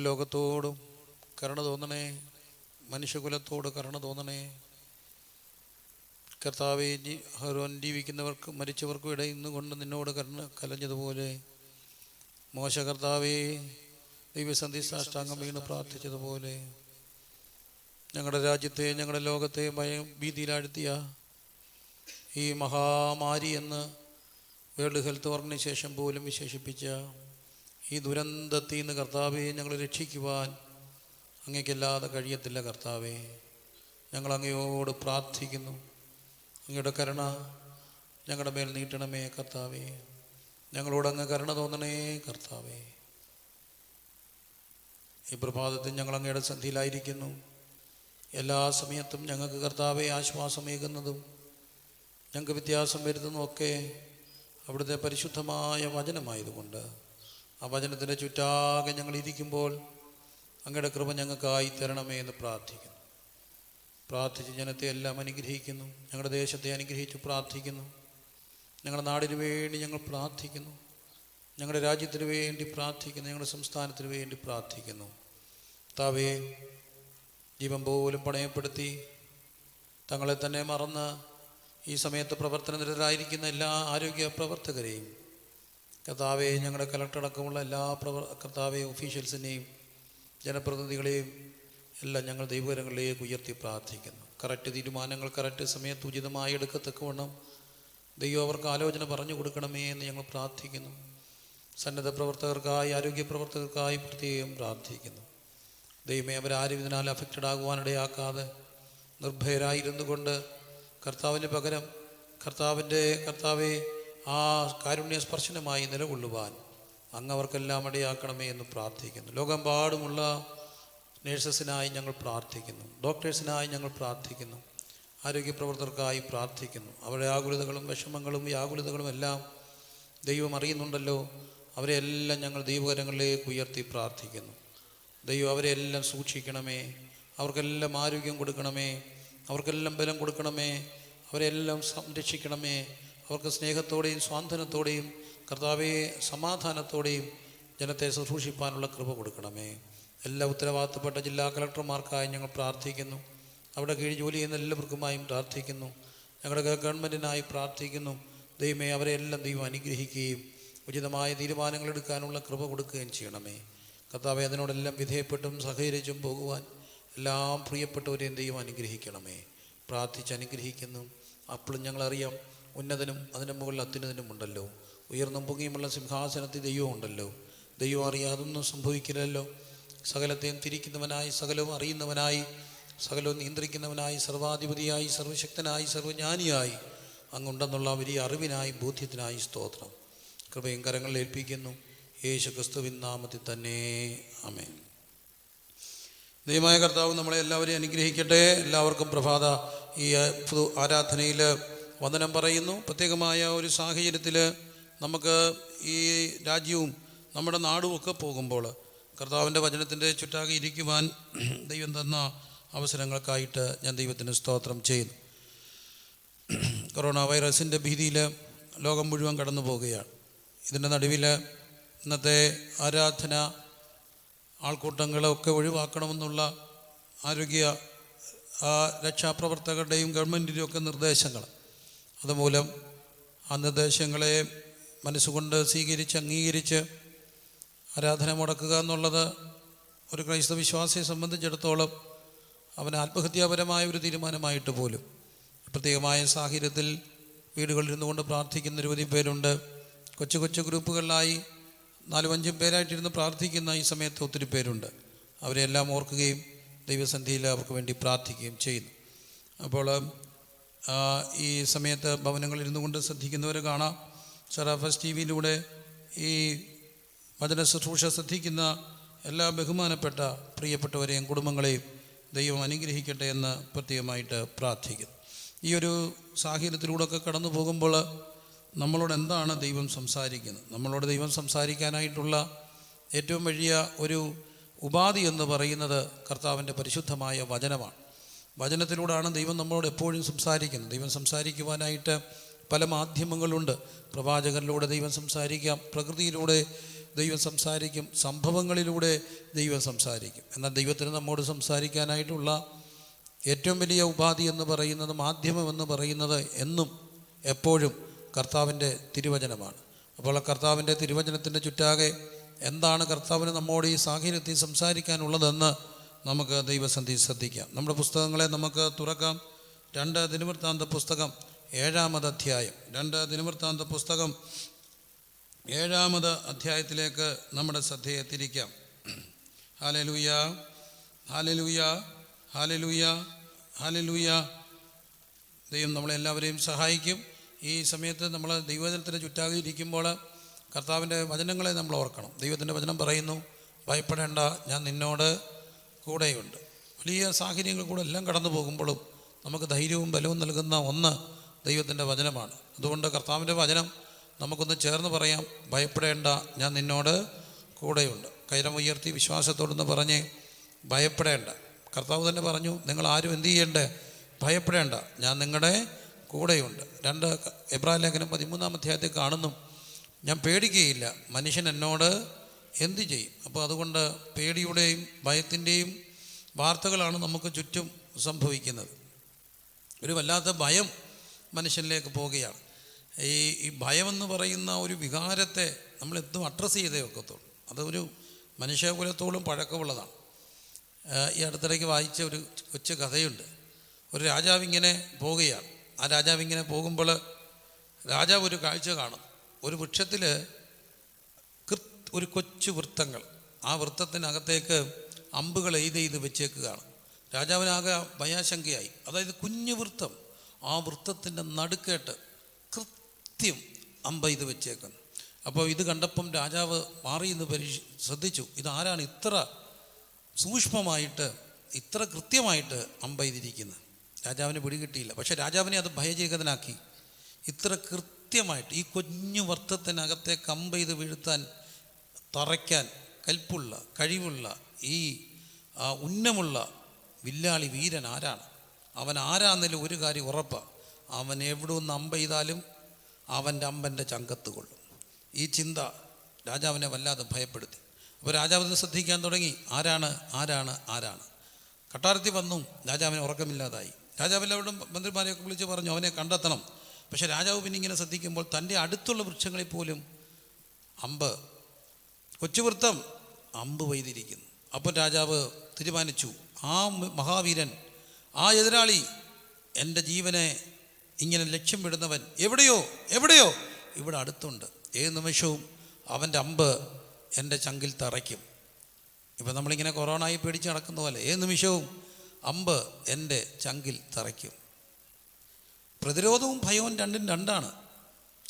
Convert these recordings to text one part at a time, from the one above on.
ലോകത്തോടും കരുണ തോന്നണേ, മനുഷ്യകുലത്തോട് കരുണ തോന്നണേ കർത്താവെ. ജീവിക്കുന്നവർക്കും മരിച്ചവർക്കും ഇടയിൽ നിന്നുകൊണ്ട് നിന്നോട് കരുണ കലഞ്ഞതുപോലെ മോശ കർത്താവെ ദൈവസന്ധി സാഷ്ടാംഗം വീണ് പ്രാർത്ഥിച്ചതുപോലെ ഞങ്ങളുടെ രാജ്യത്തെ ഞങ്ങളുടെ ലോകത്തെ ഭീതിയിലാഴ്ത്തിയ ഈ മഹാമാരി എന്ന് വേൾഡ് ഹെൽത്ത് ഓർഗനൈസേഷൻ പോലും വിശേഷിപ്പിച്ച ഈ ദുരന്തത്തിൽ നിന്ന് കർത്താവെ ഞങ്ങളെ രക്ഷിക്കുവാൻ അങ്ങേക്കല്ലാതെ കഴിയത്തില്ല കർത്താവെ. ഞങ്ങൾ അങ്ങയോട് പ്രാർത്ഥിക്കുന്നു. അങ്ങയുടെ കരുണ ഞങ്ങളുടെ മേൽ നീട്ടണമേ കർത്താവെ. ഞങ്ങളോട് അങ്ങ് കരുണ തോന്നണേ കർത്താവെ. ഈ പ്രഭാതത്തിൽ ഞങ്ങൾ അങ്ങയുടെ സന്ധിയിലായിരിക്കുന്നു. എല്ലാ സമയത്തും ഞങ്ങൾക്ക് കർത്താവെ ആശ്വാസമേകുന്നതും ഞങ്ങൾക്ക് വ്യത്യാസം വരുന്നതുമൊക്കെ അവിടുത്തെ പരിശുദ്ധമായ വചനമായതുകൊണ്ട് ആ വചനത്തിൻ്റെ ചുറ്റാകെ ഞങ്ങൾ ഇരിക്കുമ്പോൾ അങ്ങയുടെ കൃപ ഞങ്ങൾക്കായി തരണമേ എന്ന് പ്രാർത്ഥിച്ച് ജനത്തെ എല്ലാം അനുഗ്രഹിക്കുന്നു. ഞങ്ങളുടെ ദേശത്തെ അനുഗ്രഹിച്ച് പ്രാർത്ഥിക്കുന്നു. ഞങ്ങളുടെ നാടിന് വേണ്ടി ഞങ്ങൾ പ്രാർത്ഥിക്കുന്നു. ഞങ്ങളുടെ രാജ്യത്തിന് വേണ്ടി പ്രാർത്ഥിക്കുന്നു. ഞങ്ങളുടെ സംസ്ഥാനത്തിന് വേണ്ടി പ്രാർത്ഥിക്കുന്നു. കർത്താവേ, ജീവൻ പോലും പണയപ്പെടുത്തി തങ്ങളെ തന്നെ മറന്ന് ഈ സമയത്ത് പ്രവർത്തനനിരതരായിരിക്കുന്ന എല്ലാ ആരോഗ്യ പ്രവർത്തകരെയും കർത്താവെ, ഞങ്ങളുടെ കലക്ടറടക്കമുള്ള എല്ലാ കർത്താവെ ഒഫീഷ്യൽസിനെയും ജനപ്രതിനിധികളെയും എല്ലാം ഞങ്ങൾ ദൈവകരങ്ങളിലേക്ക് ഉയർത്തി പ്രാർത്ഥിക്കുന്നു. കറക്റ്റ് തീരുമാനങ്ങൾ കറക്റ്റ് സമയത്ത് ഉചിതമായി എടുക്കത്തക്കവണ്ണം ദൈവം അവർക്ക് ആലോചന പറഞ്ഞു കൊടുക്കണമേ എന്ന് ഞങ്ങൾ പ്രാർത്ഥിക്കുന്നു. സന്നദ്ധ പ്രവർത്തകർക്കായി ആരോഗ്യ പ്രവർത്തകർക്കായി പ്രത്യേകം പ്രാർത്ഥിക്കുന്നു. ദൈവമേ, അവരാരും ഇതിനാൽ അഫക്റ്റഡ് ആകുവാനിടയാക്കാതെ നിർഭയരായിരുന്നു കൊണ്ട് കർത്താവിന് പകരം കർത്താവെ ആ കാരുണ്യ സ്പർശനമായി നിലകൊള്ളുവാൻ അങ്ങ് അവർക്കെല്ലാം ഇടയാക്കണമേ എന്ന് പ്രാർത്ഥിക്കുന്നു. ലോകമെമ്പാടുമുള്ള നേഴ്സസിനായി ഞങ്ങൾ പ്രാർത്ഥിക്കുന്നു. ഡോക്ടേഴ്സിനായി ഞങ്ങൾ പ്രാർത്ഥിക്കുന്നു. ആരോഗ്യ പ്രവർത്തകർക്കായി പ്രാർത്ഥിക്കുന്നു. അവരുടെ ആകുലതകളും വിഷമങ്ങളും വ്യാകുലതകളും എല്ലാം ദൈവം അറിയുന്നുണ്ടല്ലോ. അവരെല്ലാം ഞങ്ങൾ ദൈവകരങ്ങളിലേക്ക് ഉയർത്തി പ്രാർത്ഥിക്കുന്നു. ദൈവം അവരെല്ലാം സൂക്ഷിക്കണമേ. അവർക്കെല്ലാം ആരോഗ്യം കൊടുക്കണമേ. അവർക്കെല്ലാം ബലം കൊടുക്കണമേ. അവരെല്ലാം സംരക്ഷിക്കണമേ. അവർക്ക് സ്നേഹത്തോടെയും സ്വാന്തനത്തോടെയും കർത്താവെ സമാധാനത്തോടെയും ജനത്തെ ശുശ്രൂഷിപ്പാനുള്ള കൃപ കൊടുക്കണമേ. എല്ലാ ഉത്തരവാദിത്തപ്പെട്ട ജില്ലാ കളക്ടർമാർക്കായി ഞങ്ങൾ പ്രാർത്ഥിക്കുന്നു. അവിടെ കീഴിൽ ജോലി ചെയ്യുന്ന എല്ലാവർക്കുമായും പ്രാർത്ഥിക്കുന്നു. ഞങ്ങളുടെ ഗവൺമെൻറ്റിനായി പ്രാർത്ഥിക്കുന്നു. ദൈവമേ, അവരെല്ലാം ദൈവം അനുഗ്രഹിക്കുകയും ഉചിതമായ തീരുമാനങ്ങൾ എടുക്കാനുള്ള കൃപ കൊടുക്കുകയും ചെയ്യണമേ. കർത്താവെ, അതിനോടെല്ലാം വിധേയപ്പെട്ടും സഹകരിച്ചും പോകുവാൻ എല്ലാം പ്രിയപ്പെട്ടവരെയും ദൈവം അനുഗ്രഹിക്കണമേ. പ്രാർത്ഥിച്ച് അനുഗ്രഹിക്കുന്നു. അപ്പോഴും ഞങ്ങളറിയാം, ഉന്നതനും അതിൻ്റെ മുകളിൽ അത്യുന്നതനും ഉണ്ടല്ലോ. ഉയർന്നും പൊങ്ങിയുമുള്ള സിംഹാസനത്തിൽ ദൈവം ഉണ്ടല്ലോ. ദൈവം അറിയാതൊന്നും സംഭവിക്കില്ലല്ലോ. സകലത്തെയും തിരിക്കുന്നവനായി, സകലവും അറിയുന്നവനായി, സകലവും നിയന്ത്രിക്കുന്നവനായി, സർവാധിപതിയായി, സർവശക്തനായി, സർവജ്ഞാനിയായി അങ്ങുണ്ടെന്നുള്ള വലിയ അറിവിനായി, ബോധ്യത്തിനായി സ്തോത്രം. കൃപയും കരങ്ങളിൽ ഏൽപ്പിക്കുന്നു. യേശു ക്രിസ്തുവിൻ നാമത്തിൽ തന്നെ, ആമേൻ. ദൈവമായ കർത്താവ് നമ്മളെ എല്ലാവരെയും അനുഗ്രഹിക്കട്ടെ. എല്ലാവർക്കും പ്രഭാത ഈ ആരാധനയിൽ വന്ദനം പറയുന്നു. പ്രത്യേകമായ ഒരു സാഹചര്യത്തിൽ നമുക്ക് ഈ രാജ്യവും നമ്മുടെ നാടും ഒക്കെ പോകുമ്പോൾ കർത്താവിൻ്റെ വചനത്തിൻ്റെ ചുറ്റാകെ ഇരിക്കുവാൻ ദൈവം തന്ന അവസരങ്ങൾക്കായിട്ട് ഞാൻ ദൈവത്തിന് സ്തോത്രം ചെയ്യുന്നു. കൊറോണ വൈറസിൻ്റെ ഭീതിയിൽ ലോകം മുഴുവൻ കടന്നു പോവുകയാണ്. ഇതിൻ്റെ നടുവിൽ ഇന്നത്തെ ആരാധന ആൾക്കൂട്ടങ്ങളൊക്കെ ഒഴിവാക്കണമെന്നുള്ള ആരോഗ്യ രക്ഷാപ്രവർത്തകരുടെയും ഗവൺമെൻറ്റിൻ്റെയും ഒക്കെ നിർദ്ദേശങ്ങൾ, അതുമൂലം ആ നിർദ്ദേശങ്ങളെ മനസ്സുകൊണ്ട് സ്വീകരിച്ച് അംഗീകരിച്ച് ആരാധന മുടക്കുക എന്നുള്ളത് ഒരു ക്രൈസ്തവ വിശ്വാസിയെ സംബന്ധിച്ചിടത്തോളം അവന് ആത്മഹത്യാപരമായ ഒരു തീരുമാനമായിട്ട് പോലും പ്രത്യേകമായ സാഹചര്യത്തിൽ വീടുകളിലിരുന്നു കൊണ്ട് പ്രാർത്ഥിക്കുന്ന നിരവധി പേരുണ്ട്. കൊച്ചു കൊച്ചു ഗ്രൂപ്പുകളിലായി 4-5 പേരായിട്ടിരുന്ന് പ്രാർത്ഥിക്കുന്ന ഈ സമയത്ത് ഒത്തിരി പേരുണ്ട്. അവരെല്ലാം ഓർക്കുകയും ദൈവസന്ധിയിൽ അവർക്ക് വേണ്ടി പ്രാർത്ഥിക്കുകയും ചെയ്യുന്നു. അപ്പോൾ ഈ സമയത്ത് ഭവനങ്ങളിലിരുന്നു കൊണ്ട് ശ്രദ്ധിക്കുന്നവരെ കാണാം. സറാഫസ് ടി വിയിലൂടെ ഈ വചന ശുശ്രൂഷ ശ്രദ്ധിക്കുന്ന എല്ലാ ബഹുമാനപ്പെട്ട പ്രിയപ്പെട്ടവരെയും കുടുംബങ്ങളെയും ദൈവം അനുഗ്രഹിക്കട്ടെ എന്ന് പ്രത്യേകമായിട്ട് പ്രാർത്ഥിക്കുന്നു. ഈ ഒരു സാഹചര്യത്തിലൂടെയൊക്കെ കടന്നു പോകുമ്പോൾ നമ്മളോട് എന്താണ് ദൈവം സംസാരിക്കുന്നത്? നമ്മളോട് ദൈവം സംസാരിക്കാനായിട്ടുള്ള ഏറ്റവും വലിയ ഒരു ഉപാധി എന്ന് പറയുന്നത് കർത്താവിൻ്റെ പരിശുദ്ധമായ വചനമാണ്. വചനത്തിലൂടെയാണ് ദൈവം നമ്മളോട് എപ്പോഴും സംസാരിക്കുന്നത്. ദൈവം സംസാരിക്കുവാനായിട്ട് പല മാധ്യമങ്ങളുണ്ട്. പ്രവാചകരിലൂടെ ദൈവം സംസാരിക്കാം, പ്രകൃതിയിലൂടെ ദൈവം സംസാരിക്കും, സംഭവങ്ങളിലൂടെ ദൈവം സംസാരിക്കും. എന്നാൽ ദൈവത്തിന് നമ്മോട് സംസാരിക്കാനായിട്ടുള്ള ഏറ്റവും വലിയ ഉപാധി എന്ന് പറയുന്നത്, മാധ്യമം എന്ന് പറയുന്നത് എന്നും എപ്പോഴും കർത്താവിൻ്റെ തിരുവചനമാണ്. അപ്പോൾ ആ കർത്താവിൻ്റെ തിരുവചനത്തിൻ്റെ ചുറ്റാകെ എന്താണ് കർത്താവിന് നമ്മോട് ഈ സാഹചര്യത്തിൽ സംസാരിക്കാനുള്ളതെന്ന് നമുക്ക് ദൈവസന്ധി ശ്രദ്ധിക്കാം. നമ്മുടെ പുസ്തകങ്ങളെ നമുക്ക് തുറക്കാം. 2 ദിനവൃത്താന്ത പുസ്തകം 7-ാമത് അധ്യായം. 2 ദിനവൃത്താന്ത പുസ്തകം 7-ാമത് അധ്യായത്തിലേക്ക് നമ്മുടെ ശ്രദ്ധയെ തിരിക്കാം. Hallelujah, hallelujah, hallelujah, hallelujah. ദൈവം നമ്മളെല്ലാവരെയും സഹായിക്കും. ഈ സമയത്ത് നമ്മൾ ദൈവവചനത്തിന് ചുറ്റാകെ ഇരിക്കുമ്പോൾ കർത്താവിൻ്റെ വചനങ്ങളെ നമ്മൾ ഓർക്കണം. ദൈവത്തിൻ്റെ വചനം പറയുന്നു, ഭയപ്പെടേണ്ട, ഞാൻ നിന്നോട് കൂടെയുണ്ട്. വലിയ സാഹചര്യങ്ങൾ കൂടെ എല്ലാം കടന്നു പോകുമ്പോഴും നമുക്ക് ധൈര്യവും ബലവും നൽകുന്ന ഒന്ന് ദൈവത്തിൻ്റെ വചനമാണ്. അതുകൊണ്ട് കർത്താവിൻ്റെ വചനം നമുക്കൊന്ന് ചേർന്ന് പറയാം. ഭയപ്പെടേണ്ട, ഞാൻ നിന്നോട് കൂടെയുണ്ട്. കൈരമുയർത്തി വിശ്വാസത്തോടെന്ന് പറഞ്ഞ് ഭയപ്പെടേണ്ട. കർത്താവ് തന്നെ പറഞ്ഞു, നിങ്ങൾ ആരും എന്തു ചെയ്യണ്ടേ? ഭയപ്പെടേണ്ട, ഞാൻ നിങ്ങളുടെ കൂടെയുണ്ട്. 2 എബ്രായ ലേഖനം 13-ാം അധ്യായത്തിൽ കാണുന്നു, ഞാൻ പേടിക്കുകയില്ല, മനുഷ്യൻ എന്നോട് എന്തു ചെയ്യും? അപ്പോൾ അതുകൊണ്ട് പേടിയുടെയും ഭയത്തിൻ്റെയും വാർത്തകളാണ് നമുക്ക് ചുറ്റും സംഭവിക്കുന്നത്. ഒരു വല്ലാത്ത ഭയം മനുഷ്യനിലേക്ക് പോവുകയാണ്. ഈ ഭയമെന്ന് പറയുന്ന ഒരു വികാരത്തെ നമ്മൾ എന്തും അഡ്രസ്സ് ചെയ്തേ ഒക്കത്തുള്ളൂ. അതൊരു മനുഷ്യകുലത്തോളം പഴക്കമുള്ളതാണ്. ഈ അടുത്തിടയ്ക്ക് വായിച്ച ഒരു കൊച്ചു കഥയുണ്ട്. ഒരു രാജാവിങ്ങനെ പോവുകയാണ്. ആ രാജാവിങ്ങനെ പോകുമ്പോൾ രാജാവ് ഒരു കാഴ്ച കാണും. ഒരു വൃക്ഷത്തിൽ ഒരു കൊച്ചു വൃത്തങ്ങൾ, ആ വൃത്തത്തിനകത്തേക്ക് അമ്പുകൾ എയ്ത് വെച്ചേക്കുകയാണ്. രാജാവിനാകെ ഭയാശങ്കയായി. അതായത് കുഞ്ഞു വൃത്തം, ആ വൃത്തത്തിൻ്റെ നടുക്കേട്ട് കൃത്യം അമ്പ് ഇത് വെച്ചേക്കുന്നു. അപ്പോൾ ഇത് കണ്ടപ്പം രാജാവ് മാറി നിന്ന് ശ്രദ്ധിച്ചു, ഇതാരാണ് ഇത്ര സൂക്ഷ്മമായിട്ട് ഇത്ര കൃത്യമായിട്ട് അമ്പ ചെയ്തിരിക്കുന്നത്? രാജാവിന് പിടികിട്ടിയില്ല. പക്ഷേ രാജാവിനെ അത് ഭയചകിതനാക്കി. ഇത്ര കൃത്യമായിട്ട് ഈ കുഞ്ഞു വൃത്തത്തിനകത്തേക്ക് അമ്പ ചെയ്ത് വീഴ്ത്താൻ തറയ്ക്കാൻ കൽപ്പുള്ള കഴിവുള്ള ഈ ഉന്നമുള്ള വില്ലാളി വീരൻ ആരാണ്? അവൻ ആരാന്നതിൽ ഒരു കാര്യം ഉറപ്പാണ്, അവൻ എവിടെ നിന്ന് അമ്പ ചെയ്താലും അവൻ്റെ അമ്പൻ്റെ ചങ്കത്ത് കൊള്ളും. ഈ ചിന്ത രാജാവിനെ വല്ലാതെ ഭയപ്പെടുത്തി. അപ്പോൾ രാജാവിനെ ശ്രദ്ധിക്കാൻ തുടങ്ങി, ആരാണ് ആരാണ് ആരാണ്. കട്ടാരത്തിൽ വന്നു, രാജാവിന് ഉറക്കമില്ലാതായി. രാജാവെല്ലാവരും മന്ത്രിമാരെയൊക്കെ വിളിച്ച് പറഞ്ഞു അവനെ കണ്ടെത്തണം. പക്ഷേ രാജാവ് പിന്നെ ഇങ്ങനെ ശ്രദ്ധിക്കുമ്പോൾ തൻ്റെ അടുത്തുള്ള വൃക്ഷങ്ങളിൽ പോലും അമ്പ്, കൊച്ചുവൃത്തം അമ്പ് പെയ്തിരിക്കുന്നു. അപ്പോൾ രാജാവ് തീരുമാനിച്ചു, ആ മഹാവീരൻ, ആ എതിരാളി, എൻ്റെ ജീവനെ ഇങ്ങനെ ലക്ഷ്യം വിടുന്നവൻ എവിടെയോ ഇവിടെ അടുത്തുണ്ട്. ഏത് നിമിഷവും അവൻ്റെ അമ്പ് എൻ്റെ ചങ്കിൽ തറയ്ക്കും. ഇപ്പം നമ്മളിങ്ങനെ കൊറോണയായി പേടിച്ച് നടക്കുന്ന പോലെ ഏത് നിമിഷവും അമ്പ് എൻ്റെ ചങ്കിൽ തറയ്ക്കും. പ്രതിരോധവും ഭയവും രണ്ടും രണ്ടാണ്.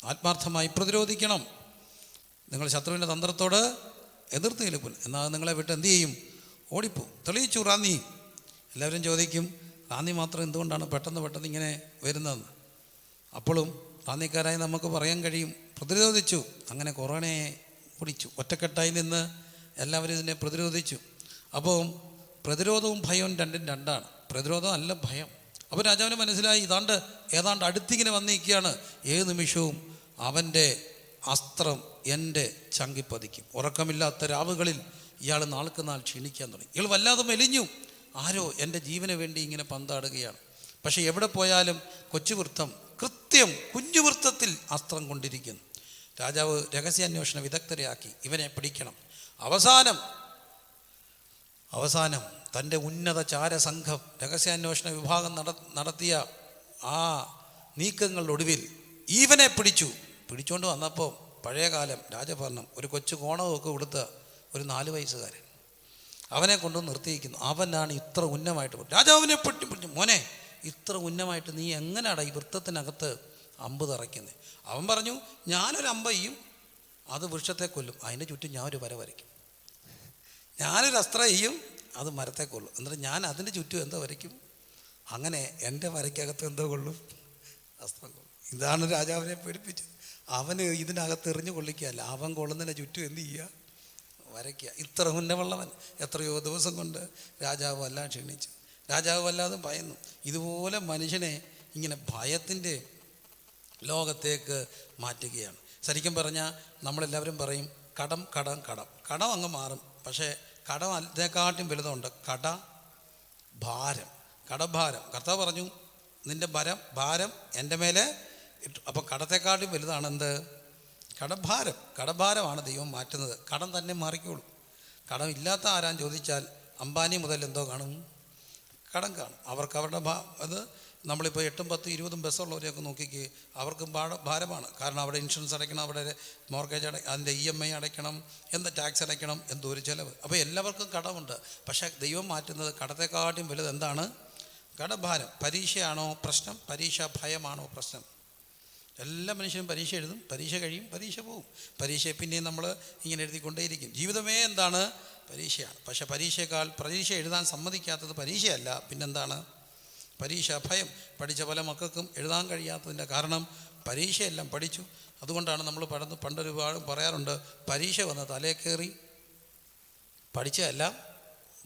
ആത്മാർത്ഥമായി പ്രതിരോധിക്കണം. നിങ്ങൾ ശത്രുവിൻ്റെ തന്ത്രത്തോട് എതിർത്ത് നിൽക്കും, എന്നാൽ നിങ്ങളെ വിട്ട് എന്തു ചെയ്യും? ഓടിപ്പോവും. തെളിയിച്ചു റാന്നി. എല്ലാവരും ചോദിക്കും, റാന്നി മാത്രം എന്തുകൊണ്ടാണ് പെട്ടെന്ന് ഇങ്ങനെ വരുന്നതെന്ന്. അപ്പോഴും റാന്നിക്കാരായി നമുക്ക് പറയാൻ കഴിയും, പ്രതിരോധിച്ചു. അങ്ങനെ കൊറോണയെ ഓടിച്ചു. ഒറ്റക്കെട്ടായി നിന്ന് എല്ലാവരും ഇതിനെ പ്രതിരോധിച്ചു. അപ്പോൾ പ്രതിരോധവും ഭയവും രണ്ടും രണ്ടാണ്. പ്രതിരോധം അല്ല ഭയം. അപ്പോൾ രാജാവിന് മനസ്സിലായി, ഏതാണ്ട് അടുത്തിങ്ങനെ വന്നിരിക്കുകയാണ്. ഏത് നിമിഷവും അവൻ്റെ അസ്ത്രം എൻ്റെ ചങ്കിപ്പതിക്കും. ഉറക്കമില്ലാത്ത രാവുകളിൽ ഇയാൾ നാൾക്ക് നാൾ ക്ഷീണിക്കാൻ തുടങ്ങി. ഇയാൾ വല്ലാതെ മെലിഞ്ഞു. ആരോ എൻ്റെ ജീവന് വേണ്ടി ഇങ്ങനെ പന്താടുകയാണ്. പക്ഷെ എവിടെ പോയാലും കൊച്ചുവൃത്തം കൃത്യം കുഞ്ഞുവൃത്തത്തിൽ അസ്ത്രം കൊണ്ടിരിക്കുന്നു. രാജാവ് രഹസ്യാന്വേഷണ വിദഗ്ധരെയാക്കി, ഇവനെ പിടിക്കണം. അവസാനം തൻ്റെ ഉന്നത ചാരസംഘം രഹസ്യാന്വേഷണ വിഭാഗം നടത്തിയ ആ നീക്കങ്ങളുടെ ഒടുവിൽ ഇവനെ പിടിച്ചുകൊണ്ട് വന്നപ്പോൾ പഴയകാലം രാജഭരണം, ഒരു കൊച്ചു കോണമൊക്കെ കൊടുത്ത ഒരു 4 വയസ്സുകാരൻ, അവനെ കൊണ്ടുവന്ന് നിർത്തിയിരിക്കുന്നു. അവനാണ് ഇത്ര ഉന്നമായിട്ട്. രാജാവിനെ പിടിച്ചു, മോനെ ഇത്ര ഉന്നമായിട്ട് നീ എങ്ങനെയാടാ ഈ വൃത്തത്തിനകത്ത് അമ്പ് തറയ്ക്കുന്നത്? അവൻ പറഞ്ഞു, ഞാനൊരു അമ്പ ചെയ്യും, അത് വൃക്ഷത്തെ കൊല്ലും, അതിൻ്റെ ചുറ്റും ഞാൻ ഒരു വര വരയ്ക്കും. ഞാനൊരു അസ്ത്രം ചെയ്യും, അത് മരത്തെ കൊള്ളും, എന്നിട്ട് ഞാൻ അതിൻ്റെ ചുറ്റും എന്താ വരയ്ക്കും? അങ്ങനെ എൻ്റെ വരയ്ക്കകത്ത് എന്തോ കൊള്ളും? അസ്ത്രം കൊള്ളും. ഇതാണ് രാജാവിനെ പേടിപ്പിച്ചത്. അവന് ഇതിനകത്ത് എറിഞ്ഞു കൊള്ളിക്കുകയല്ല, അവൻ കൊള്ളുന്നതിനെ ചുറ്റും എന്ത് ചെയ്യുക? വരയ്ക്കുക. ഇത്ര ഉന്നമുള്ളവൻ. എത്രയോ ദിവസം കൊണ്ട് രാജാവ് എല്ലാം ക്ഷീണിച്ചു. രാജാവ് വല്ലാതെ ഭയന്നു. ഇതുപോലെ മനുഷ്യനെ ഇങ്ങനെ ഭയത്തിൻ്റെ ലോകത്തേക്ക് മാറ്റുകയാണ്. ശരിക്കും പറഞ്ഞാൽ നമ്മളെല്ലാവരും പറയും, കടം അങ്ങ് മാറും. പക്ഷേ കടം അതിനെക്കാട്ടും വലുതുണ്ട്, കടഭാരം. കർത്താവ് പറഞ്ഞു, നിൻ്റെ ഭാരം എൻ്റെ മേലെ ഇട്ടു. അപ്പോൾ കടത്തെക്കാട്ടും വലുതാണ് എന്ത്? കടഭാരമാണ് ദൈവം മാറ്റുന്നത്. കടം തന്നെ മാറിക്കോളും. കടം ഇല്ലാത്ത ആരാന്ന് ചോദിച്ചാൽ അംബാനി മുതൽ എന്തോ കാണും, കടം കാണും. അവർക്ക് അവരുടെ അത് നമ്മളിപ്പോൾ 8, 10, 20 ബസ്സുള്ളവരെയൊക്കെ നോക്കിക്ക്, അവർക്കും ഭാരമാണ്. കാരണം അവിടെ ഇൻഷുറൻസ് അടയ്ക്കണം, അവിടെ മോർഗേജ് അതിൻ്റെ EMI അടയ്ക്കണം, ടാക്സ് അടയ്ക്കണം, എന്തോ ഒരു ചിലവ്. അപ്പോൾ എല്ലാവർക്കും കടമുണ്ട്. പക്ഷേ ദൈവം മാറ്റുന്നത് കടത്തെക്കാട്ടും വലുത് എന്താണ്? കടഭാരം. പരീക്ഷയാണോ പ്രശ്നം? പരീക്ഷ ഭയമാണോ പ്രശ്നം? എല്ലാ മനുഷ്യരും പരീക്ഷ എഴുതും, പരീക്ഷ കഴിയും, പരീക്ഷ പോവും. പരീക്ഷയെ പിന്നെയും നമ്മൾ ഇങ്ങനെ എഴുതിക്കൊണ്ടേയിരിക്കും. ജീവിതമേ എന്താണ്? പരീക്ഷയാണ്. പക്ഷേ പരീക്ഷ എഴുതാൻ സമ്മതിക്കാത്തത് പരീക്ഷയല്ല, പിന്നെന്താണ്? പരീക്ഷ ഭയം. പഠിച്ച പല മക്കൾക്കും എഴുതാൻ കഴിയാത്തതിൻ്റെ കാരണം പരീക്ഷയെല്ലാം പഠിച്ചു. അതുകൊണ്ടാണ് നമ്മൾ പണ്ടൊരു പറയാറുണ്ട്, പരീക്ഷ വന്ന് തലേ കയറി പഠിച്ചതെല്ലാം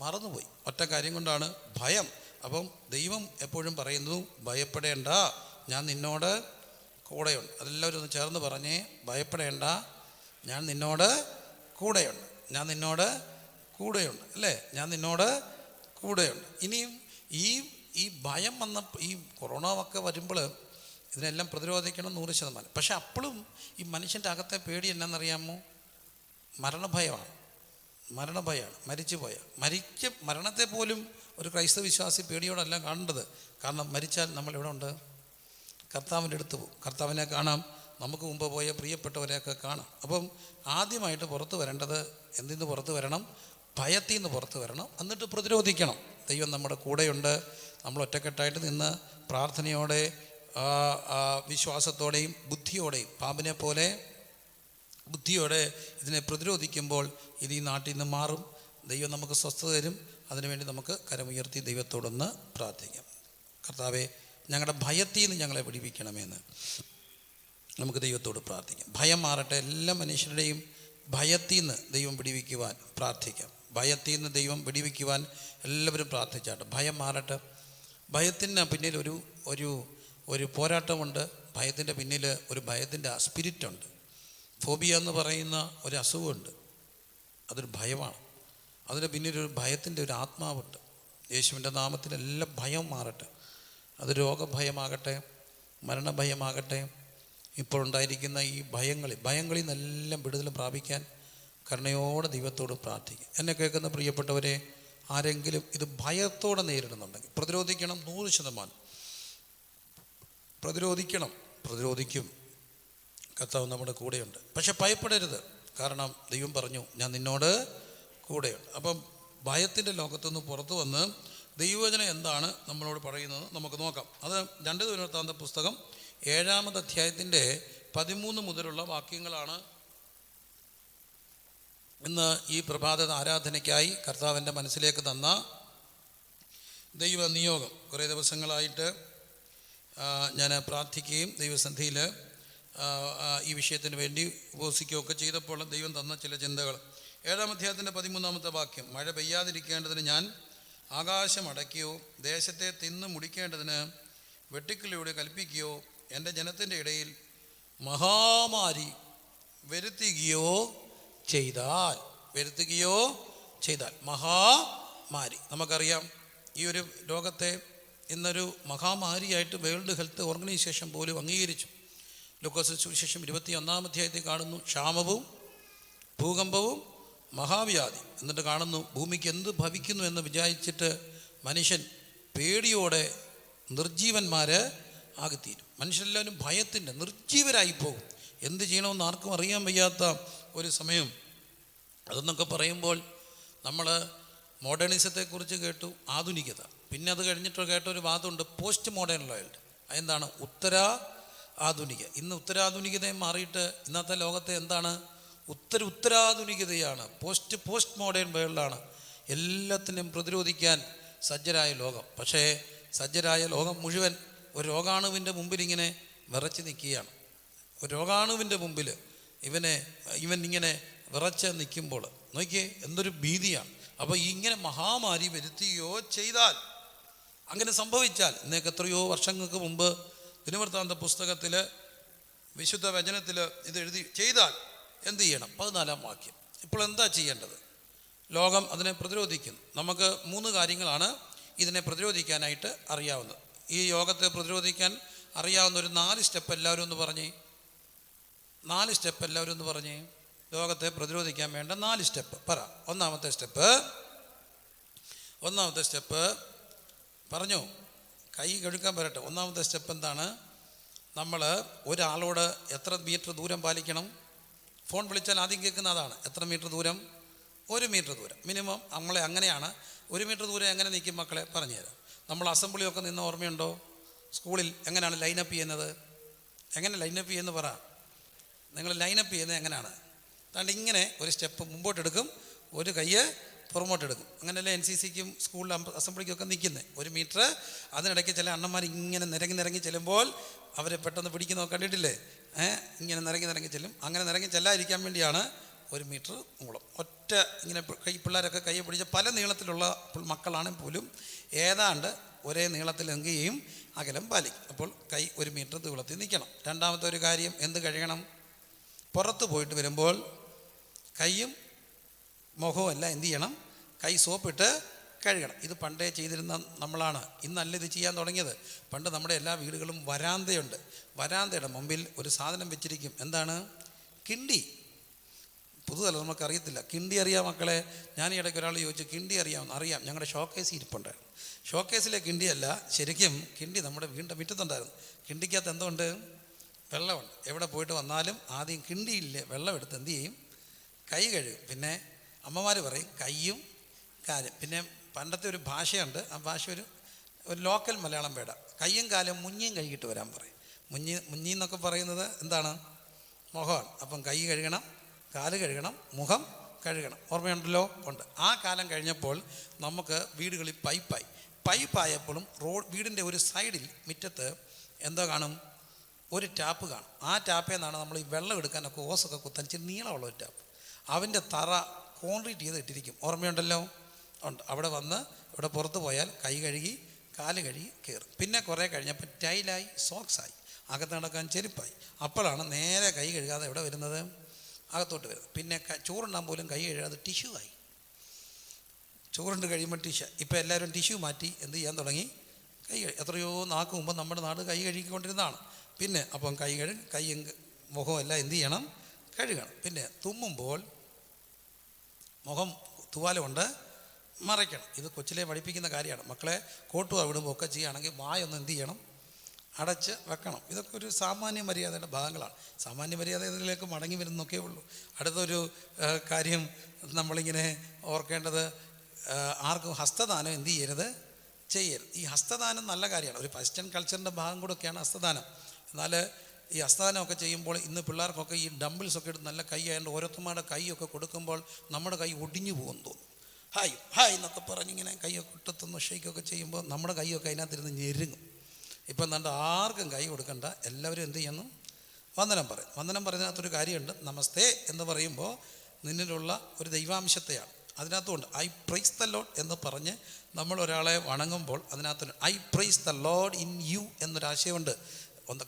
മറന്നുപോയി. ഒറ്റ കാര്യം കൊണ്ടാണ്, ഭയം. അപ്പം ദൈവം എപ്പോഴും പറയുന്നു, ഭയപ്പെടേണ്ട, ഞാൻ നിന്നോട് കൂടെയുണ്ട്. അതെല്ലാവരും ഒന്ന് ചേർന്ന് പറഞ്ഞേ, ഭയപ്പെടേണ്ട, ഞാൻ നിന്നോട് കൂടെയുണ്ട്. അല്ലേ? ഞാൻ നിന്നോട് കൂടെയുണ്ട്. ഇനിയും ഈ ഭയം വന്ന ഈ കൊറോണ ഒക്കെ വരുമ്പോൾ ഇതിനെല്ലാം പ്രതിരോധിക്കണം 100%. പക്ഷെ അപ്പോഴും ഈ മനുഷ്യൻ്റെ അകത്തെ പേടി എന്നാണെന്നറിയാമോ? മരണഭയമാണ്. മരണത്തെ പോലും ഒരു ക്രൈസ്തവ വിശ്വാസി പേടിയോടല്ല കാണേണ്ടത്. കാരണം മരിച്ചാൽ നമ്മൾ എവിടെ ഉണ്ട്? കർത്താവിൻ്റെ അടുത്ത് പോകും. കർത്താവിനെ കാണാം, നമുക്ക് മുമ്പ് പോയ പ്രിയപ്പെട്ടവരെയൊക്കെ കാണാം. അപ്പം ആദ്യമായിട്ട് പുറത്ത് വരേണ്ടത് എന്തിന്ന് പുറത്ത് വരണം? ഭയത്തിൽ നിന്ന് പുറത്ത് വരണം. എന്നിട്ട് പ്രതിരോധിക്കണം. ദൈവം നമ്മുടെ കൂടെയുണ്ട്. നമ്മൾ ഒറ്റക്കെട്ടായിട്ട് നിന്ന് പ്രാർത്ഥനയോടെ, വിശ്വാസത്തോടെയും ബുദ്ധിയോടെയും, പാമ്പിനെ പോലെ ബുദ്ധിയോടെ ഇതിനെ പ്രതിരോധിക്കുമ്പോൾ ഇത് ഈ നാട്ടിൽ നിന്ന് മാറും. ദൈവം നമുക്ക് സ്വസ്ഥത തരും. അതിനുവേണ്ടി നമുക്ക് കരമുയർത്തി ദൈവത്തോടൊന്ന് പ്രാർത്ഥിക്കാം. കർത്താവേ, ഞങ്ങളുടെ ഭയത്തിൽ നിന്ന് ഞങ്ങളെ വിടിവിക്കണമെന്ന് നമുക്ക് ദൈവത്തോട് പ്രാർത്ഥിക്കാം. ഭയം മാറട്ടെ. എല്ലാ മനുഷ്യരുടെയും ഭയത്തിൽ നിന്ന് ദൈവം വിടിവിക്കുവാൻ പ്രാർത്ഥിക്കാം. ഭയത്തിൽ നിന്ന് ദൈവം വിടിവിക്കുവാൻ എല്ലാവരും പ്രാർത്ഥിച്ചാട്ടെ. ഭയം മാറട്ടെ. ഭയത്തിന് പിന്നിൽ ഒരു പോരാട്ടമുണ്ട്. ഭയത്തിൻ്റെ പിന്നിൽ ഒരു ഭയത്തിൻ്റെ സ്പിരിറ്റുണ്ട്. ഫോബിയ എന്ന് പറയുന്ന ഒരു അസുഖമുണ്ട്. അതൊരു ഭയമാണ്. അതിൻ്റെ പിന്നിലൊരു ഭയത്തിൻ്റെ ഒരു ആത്മാവുണ്ട്. യേശുവിൻ്റെ നാമത്തിൽ എല്ലാ ഭയം മാറട്ടെ. അത് രോഗഭയമാകട്ടെ, മരണഭയമാകട്ടെ, ഇപ്പോഴുണ്ടായിരിക്കുന്ന ഈ ഭയങ്ങളിൽ നിന്നെല്ലാം വിടുതൽ പ്രാപിക്കാൻ കരുണയോടെ ദൈവത്തോട് പ്രാർത്ഥിക്കും. എന്നെ കേൾക്കുന്ന പ്രിയപ്പെട്ടവരെ, ആരെങ്കിലും ഇത് ഭയത്തോടെ നേരിടുന്നുണ്ടെങ്കിൽ പ്രതിരോധിക്കണം. 100% പ്രതിരോധിക്കും. കർത്താവ് നമ്മുടെ കൂടെയുണ്ട്. പക്ഷെ ഭയപ്പെടരുത്. കാരണം ദൈവം പറഞ്ഞു, ഞാൻ നിന്നോട് കൂടെയുണ്ട്. അപ്പം ഭയത്തിൻ്റെ ലോകത്തുനിന്ന് പുറത്തു വന്ന് ദൈവവചനം എന്താണ് നമ്മളോട് പറയുന്നത് നമുക്ക് നോക്കാം. അത് 2 ദിനവൃത്താന്ത പുസ്തകം 7-ാമത്തെ അധ്യായത്തിൻ്റെ 13 മുതലുള്ള വാക്യങ്ങളാണ് ഇന്ന് ഈ പ്രഭാത ആരാധനയ്ക്കായി കർത്താവിൻ്റെ മനസ്സിലേക്ക് തന്ന ദൈവ നിയോഗം. കുറേ ദിവസങ്ങളായിട്ട് ഞാൻ പ്രാർത്ഥിക്കുകയും ദൈവസന്ധിയിൽ ഈ വിഷയത്തിന് വേണ്ടി ഉപവസിക്കുകയൊക്കെ ചെയ്തപ്പോൾ ദൈവം തന്ന ചില ചിന്തകൾ. 7-ാം അധ്യായത്തിൻ്റെ 13-ാമത്തെ വാക്യം, മഴ പെയ്യാതിരിക്കേണ്ടതിന് ഞാൻ ആകാശം അടയ്ക്കുകയോ ദേശത്തെ തിന്ന് മുടിക്കേണ്ടതിന് വെട്ടിക്കിളിയോടെ കൽപ്പിക്കുകയോ എൻ്റെ ജനത്തിൻ്റെ ഇടയിൽ മഹാമാരി വരുത്തുകയോ ചെയ്താൽ മഹാമാരി. നമുക്കറിയാം, ഈ ഒരു രോഗത്തെ ഇന്നൊരു മഹാമാരിയായിട്ട് വേൾഡ് ഹെൽത്ത് ഓർഗനൈസേഷൻ പോലും അംഗീകരിച്ചു. ലൂക്കോസ് സുവിശേഷം 21-ാം അധ്യായത്തിൽ കാണുന്നു ക്ഷാമവും ഭൂകമ്പവും മഹാവ്യാധി. എന്നിട്ട് കാണുന്നു ഭൂമിക്ക് എന്ത് ഭവിക്കുന്നു എന്ന് വിചാരിച്ചിട്ട് മനുഷ്യൻ പേടിയോടെ നിർജീവന്മാർ ആകിത്തീരും. മനുഷ്യരെല്ലാവരും ഭയത്തിൻ്റെ നിർജീവരായി പോകും. എന്ത് ചെയ്യണമെന്ന് ആർക്കും അറിയാൻ വയ്യാത്ത ഒരു സമയം. അതെന്നൊക്കെ പറയുമ്പോൾ നമ്മൾ മോഡേണിസത്തെക്കുറിച്ച് കേട്ടു, ആധുനികത. പിന്നെ അത് കഴിഞ്ഞിട്ട് കേട്ടൊരു വാദമുണ്ട്, പോസ്റ്റ് മോഡേൺ വേൾഡ്. അതെന്താണ്? ആധുനിക. ഇന്ന് ഉത്തരാധുനികതയും മാറിയിട്ട് ഇന്നത്തെ ലോകത്തെ എന്താണ്? ഉത്തരാധുനികതയാണ്. പോസ്റ്റ് മോഡേൺ വേൾഡാണ്. എല്ലാത്തിനും പ്രതിരോധിക്കാൻ സജ്ജരായ ലോകം. പക്ഷേ സജ്ജരായ ലോകം മുഴുവൻ ഒരു രോഗാണുവിൻ്റെ മുമ്പിൽ ഇങ്ങനെ വിറച്ച് നിൽക്കുകയാണ്. ഒരു രോഗാണുവിൻ്റെ മുമ്പിൽ ഇവൻ ഇങ്ങനെ വിറച്ച് നിൽക്കുമ്പോൾ നോക്കിയേ, എന്തൊരു ഭീതിയാണ്. അപ്പോൾ ഇങ്ങനെ മഹാമാരി വരുത്തുകയോ ചെയ്താൽ, അങ്ങനെ സംഭവിച്ചാൽ, ഇന്നേക്ക് എത്രയോ വർഷങ്ങൾക്ക് മുമ്പ് ദിനവൃത്താന്ത പുസ്തകത്തിൽ വിശുദ്ധ വചനത്തിൽ ഇത് എഴുതി ചെയ്താൽ എന്ത് ചെയ്യണം? 14-ാം വാക്യം. ഇപ്പോൾ എന്താ ചെയ്യേണ്ടത്? ലോകം അതിനെ പ്രതിരോധിക്കുന്നു. നമുക്ക് 3 കാര്യങ്ങളാണ് ഇതിനെ പ്രതിരോധിക്കാനായിട്ട് അറിയാവുന്നത്. ഈ യോഗത്തെ പ്രതിരോധിക്കാൻ അറിയാവുന്ന ഒരു 4 സ്റ്റെപ്പ് എല്ലാവരും ഒന്ന് പറഞ്ഞേ. 4 സ്റ്റെപ്പ് എല്ലാവരും ഒന്ന് പറഞ്ഞേ. ലോകത്തെ പ്രതിരോധിക്കാൻ വേണ്ട 4 സ്റ്റെപ്പ് പറ. ഒന്നാമത്തെ സ്റ്റെപ്പ് പറഞ്ഞോ. കൈ കഴുകാൻ വരട്ടെ. ഒന്നാമത്തെ സ്റ്റെപ്പ് എന്താണ്? നമ്മൾ ഒരാളോട് എത്ര മീറ്റർ ദൂരം പാലിക്കണം? ഫോൺ വിളിച്ചാൽ ആദ്യം കേൾക്കുന്ന അതാണ്. എത്ര മീറ്റർ ദൂരം? 1 മീറ്റർ ദൂരം മിനിമം. നമ്മളെ അങ്ങനെയാണ്. 1 മീറ്റർ ദൂരം എങ്ങനെ നിൽക്കും മക്കളെ? പറഞ്ഞുതരാം. നമ്മൾ അസംബ്ലിയൊക്കെ നിന്ന് ഓർമ്മയുണ്ടോ? സ്കൂളിൽ എങ്ങനെയാണ് ലൈനപ്പ് ചെയ്യുന്നത്? എങ്ങനെ ലൈനപ്പ് ചെയ്യുന്നത് പറ. നിങ്ങൾ ലൈനപ്പ് ചെയ്യുന്നത് എങ്ങനെയാണ്? അതുകൊണ്ട് ഇങ്ങനെ ഒരു സ്റ്റെപ്പ് മുമ്പോട്ടെടുക്കും, ഒരു കയ്യ് പുറമോട്ടെടുക്കും. അങ്ങനെയല്ലേ NCCക്കും സ്കൂളിൽ അസംബ്ലിക്കൊക്കെ നിൽക്കുന്നത്. 1 മീറ്റർ. അതിനിടയ്ക്ക് ചില അണ്ണന്മാർ ഇങ്ങനെ നിരങ്ങി ചെല്ലുമ്പോൾ അവരെ പെട്ടെന്ന് പിടിക്കുന്നതൊക്കെ കണ്ടിട്ടില്ലേ? ഇങ്ങനെ നിരങ്ങി ചെല്ലും. അങ്ങനെ നിരങ്ങി ചെല്ലാതിരിക്കാൻ വേണ്ടിയാണ് 1 മീറ്റർ നീളം. ഒറ്റ ഇങ്ങനെ പിള്ളേരൊക്കെ കൈ പിടിച്ച പല നീളത്തിലുള്ള മക്കളാണെങ്കിൽ പോലും ഏതാണ്ട് ഒരേ നീളത്തിൽ എന്തുകയും അകലം പാലിക്കും. അപ്പോൾ കൈ 1 മീറ്റർ നീളത്തിൽ നിൽക്കണം. രണ്ടാമത്തെ ഒരു കാര്യം, എന്ത് കഴുകണം? പുറത്ത് പോയിട്ട് വരുമ്പോൾ കൈയും മുഖവും എല്ലാം എന്ത് ചെയ്യണം? കൈ സോപ്പിട്ട് കഴുകണം. ഇത് പണ്ടേ ചെയ്തിരുന്ന നമ്മളാണ്. ഇന്നല്ല ഇത് ചെയ്യാൻ തുടങ്ങിയത്. പണ്ട് നമ്മുടെ എല്ലാ വീടുകളും വരാന്തയുണ്ട്. വരാന്തയുടെ മുമ്പിൽ ഒരു സാധനം വെച്ചിരിക്കും. എന്താണ്? കിണ്ടി. പുതുതലമുറക്ക് അറിയത്തില്ല. കിണ്ടി അറിയാം മക്കളെ? ഞാൻ ഈ ഇടയ്ക്ക് ഒരാൾ ചോദിച്ചു കിണ്ടി അറിയാമെന്ന്. അറിയാം, ഞങ്ങളുടെ ഷോക്കേസ് ഇരിപ്പുണ്ടായിരുന്നു. ഷോക്കേസിലെ കിണ്ടിയല്ല, ശരിക്കും കിണ്ടി നമ്മുടെ വീടിൻ്റെ മുറ്റത്തുണ്ടായിരുന്നു. കിണ്ടിക്കകത്ത് എന്തുണ്ട്? വെള്ളമുണ്ട്. എവിടെ പോയിട്ട് വന്നാലും ആദ്യം കിണ്ടിയില്ലേ വെള്ളം എടുത്ത് എന്ത് ചെയ്യും? കൈ കഴുകും. പിന്നെ അമ്മമാർ പറയും കയ്യും കാലും. പിന്നെ പണ്ടത്തെ ഒരു ഭാഷയുണ്ട്. ആ ഭാഷ ഒരു ലോക്കൽ മലയാളം വേട. കയ്യും കാലും മുഞ്ഞിയും കഴുകിയിട്ട് വരാൻ പറയും. മുഞ്ഞി എന്നൊക്കെ പറയുന്നത് എന്താണ്? മുഖമാണ്. അപ്പം കൈ കഴുകണം, കാല് കഴുകണം, മുഖം കഴുകണം. ഓർമ്മയുണ്ടല്ലോ? ഉണ്ട്. ആ കാലം കഴിഞ്ഞപ്പോൾ നമുക്ക് വീടുകളിൽ പൈപ്പായപ്പോഴും വീടിൻ്റെ ഒരു സൈഡിൽ മുറ്റത്ത് എന്തോ കാണും? ഒരു ടാപ്പ് കാണും. ആ ടാപ്പിൽ നിന്നാണ് നമ്മൾ ഈ വെള്ളം എടുക്കാനൊക്കെ ഓസൊക്കെ കുത്താൻ ഇച്ചിരി നീളമുള്ള ഒരു ടാപ്പ്. അവൻ്റെ തറ കോൺക്രീറ്റ് ചെയ്ത് ഇട്ടിരിക്കും. ഓർമ്മയുണ്ടല്ലോ? ഉണ്ട്. അവിടെ വന്ന് ഇവിടെ പുറത്ത് പോയാൽ കൈ കഴുകി കാല് കഴുകി കയറും. പിന്നെ കുറേ കഴിഞ്ഞപ്പോൾ ടൈലായി, സോക്സായി, അകത്ത് നടക്കാൻ ചെരുപ്പായി. അപ്പോഴാണ് നേരെ കൈ കഴുകാതെ എവിടെ വരുന്നത്? അകത്തോട്ട് വരുന്നത്. പിന്നെ ചോറുണ്ടാൻ പോലും കൈ കഴുകാതെ ടിഷ്യൂ ആയി. ചോറുണ്ട് കഴിയുമ്പോൾ ടിഷ്യൂ. ഇപ്പോൾ എല്ലാവരും ടിഷ്യൂ മാറ്റി എന്ത് ചെയ്യാൻ തുടങ്ങി? കൈ എത്രയോ നാക്ക് മുമ്പ് നമ്മുടെ നാട് കൈ കഴുകിക്കൊണ്ടിരുന്നതാണ്. പിന്നെ അപ്പം കൈയും മുഖവും എല്ലാം എന്ത് ചെയ്യണം? കഴുകണം. പിന്നെ തുമ്മുമ്പോൾ മുഖം തുവാല കൊണ്ട് മറയ്ക്കണം. ഇത് കൊച്ചിലെ പഠിപ്പിക്കുന്ന കാര്യമാണ്. മക്കളെ കോട്ടുക വിടുമ്പോൾ ഒക്കെ ചെയ്യുകയാണെങ്കിൽ വായൊന്ന് എന്ത് ചെയ്യണം? അടച്ച് വെക്കണം. ഇതൊക്കെ ഒരു സാമാന്യ മര്യാദയുടെ ഭാഗങ്ങളാണ്. സാമാന്യ മര്യാദ ഇതിലേക്ക് മടങ്ങി വരുന്നൊക്കെ ഉള്ളൂ. അടുത്തൊരു കാര്യം നമ്മളിങ്ങനെ ഓർക്കേണ്ടത്, ആർക്കും ഹസ്തദാനം എന്ത് ചെയ്യരുത്? ചെയ്യരുത്. ഈ ഹസ്തദാനം നല്ല കാര്യമാണ്. ഒരു വെസ്റ്റേൺ കൾച്ചറിൻ്റെ ഭാഗം കൂടെയൊക്കെയാണ് ഹസ്തദാനം. എന്നാൽ ഈ ഹസ്തദാനമൊക്കെ ചെയ്യുമ്പോൾ ഇന്ന് പിള്ളേർക്കൊക്കെ ഈ ഡംബിൾസൊക്കെ എടുത്ത് നല്ല കൈ ആയതുകൊണ്ട് ഓരോരുത്തന്മാരുടെ കൈയൊക്കെ കൊടുക്കുമ്പോൾ നമ്മുടെ കൈ ഒടിഞ്ഞു പോകുമെന്ന് തോന്നും. ഹായ് എന്നൊക്കെ പറഞ്ഞിങ്ങനെ കൈയൊക്കെ ഇട്ടത്തുന്ന ഷെയ്ക്കൊക്കെ ചെയ്യുമ്പോൾ നമ്മുടെ കൈയൊക്കെ അതിനകത്തിരുന്ന് ഞെരുങ്ങും. ഇപ്പം എന്താണ്ട് ആർക്കും കൈ കൊടുക്കണ്ട. എല്ലാവരും എന്ത് ചെയ്യുന്നു? വന്ദനം പറയും. വന്ദനം പറയുന്നതിനകത്തൊരു കാര്യമുണ്ട്. നമസ്തേ എന്ന് പറയുമ്പോൾ നിന്നിലുള്ള ഒരു ദൈവാംശത്തെയാണ്. അതിനകത്തുകൊണ്ട് ഐ പ്രൈസ് ദ ലോർഡ് എന്ന് പറഞ്ഞ് നമ്മൾ ഒരാളെ വണങ്ങുമ്പോൾ അതിനകത്ത് I praise the Lord in you എന്നൊരാശയമുണ്ട്.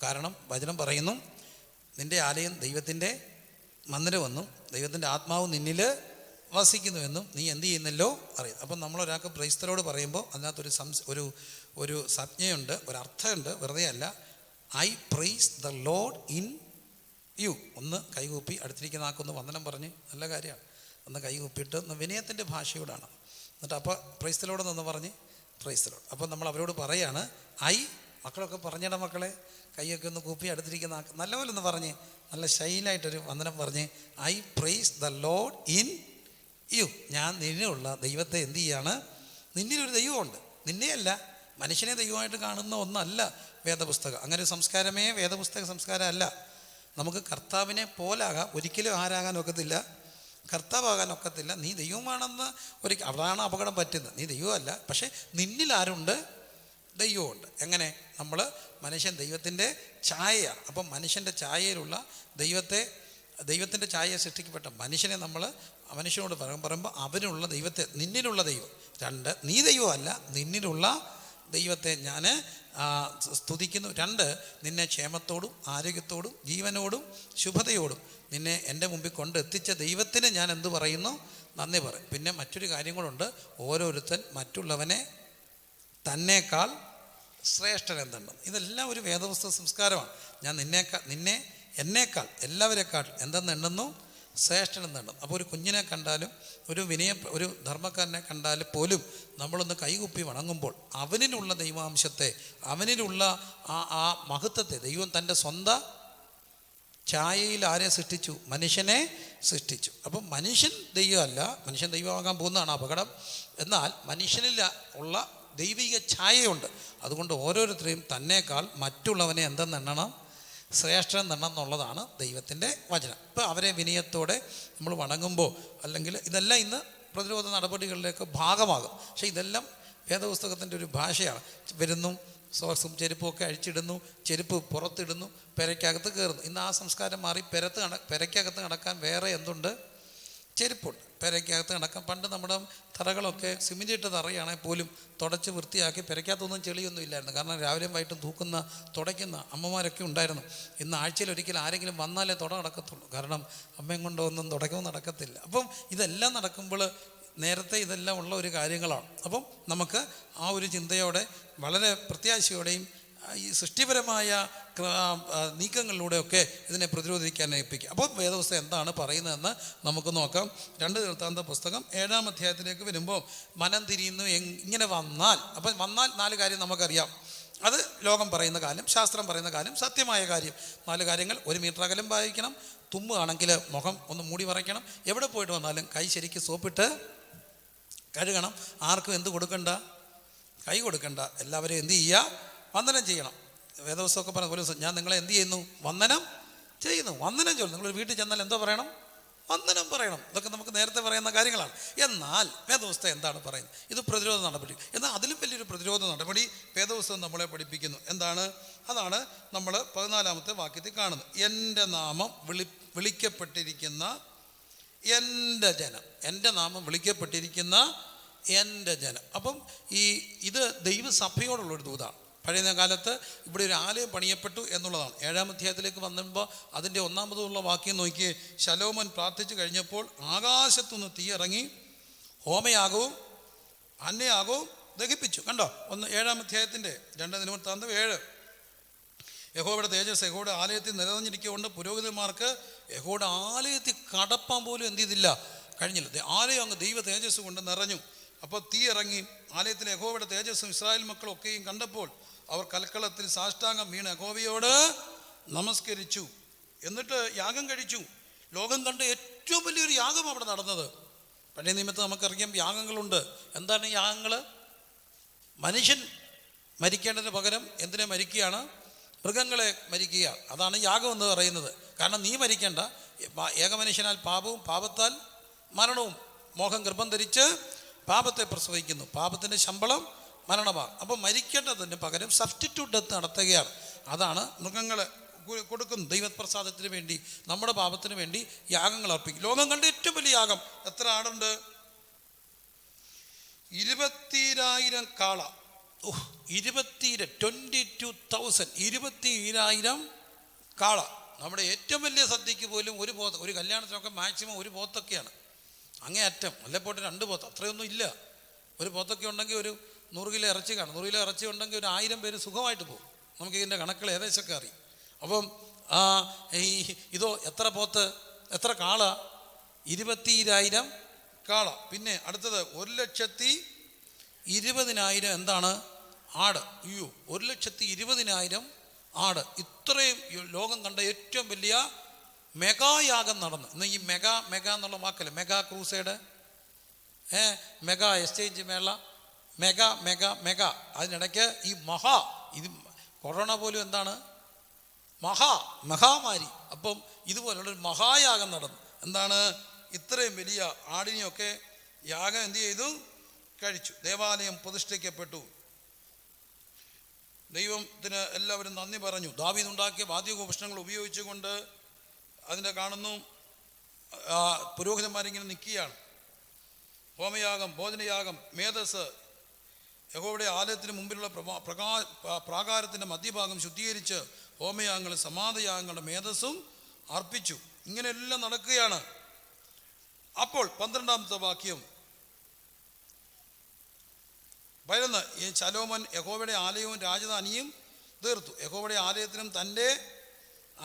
കാരണം വചനം പറയുന്നു, നിൻ്റെ ആലയം ദൈവത്തിൻ്റെ മന്ദിരമെന്നും ദൈവത്തിൻ്റെ ആത്മാവ് നിന്നിൽ വസിക്കുന്നുവെന്നും നീ എന്ത് ചെയ്യുന്നല്ലോ അറിയാം. അപ്പം നമ്മളൊരാൾക്ക് പ്രൈസ് ദ ലോർഡ് പറയുമ്പോൾ അതിനകത്തൊരു ഒരു സംജ്ഞയുണ്ട്, ഒരർത്ഥമുണ്ട്. വെറുതെ അല്ല. I praise the Lord in you. ഒന്ന് കൈകൂപ്പി അടുത്തിരിക്കുന്ന ആൾക്കൊന്ന് വന്ദനം പറഞ്ഞ് നല്ല കാര്യമാണ്. ഒന്ന് കൈകൂപ്പിയിട്ട് വിനയത്തിൻ്റെ ഭാഷയോടാണ്. എന്നിട്ട് അപ്പോൾ പ്രൈസ് ദ ലോർഡ് എന്ന് പറഞ്ഞ് പ്രൈസ് ദ ലോർഡ്. അപ്പോൾ നമ്മൾ അവരോട് പറയാണ് മക്കളൊക്കെ പറഞ്ഞിട മക്കളെ കൈയൊക്കെ ഒന്ന് കൂപ്പി അടുത്തിരിക്കുന്ന ആൾക്ക് നല്ലപോലെ ഒന്ന് പറഞ്ഞ് നല്ല ശൈലായിട്ടൊരു വന്ദനം പറഞ്ഞ് I praise the Lord in you. ഞാൻ നിന്നിലുള്ള ദൈവത്തെ എന്ത് ചെയ്യാണ്? നിന്നിലൊരു ദൈവമുണ്ട്. നിന്നെയല്ല, മനുഷ്യനെ ദൈവമായിട്ട് കാണുന്ന ഒന്നല്ല വേദപുസ്തകം. അങ്ങനെ ഒരു സംസ്കാരമേ വേദപുസ്തക സംസ്കാരം അല്ല. നമുക്ക് കർത്താവിനെ പോലാകാം, ഒരിക്കലും ആരാകാൻ ഒക്കത്തില്ല, കർത്താവാകാൻ ഒക്കത്തില്ല. നീ ദൈവമാണെന്ന് അവിടെയാണ് അപകടം പറ്റുന്നത്. നീ ദൈവമല്ല, പക്ഷേ നിന്നിൽ ആരുണ്ട്? ദൈവമുണ്ട്. എങ്ങനെ? നമ്മൾ മനുഷ്യൻ ദൈവത്തിൻ്റെ ഛായയാണ്. അപ്പം മനുഷ്യൻ്റെ ഛായയിലുള്ള ദൈവത്തിൻ്റെ ഛായയെ സൃഷ്ടിക്കപ്പെട്ട മനുഷ്യനെ നമ്മൾ മനുഷ്യനോട് പറയുമ്പോൾ അവനുള്ള ദൈവത്തെ, നിന്നിലുള്ള ദൈവം. 2, നീ ദൈവമല്ല, നിന്നിലുള്ള ദൈവത്തെ ഞാൻ സ്തുതിക്കുന്നു. 2, നിന്നെ ക്ഷേമത്തോടും ആരോഗ്യത്തോടും ജീവനോടും ശുഭതയോടും നിന്നെ എൻ്റെ മുമ്പിൽ കൊണ്ടെത്തിച്ച ദൈവത്തിന് ഞാൻ എന്ത് പറയുന്നു? നന്ദി പറയും. പിന്നെ മറ്റൊരു കാര്യം കൂടെ, ഓരോരുത്തൻ മറ്റുള്ളവനെ തന്നേക്കാൾ ശ്രേഷ്ഠൻ എന്തുണ്ട്. ഇതെല്ലാം ഒരു വേദപുസ്തക സംസ്കാരമാണ്. ഞാൻ നിന്നെ എന്നേക്കാൾ എല്ലാവരെക്കാൾ എന്തെന്നെണ്ണുന്നു? ശ്രേഷ്ഠൻ എന്നുണ്ട്. അപ്പോൾ ഒരു കുഞ്ഞിനെ കണ്ടാലും ഒരു ധർമ്മക്കാരനെ കണ്ടാൽ പോലും നമ്മളൊന്ന് കൈകുപ്പി വണങ്ങുമ്പോൾ അവനിലുള്ള ദൈവാംശത്തെ, അവനിലുള്ള ആ മഹത്വത്തെ, ദൈവം തൻ്റെ സ്വന്തം ഛായയിൽ ആരെ സൃഷ്ടിച്ചു? മനുഷ്യനെ സൃഷ്ടിച്ചു. അപ്പം മനുഷ്യൻ ദൈവമല്ല, മനുഷ്യൻ ദൈവമാകാൻ പോകുന്നതാണ് അപകടം. എന്നാൽ മനുഷ്യനിൽ ഉള്ള ദൈവിക ഛായയുണ്ട്. അതുകൊണ്ട് ഓരോരുത്തരെയും തന്നേക്കാൾ മറ്റുള്ളവനെ എന്തെന്നെണ്ണണം? ശ്രേഷ്ഠൻ എന്നുള്ളതാണ് ദൈവത്തിൻ്റെ വചനം. ഇപ്പോൾ അവരെ വിനയത്തോടെ നമ്മൾ വണങ്ങുമ്പോൾ, അല്ലെങ്കിൽ ഇതെല്ലാം ഇന്ന് പ്രതിരോധ നടപടികളിലേക്ക് ഭാഗമാകും. പക്ഷേ ഇതെല്ലാം വേദപുസ്തകത്തിൻ്റെ ഒരു ഭാഷയാണ്. വരുന്നു, സോക്സും ചെരുപ്പും ഒക്കെ അഴിച്ചിടുന്നു, ചെരുപ്പ് പുറത്തിടുന്നു, പെരയ്ക്കകത്ത് കയറുന്നു. ഇന്ന് ആ സംസ്കാരം മാറി പെരയ്ക്കകത്ത് നടക്കാൻ വേറെ എന്തുണ്ട്? ചെരുപ്പുണ്ട്. പെരയ്ക്കകത്ത് നടക്കാൻ പണ്ട് നമ്മുടെ തറകളൊക്കെ സിമെൻ്റ് ഇട്ട തറയാണെങ്കിൽ പോലും തുടച്ച് വൃത്തിയാക്കി, പെരയ്ക്കകത്തൊന്നും ചെളിയൊന്നും ഇല്ലായിരുന്നു. കാരണം രാവിലെയും വൈകിട്ടും തൂക്കുന്ന തുടയ്ക്കുന്ന അമ്മമാരൊക്കെ ഉണ്ടായിരുന്നു. ഇന്ന് ആഴ്ചയിൽ ഒരിക്കൽ ആരെങ്കിലും വന്നാലേ തുട നടക്കത്തുള്ളൂ. കാരണം അമ്മയും കൊണ്ടൊന്നും തുടക്കവും നടക്കത്തില്ല. അപ്പം ഇതെല്ലാം നടക്കുമ്പോൾ നേരത്തെ ഇതെല്ലാം ഉള്ള ഒരു കാര്യങ്ങളാണ്. അപ്പം നമുക്ക് ആ ഒരു ചിന്തയോടെ വളരെ പ്രത്യാശയോടെയും ഈ സൃഷ്ടിപരമായ നീക്കങ്ങളിലൂടെയൊക്കെ ഇതിനെ പ്രതിരോധിക്കാൻ ഏൽപ്പിക്കുക. അപ്പോൾ വേദപുസ്തകം എന്താണ് പറയുന്നതെന്ന് നമുക്ക് നോക്കാം. 2 വൃത്താന്ത പുസ്തകം 7-ാം അധ്യായത്തിലേക്ക് വരുമ്പോൾ മനം തിരിയുന്നു ഇങ്ങനെ വന്നാൽ, അപ്പം വന്നാൽ 4 കാര്യം നമുക്കറിയാം. അത് ലോകം പറയുന്ന കാര്യം, ശാസ്ത്രം പറയുന്ന കാര്യം, സത്യമായ കാര്യം. 4 കാര്യങ്ങൾ. 1 മീറ്റർ അകലം പാലിക്കണം. തുമ്മുകയാണെങ്കിൽ മുഖം ഒന്ന് മൂടി മറയ്ക്കണം. എവിടെ പോയിട്ട് വന്നാലും കൈ ശരിക്ക് സോപ്പിട്ട് കഴുകണം. ആർക്കും എന്ത് കൊടുക്കണ്ട? കൈ കൊടുക്കണ്ട. എല്ലാവരും എന്ത് ചെയ്യുക? വന്ദനം ചെയ്യണം. വേദപുസ്തകമൊക്കെ പറഞ്ഞ പോലെ ഞാൻ നിങ്ങളെ എന്ത് ചെയ്യുന്നു? വന്ദനം ചെയ്യുന്നു. വന്ദനം ചൊല്ലും. നിങ്ങൾ വീട്ടിൽ ചെന്നാൽ എന്തോ പറയണം? വന്ദനം പറയണം. ഇതൊക്കെ നമുക്ക് നേരത്തെ പറയുന്ന കാര്യങ്ങളാണ്. എന്നാൽ വേദപുസ്തകം എന്താണ് പറയുന്നത്? ഇത് പ്രതിരോധ നടപടി. എന്നാൽ അതിലും വലിയൊരു പ്രതിരോധ നടപടി വേദപുസ്തകം നമ്മളെ പഠിപ്പിക്കുന്നു. എന്താണ്? അതാണ് നമ്മൾ 14-ാമത്തെ വാക്യത്തിൽ കാണുന്നത്. എൻ്റെ നാമം വിളിക്കപ്പെട്ടിരിക്കുന്ന എൻ്റെ ജനം. എൻ്റെ നാമം വിളിക്കപ്പെട്ടിരിക്കുന്ന എൻ്റെ ജനം. അപ്പം ഇത് ദൈവസഭയോടുള്ളൊരു ദൂതാണ്. പഴയ കാലത്ത് ഇവിടെ ഒരു ആലയം പണിയപ്പെട്ടു എന്നുള്ളതാണ്. 7-ാം അധ്യായത്തിലേക്ക് വന്നപ്പോൾ അതിൻ്റെ 1-ാമതുള്ള വാക്യം നോക്കി. ശലോമോൻ പ്രാർത്ഥിച്ചു കഴിഞ്ഞപ്പോൾ ആകാശത്തുനിന്ന് തീയിറങ്ങി ഹോമയാഗവും അന്യയാഗവും ദഹിപ്പിച്ചു. കണ്ടോ? 7-ാം അധ്യായത്തിൻ്റെ 2 ദിനവൃത്താന്തം 7. യഹോവയുടെ തേജസ് യഹോവയുടെ ആലയത്തിൽ നിലനിന്നിരിക്കുകൊണ്ട് പുരോഹിതന്മാർക്ക് യഹോവയുടെ ആലയത്തിൽ കടപ്പാൻ പോലും എന്ത് ചെയ്തില്ല? കഴിഞ്ഞില്ല. ആലയം അങ്ങ് ദൈവ തേജസ് കൊണ്ട് നിറഞ്ഞു. അപ്പോൾ തീ ഇറങ്ങി ആലയത്തിൽ യഹോവയുടെ തേജസ്സും ഇസ്രായേൽ മക്കളൊക്കെയും കണ്ടപ്പോൾ അവർ കൽക്കളത്തിൽ സാഷ്ടാംഗം വീണ് യഹോവയോട് നമസ്കരിച്ചു. എന്നിട്ട് യാഗം കഴിച്ചു. ലോകം കണ്ട ഏറ്റവും വലിയൊരു യാഗം അവിടെ നടന്നത്. പഴയ നിയമത്തിൽ നമുക്കറിയാം യാഗങ്ങളുണ്ട്. എന്താണ് യാഗങ്ങൾ? മനുഷ്യൻ മരിക്കേണ്ടതിന് പകരം എന്തിനെ മരിക്കുകയാണ്? മൃഗങ്ങളെ മരിക്കുക. അതാണ് യാഗം എന്ന് പറയുന്നത്. കാരണം നീ മരിക്കേണ്ട. ഏകമനുഷ്യനാൽ പാപവും പാപത്താൽ മരണവും. മോഹം ഗർഭം ധരിച്ച് പാപത്തെ പ്രസവിക്കുന്നു. പാപത്തിൻ്റെ ശമ്പളം മരണമാണ്. അപ്പോൾ മരിക്കേണ്ടതിന് പകരം സബ്സ്റ്റിറ്റ്യൂട്ട് ഡെത്ത് നടത്തുകയാണ്. അതാണ് മൃഗങ്ങളെ കൊടുക്കുന്നു. ദൈവപ്രസാദത്തിന് വേണ്ടി, നമ്മുടെ പാപത്തിന് വേണ്ടി യാഗങ്ങൾ അർപ്പിക്കും. ലോകം കണ്ട ഏറ്റവും വലിയ യാഗം. എത്ര ആടുണ്ട്? 22,000 കാള. 22,000 കാള. നമ്മുടെ ഏറ്റവും വലിയ സദ്യക്ക് പോലും ഒരു പോത്ത്, ഒരു കല്യാണത്തിനൊക്കെ മാക്സിമം ഒരു പോത്തൊക്കെയാണ്. അങ്ങേയറ്റം അല്ലെ പോട്ടെ 2 പോത്ത്, അത്രയൊന്നും ഇല്ല. ഒരു പോത്തൊക്കെ ഉണ്ടെങ്കിൽ ഒരു 100 കിലോ ഇറച്ചി കാണും. 100 കിലോ ഇറച്ചി ഉണ്ടെങ്കിൽ ഒരു 1000 പേര് സുഖമായിട്ട് പോകും. നമുക്ക് ഇതിൻ്റെ കണക്കുകൾ ഏകദേശമൊക്കെ അറിയും. അപ്പം ഇതോ എത്ര പോത്ത്, എത്ര കാള? 22,000 കാള. പിന്നെ അടുത്തത് 1,20,000 എന്താണ്? ആട്. 1,20,000 ആട്. ഇത്രയും ലോകം കണ്ട ഏറ്റവും വലിയ മെഗായാഗം നടന്നു. ഇന്ന് ഈ മെഗാ എന്നുള്ള വാക്കല്ലേ, മെഗാ ക്രൂസൈഡ്, മെഗാ എക്സ്ചേഞ്ച് മേള, മെഗാ അതിനിടയ്ക്ക് ഈ ഇത് കൊറോണ പോലും എന്താണ്? മഹാമാരി. അപ്പം ഇതുപോലുള്ളൊരു മഹായാഗം നടന്നു. എന്താണ്? ഇത്രയും വലിയ ആടിനെയൊക്കെ യാഗം എന്ത് ചെയ്തു? കഴിച്ചു. ദേവാലയം പ്രതിഷ്ഠിക്കപ്പെട്ടു. ദൈവത്തിന് എല്ലാവരും നന്ദി പറഞ്ഞു. ദാവീദ് ഉണ്ടാക്കിയ വാദ്യോപകരണങ്ങൾ ഉപയോഗിച്ചുകൊണ്ട് അതിൻ്റെ കാണുന്നു പുരോഹിതന്മാരിങ്ങനെ നിൽക്കുകയാണ്. ഹോമയാഗം, ഭോജനയാഗം, മേധസ് യഹോവയുടെ ആലയത്തിന് മുമ്പിലുള്ള പ്രാകാരത്തിൻ്റെ മധ്യഭാഗം ശുദ്ധീകരിച്ച് ഹോമയാഗങ്ങളും സമാധയാഗങ്ങളുടെ മേധസ്സും അർപ്പിച്ചു. ഇങ്ങനെയെല്ലാം നടക്കുകയാണ്. അപ്പോൾ 12-ാമത്തെ വാക്യം 11 ഈ ശലോമോൻ യഹോവയുടെ ആലയവും രാജധാനിയും തീർത്തു. യഹോവയുടെ ആലയത്തിനും തൻ്റെ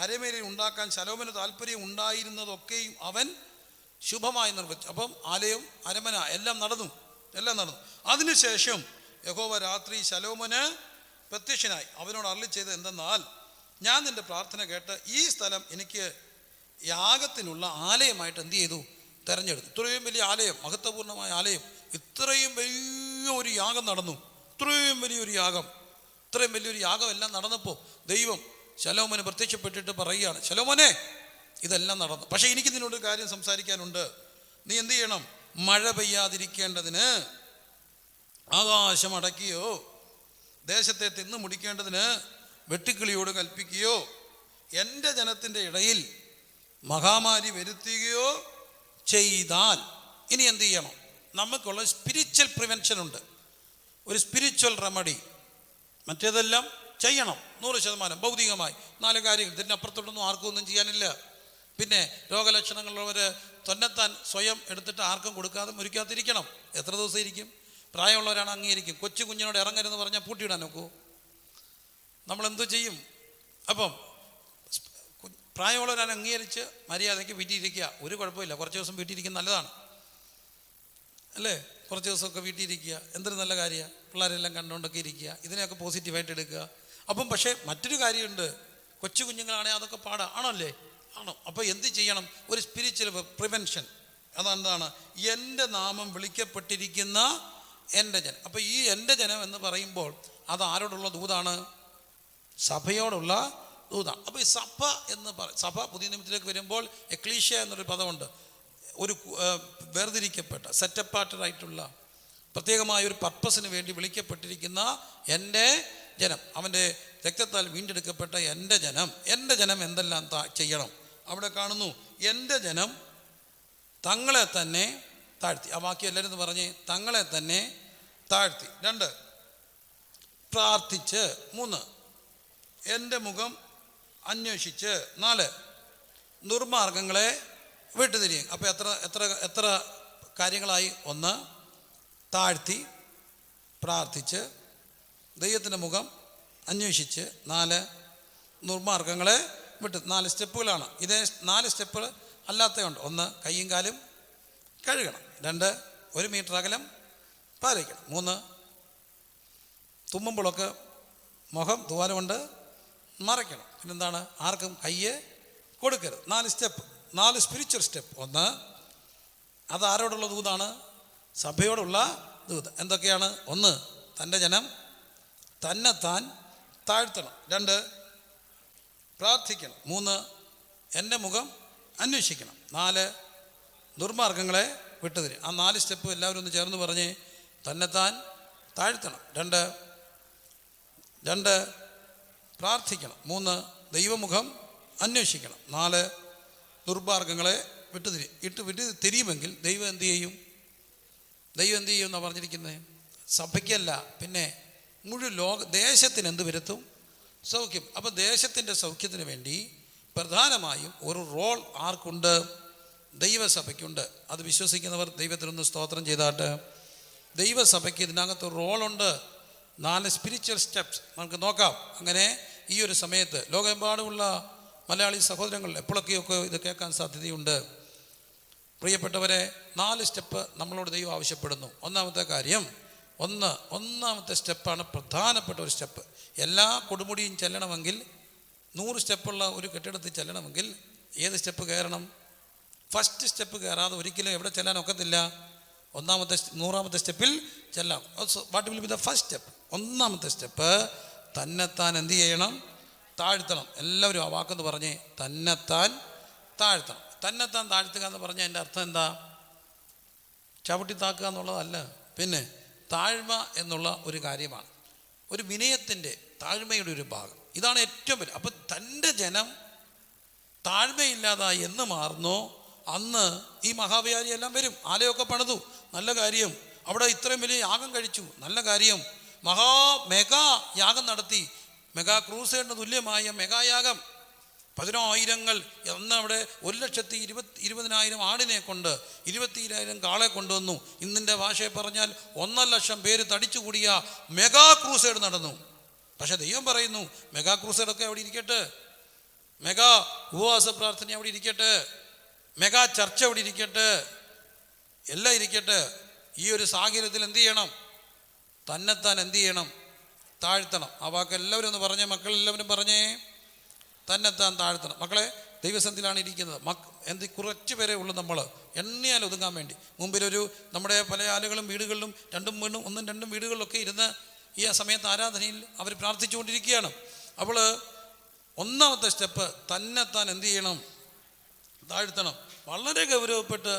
അരമേലയിൽ ഉണ്ടാക്കാൻ ശലോമോന് താല്പര്യം ഉണ്ടായിരുന്നതൊക്കെയും അവൻ ശുഭമായി നിർവഹിച്ചു. അപ്പം ആലയം, അരമന എല്ലാം നടന്നു. അതിനുശേഷം യഹോവ രാത്രി ശലോമോന് പ്രത്യക്ഷനായി അവനോട് അരുളി ചെയ്തത് എന്തെന്നാൽ, ഞാൻ നിന്റെ പ്രാർത്ഥന കേട്ട് ഈ സ്ഥലം എനിക്ക് യാഗത്തിനുള്ള ആലയമായിട്ട് എന്ത് ചെയ്തു? തെരഞ്ഞെടുത്തു. ഇത്രയും വലിയ ആലയം, മഹത്വപൂർണമായ ആലയം, ഇത്രയും വലിയ ഒരു യാഗം നടന്നു. ഇത്രയും വലിയൊരു യാഗം എല്ലാം നടന്നപ്പോൾ ദൈവം ശലോമോന് പ്രത്യക്ഷപ്പെട്ടിട്ട് പറയുകയാണ്, ശലോമോനെ ഇതെല്ലാം നടന്നു, പക്ഷേ എനിക്ക് നിന്നോട് കാര്യം സംസാരിക്കാനുണ്ട്. നീ എന്ത് ചെയ്യണം? മഴ പെയ്യാതിരിക്കേണ്ടതിന് ആകാശം അടയ്ക്കുകയോ ദേശത്തെ തിന്നു മുടിക്കേണ്ടതിന് വെട്ടുക്കിളിയോട് കൽപ്പിക്കുകയോ എൻ്റെ ജനത്തിൻ്റെ ഇടയിൽ മഹാമാരി വരുത്തുകയോ ചെയ്താൽ, ഇനി എന്ത് ചെയ്യണം? നമുക്കുള്ള സ്പിരിച്വൽ പ്രിവെൻഷൻ ഉണ്ട്, ഒരു സ്പിരിച്വൽ റെമഡി. മറ്റേതെല്ലാം ചെയ്യണം 100% ഭൗതികമായി 4 കാര്യങ്ങൾ. ഇതിനപ്പുറത്തോട്ടൊന്നും ആർക്കും ഒന്നും ചെയ്യാനില്ല. പിന്നെ രോഗലക്ഷണങ്ങളുള്ളവർ തന്നെത്താൻ സ്വയം എടുത്തിട്ട് ആർക്കും കൊടുക്കാതെ മുറിക്കാതിരിക്കണം. എത്ര ദിവസം ഇരിക്കും? പ്രായമുള്ളവരാണ് അംഗീകരിക്കും. കൊച്ചു കുഞ്ഞിനോട് ഇറങ്ങരുതെന്ന് പറഞ്ഞാൽ പൂട്ടിയിടാൻ നോക്കൂ. നമ്മളെന്തു ചെയ്യും? അപ്പം പ്രായമുള്ളവരാണ് അംഗീകരിച്ച് മര്യാദയ്ക്ക് വീട്ടിലിരിക്കുക. ഒരു കുഴപ്പമില്ല. കുറച്ച് ദിവസം വീട്ടിലിരിക്കുന്നത് നല്ലതാണ് അല്ലേ? കുറച്ച് ദിവസമൊക്കെ വീട്ടിലിരിക്കുക എന്തൊരു നല്ല കാര്യമാണ്. പിള്ളേരെല്ലാം കണ്ടുകൊണ്ടൊക്കെ ഇരിക്കുക, ഇതിനെയൊക്കെ പോസിറ്റീവായിട്ട് എടുക്കുക. അപ്പം പക്ഷേ മറ്റൊരു കാര്യമുണ്ട്, കൊച്ചു കുഞ്ഞുങ്ങളാണെങ്കിൽ അതൊക്കെ ആണല്ലേ? ആണോ? അപ്പോൾ എന്ത് ചെയ്യണം? ഒരു സ്പിരിച്വൽ പ്രിവെൻഷൻ. അതെന്താണ്? എൻ്റെ നാമം വിളിക്കപ്പെട്ടിരിക്കുന്ന എൻ്റെ ജനം. അപ്പോൾ ഈ എൻ്റെ ജനം എന്ന് പറയുമ്പോൾ അത് ആരോടുള്ള ദൂതാണ്? സഭയോടുള്ള ദൂതാണ്. അപ്പോൾ ഈ സഭ എന്ന് സഭ പുതിയ നിയമത്തിലേക്ക് വരുമ്പോൾ എക്ലീഷ്യ എന്നൊരു പദമുണ്ട്. ഒരു വേർതിരിക്കപ്പെട്ട സെറ്റപ്പാർട്ടഡായിട്ടുള്ള പ്രത്യേകമായ ഒരു പർപ്പസിന് വേണ്ടി വിളിക്കപ്പെട്ടിരിക്കുന്ന എൻ്റെ ജനം, അവൻ്റെ രക്തത്താൽ വീണ്ടെടുക്കപ്പെട്ട എൻ്റെ ജനം എന്തെല്ലാം ചെയ്യണം? അവിടെ കാണുന്നു, എൻ്റെ ജനം തങ്ങളെ തന്നെ താഴ്ത്തി. ആ വാക്യം എല്ലാവരും പറഞ്ഞ്, തങ്ങളെ തന്നെ താഴ്ത്തി. 2 പ്രാർത്ഥിച്ച്. 3 എൻ്റെ മുഖം അന്വേഷിച്ച്. 4 ദുർമാർഗങ്ങളെ വിട്ടുതിരിയും. അപ്പോൾ എത്ര കാര്യങ്ങളായി? 1 താഴ്ത്തി, പ്രാർത്ഥിച്ച്, ദൈവത്തിൻ്റെ മുഖം അന്വേഷിച്ച്, 4 ദുർമാർഗങ്ങളെ വിട്ട്. 4 സ്റ്റെപ്പുകളാണ്. ഇതേ 4 സ്റ്റെപ്പ് അല്ലാത്തതുണ്ട്. 1 കയ്യും കാലും കഴുകണം. 2 1 മീറ്റർ അകലം പാലിക്കണം. 3 തുമ്മുമ്പോഴൊക്കെ മുഖം തൂവാല കൊണ്ട് മറയ്ക്കണം. പിന്നെന്താണ്? ആർക്കും കയ്യ് കൊടുക്കരുത്. 4 സ്റ്റെപ്പ്, 4 സ്പിരിച്വൽ സ്റ്റെപ്പ്. 1 അത് ആരോടുള്ള ദൂതാണ്? സഭയോടുള്ള ദൂത്. എന്തൊക്കെയാണ്? 1 തൻ്റെ ജനം തന്നെത്താൻ താഴ്ത്തണം. 2 പ്രാർത്ഥിക്കണം. 3 എൻ്റെ മുഖം അന്വേഷിക്കണം. 4 ദുർമാർഗങ്ങളെ വിട്ടുതരും. ആ 4 സ്റ്റെപ്പ് എല്ലാവരും ഒന്ന് ചേർന്ന് പറഞ്ഞ്, തന്നെത്താൻ താഴ്ത്തണം. 2 പ്രാർത്ഥിക്കണം. 3 ദൈവമുഖം അന്വേഷിക്കണം. 4 ദുർമാർഗങ്ങളെ വിട്ടുതിരിയുമെങ്കിൽ ദൈവം എന്ത് ചെയ്യും എന്നാണ് പറഞ്ഞിരിക്കുന്നത്? സഭയ്ക്കല്ല, പിന്നെ മുഴുവൻ ദേശത്തിന് എന്ത് വരുത്തും? സൗഖ്യം. അപ്പോൾ ദേശത്തിൻ്റെ സൗഖ്യത്തിന് വേണ്ടി പ്രധാനമായും ഒരു റോൾ ആർക്കുണ്ട്? ദൈവസഭയ്ക്കുണ്ട്. അത് വിശ്വസിക്കുന്നവർ ദൈവത്തിനൊന്ന് സ്തോത്രം ചെയ്താട്ട്. ദൈവസഭയ്ക്ക് ഇതിനകത്ത് റോളുണ്ട്. 4 സ്പിരിച്വൽ സ്റ്റെപ്സ് നമുക്ക് നോക്കാം. അങ്ങനെ ഈ ഒരു സമയത്ത് ലോകമെമ്പാടുമുള്ള മലയാളി സഹോദരങ്ങൾ എപ്പോഴൊക്കെയൊക്കെ ഇത് കേൾക്കാൻ സാധ്യതയുണ്ട്. പ്രിയപ്പെട്ടവരെ, 4 സ്റ്റെപ്പ് നമ്മളോട് ദൈവം ആവശ്യപ്പെടുന്നു. ഒന്നാമത്തെ കാര്യം, ഒന്നാമത്തെ സ്റ്റെപ്പാണ് പ്രധാനപ്പെട്ട ഒരു സ്റ്റെപ്പ്. എല്ലാ കൊടുമുടിയും ചെല്ലണമെങ്കിൽ, 100 സ്റ്റെപ്പുള്ള ഒരു കെട്ടിടത്തിൽ ചെല്ലണമെങ്കിൽ ഏത് സ്റ്റെപ്പ് കയറണം? ഫസ്റ്റ് സ്റ്റെപ്പ് കയറാതെ ഒരിക്കലും എവിടെ ചെല്ലാൻ ഒക്കത്തില്ല. 100ാമത്തെ സ്റ്റെപ്പിൽ ചെല്ലാം. What will be the first step? ഒന്നാമത്തെ സ്റ്റെപ്പ് തന്നെത്താൻ എന്ത് ചെയ്യണം? താഴ്ത്തണം. എല്ലാവരും ആ വാക്കെന്ന് പറഞ്ഞേ, തന്നെത്താൻ താഴ്ത്തണം. തന്നെത്താൻ താഴ്ത്തുക എന്ന് പറഞ്ഞാൽ എൻ്റെ അർത്ഥം എന്താ? ചവിട്ടി താക്കുക എന്നുള്ളതല്ല. പിന്നെ താഴ്മ എന്നുള്ള ഒരു കാര്യമാണ്. ഒരു വിനയത്തിൻ്റെ, താഴ്മയുടെ ഒരു ഭാഗം. ഇതാണ് ഏറ്റവും വലിയ. അപ്പം തൻ്റെ ജനം താഴ്മയില്ലാതായി എന്ന് മാറുന്നോ അന്ന് ഈ മഹാവ്യാധി എല്ലാം വരും. ആലയമൊക്കെ പണിതു, നല്ല കാര്യം. അവിടെ ഇത്രയും വലിയ യാഗം കഴിച്ചു, നല്ല കാര്യം. മെഗാ യാഗം നടത്തി, മെഗാ ക്രൂസേഡിന് തുല്യമായ മെഗായാഗം. 10,000 അന്ന് അവിടെ 1,20,000 ആടിനെ കൊണ്ട് 22,000 കാളെ കൊണ്ടുവന്നു. ഇന്നിൻ്റെ ഭാഷയെ പറഞ്ഞാൽ 1,00,000 പേര് തടിച്ചുകൂടിയ മെഗാ ക്രൂസേഡ് നടന്നു. പക്ഷെ ദൈവം പറയുന്നു, മെഗാ ക്രൂസേഡൊക്കെ അവിടെ ഇരിക്കട്ടെ, മെഗാ ഉപവാസ പ്രാർത്ഥന അവിടെ ഇരിക്കട്ടെ, മെഗാ ചർച്ച അവിടെ ഇരിക്കട്ടെ, എല്ലാം ഇരിക്കട്ടെ. ഈ ഒരു സാഹചര്യത്തിൽ എന്ത് ചെയ്യണം? തന്നെത്താൻ എന്ത് ചെയ്യണം? താഴ്ത്തണം. ആ വാക്ക് എല്ലാവരും ഒന്ന് പറഞ്ഞേ, മക്കളെല്ലാവരും പറഞ്ഞേ, തന്നെത്താൻ താഴ്ത്തണം. മക്കളെ, ദൈവസന്നിധിയിലാണ് ഇരിക്കുന്നത്. കുറച്ച് പേരെ ഉള്ളൂ നമ്മൾ എണ്ണിയാൽ ഒതുങ്ങാൻ വേണ്ടി. മുമ്പിലൊരു നമ്മുടെ പല ആളുകളും വീടുകളിലും 1-2 വീടുകളിലൊക്കെ ഇരുന്ന് ഈ സമയത്ത് ആരാധനയിൽ അവർ പ്രാർത്ഥിച്ചുകൊണ്ടിരിക്കുകയാണ്. അപ്പോൾ ഒന്നാമത്തെ സ്റ്റെപ്പ് തന്നെത്താൻ എന്ത് ചെയ്യണം? താഴ്ത്തണം. വളരെ ഗൗരവപ്പെട്ട്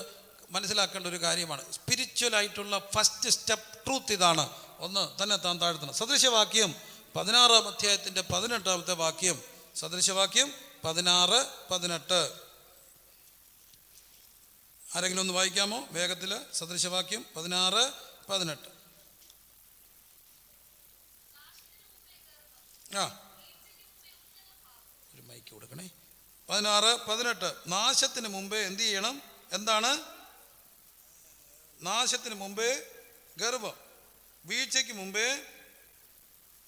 മനസ്സിലാക്കേണ്ട ഒരു കാര്യമാണ്. സ്പിരിച്വലായിട്ടുള്ള ഫസ്റ്റ് സ്റ്റെപ്പ് ട്രൂത്ത് ഇതാണ്. ഒന്ന്, തന്നെത്താൻ താഴ്ത്തണം. സദൃശവാക്യം 16-ാം അധ്യായത്തിൻ്റെ 18-ാമത്തെ വാക്യം. സദൃശവാക്യം 16-18. ആരെങ്കിലും ഒന്ന് വായിക്കാമോ വേഗത്തിൽ? സദൃശവാക്യം 16-18. ഒരു മൈക്ക് കൊടുക്കണേ. 16-18. നാശത്തിന് മുമ്പേ എന്ത് ചെയ്യണം? എന്താണ്? നാശത്തിന് മുമ്പേ ഗർഭം, വീഴ്ചയ്ക്ക് മുമ്പേ